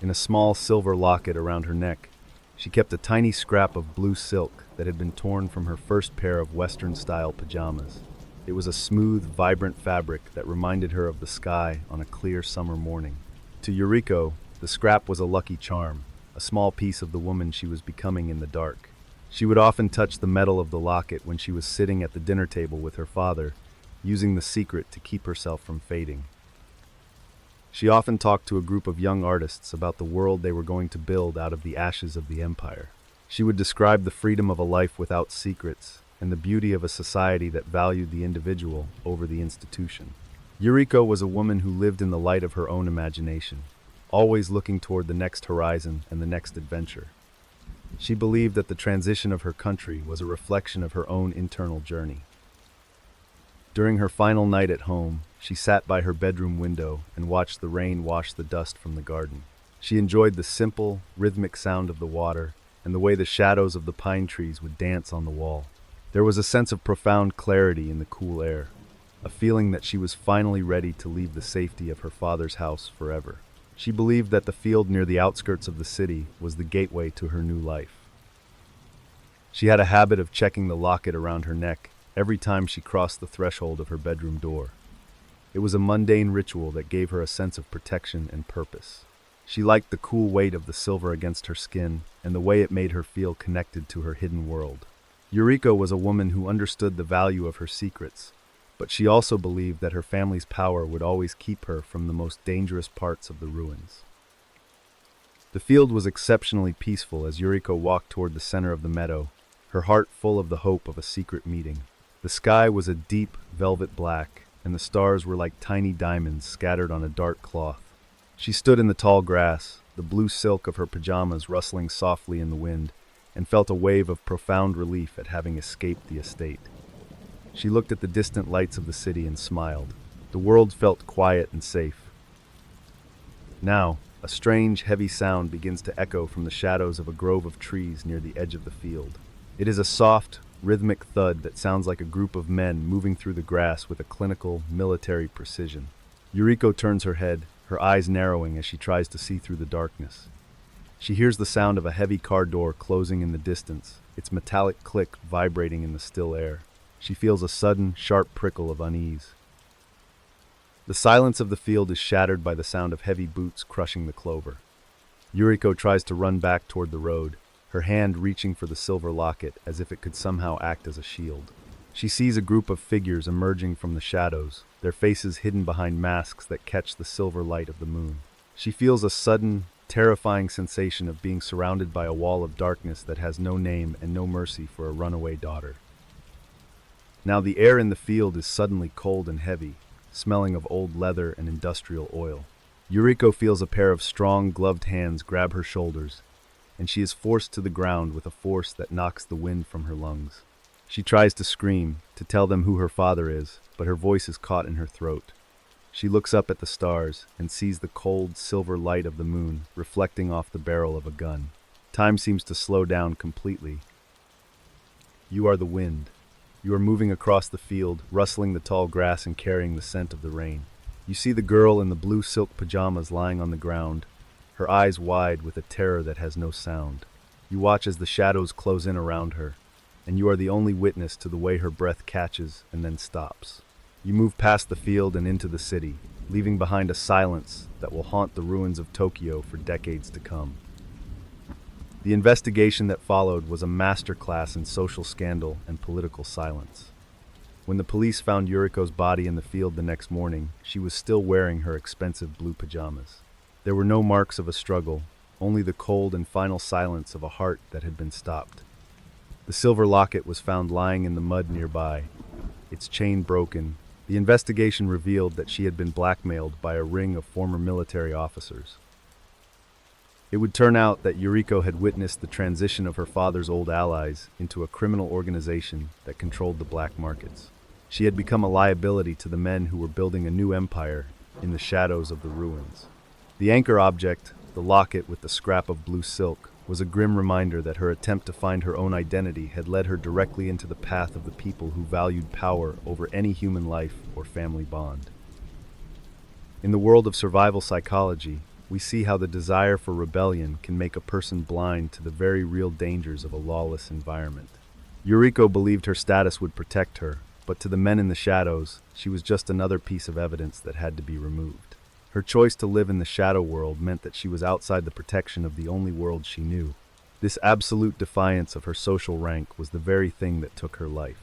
In a small silver locket around her neck, she kept a tiny scrap of blue silk that had been torn from her first pair of Western-style pajamas. It was a smooth, vibrant fabric that reminded her of the sky on a clear summer morning. To Yuriko, the scrap was a lucky charm, a small piece of the woman she was becoming in the dark. She would often touch the metal of the locket when she was sitting at the dinner table with her father, using the secret to keep herself from fading. She often talked to a group of young artists about the world they were going to build out of the ashes of the empire. She would describe the freedom of a life without secrets and the beauty of a society that valued the individual over the institution. Yuriko was a woman who lived in the light of her own imagination, always looking toward the next horizon and the next adventure. She believed that the transition of her country was a reflection of her own internal journey. During her final night at home, she sat by her bedroom window and watched the rain wash the dust from the garden. She enjoyed the simple, rhythmic sound of the water and the way the shadows of the pine trees would dance on the wall. There was a sense of profound clarity in the cool air, a feeling that she was finally ready to leave the safety of her father's house forever. She believed that the field near the outskirts of the city was the gateway to her new life. She had a habit of checking the locket around her neck every time she crossed the threshold of her bedroom door. It was a mundane ritual that gave her a sense of protection and purpose. She liked the cool weight of the silver against her skin and the way it made her feel connected to her hidden world. Yuriko was a woman who understood the value of her secrets, but she also believed that her family's power would always keep her from the most dangerous parts of the ruins. The field was exceptionally peaceful as Yuriko walked toward the center of the meadow, her heart full of the hope of a secret meeting. The sky was a deep, velvet black, and the stars were like tiny diamonds scattered on a dark cloth. She stood in the tall grass, the blue silk of her pajamas rustling softly in the wind, and felt a wave of profound relief at having escaped the estate. She looked at the distant lights of the city and smiled. The world felt quiet and safe. Now, a strange, heavy sound begins to echo from the shadows of a grove of trees near the edge of the field. It is a soft, rhythmic thud that sounds like a group of men moving through the grass with a clinical, military precision. Yuriko turns her head, her eyes narrowing as she tries to see through the darkness. She hears the sound of a heavy car door closing in the distance, its metallic click vibrating in the still air. She feels a sudden, sharp prickle of unease. The silence of the field is shattered by the sound of heavy boots crushing the clover. Yuriko tries to run back toward the road, her hand reaching for the silver locket as if it could somehow act as a shield. She sees a group of figures emerging from the shadows, their faces hidden behind masks that catch the silver light of the moon. She feels a sudden, terrifying sensation of being surrounded by a wall of darkness that has no name and no mercy for a runaway daughter. Now the air in the field is suddenly cold and heavy, smelling of old leather and industrial oil. Yuriko feels a pair of strong, gloved hands grab her shoulders, and she is forced to the ground with a force that knocks the wind from her lungs. She tries to scream, to tell them who her father is, but her voice is caught in her throat. She looks up at the stars and sees the cold, silver light of the moon reflecting off the barrel of a gun. Time seems to slow down completely. You are the wind. You are moving across the field, rustling the tall grass and carrying the scent of the rain. You see the girl in the blue silk pajamas lying on the ground, her eyes wide with a terror that has no sound. You watch as the shadows close in around her, and you are the only witness to the way her breath catches and then stops. You move past the field and into the city, leaving behind a silence that will haunt the ruins of Tokyo for decades to come. The investigation that followed was a masterclass in social scandal and political silence. When the police found Yuriko's body in the field the next morning, she was still wearing her expensive blue pajamas. There were no marks of a struggle, only the cold and final silence of a heart that had been stopped. The silver locket was found lying in the mud nearby, its chain broken. The investigation revealed that she had been blackmailed by a ring of former military officers. It would turn out that Yuriko had witnessed the transition of her father's old allies into a criminal organization that controlled the black markets. She had become a liability to the men who were building a new empire in the shadows of the ruins. The anchor object, the locket with the scrap of blue silk, was a grim reminder that her attempt to find her own identity had led her directly into the path of the people who valued power over any human life or family bond. In the world of survival psychology, we see how the desire for rebellion can make a person blind to the very real dangers of a lawless environment. Yuriko believed her status would protect her, but to the men in the shadows, she was just another piece of evidence that had to be removed. Her choice to live in the shadow world meant that she was outside the protection of the only world she knew. This absolute defiance of her social rank was the very thing that took her life.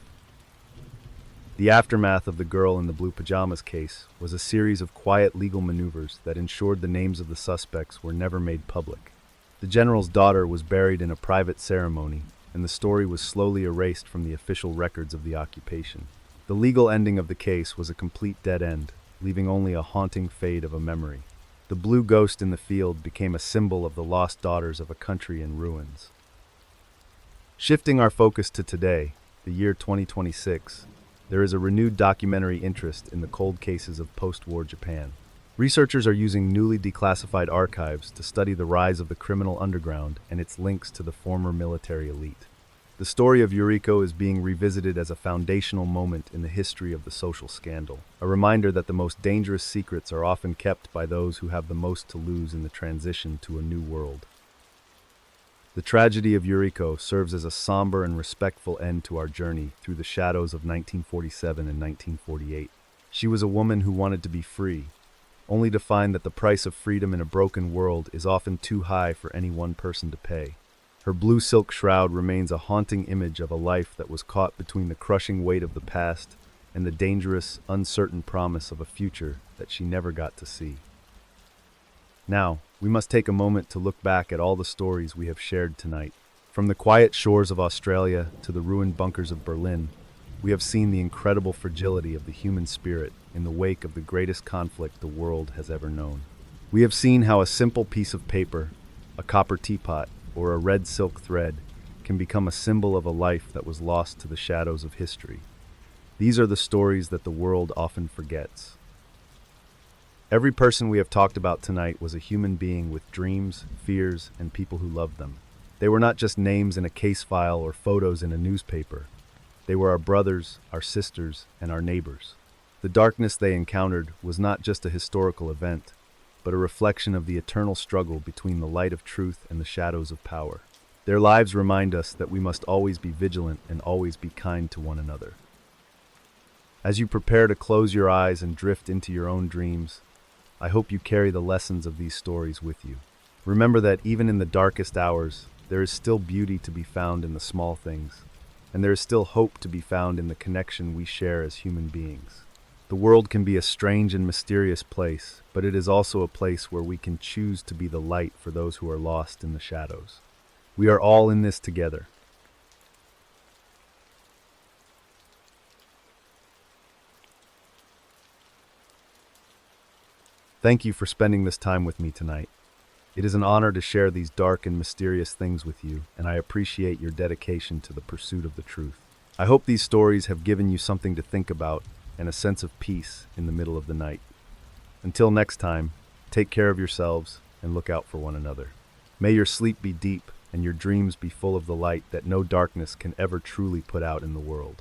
The aftermath of the girl in the blue pajamas case was a series of quiet legal maneuvers that ensured the names of the suspects were never made public. The general's daughter was buried in a private ceremony, and the story was slowly erased from the official records of the occupation. The legal ending of the case was a complete dead end, leaving only a haunting fade of a memory. The blue ghost in the field became a symbol of the lost daughters of a country in ruins. Shifting our focus to today, the year 2026, there is a renewed documentary interest in the cold cases of post-war Japan. Researchers are using newly declassified archives to study the rise of the criminal underground and its links to the former military elite. The story of Yuriko is being revisited as a foundational moment in the history of the social scandal, a reminder that the most dangerous secrets are often kept by those who have the most to lose in the transition to a new world. The tragedy of Yuriko serves as a somber and respectful end to our journey through the shadows of 1947 and 1948. She was a woman who wanted to be free, only to find that the price of freedom in a broken world is often too high for any one person to pay. Her blue silk shroud remains a haunting image of a life that was caught between the crushing weight of the past and the dangerous, uncertain promise of a future that she never got to see. Now, we must take a moment to look back at all the stories we have shared tonight. From the quiet shores of Australia to the ruined bunkers of Berlin, we have seen the incredible fragility of the human spirit in the wake of the greatest conflict the world has ever known. We have seen how a simple piece of paper, a copper teapot, or a red silk thread can become a symbol of a life that was lost to the shadows of history. These are the stories that the world often forgets. Every person we have talked about tonight was a human being with dreams, fears, and people who loved them. They were not just names in a case file or photos in a newspaper. They were our brothers, our sisters, and our neighbors. The darkness they encountered was not just a historical event, but a reflection of the eternal struggle between the light of truth and the shadows of power. Their lives remind us that we must always be vigilant and always be kind to one another. As you prepare to close your eyes and drift into your own dreams, I hope you carry the lessons of these stories with you. Remember that even in the darkest hours, there is still beauty to be found in the small things, and there is still hope to be found in the connection we share as human beings. The world can be a strange and mysterious place, but it is also a place where we can choose to be the light for those who are lost in the shadows. We are all in this together. Thank you for spending this time with me tonight. It is an honor to share these dark and mysterious things with you, and I appreciate your dedication to the pursuit of the truth. I hope these stories have given you something to think about and a sense of peace in the middle of the night. Until next time, take care of yourselves and look out for one another. May your sleep be deep and your dreams be full of the light that no darkness can ever truly put out in the world.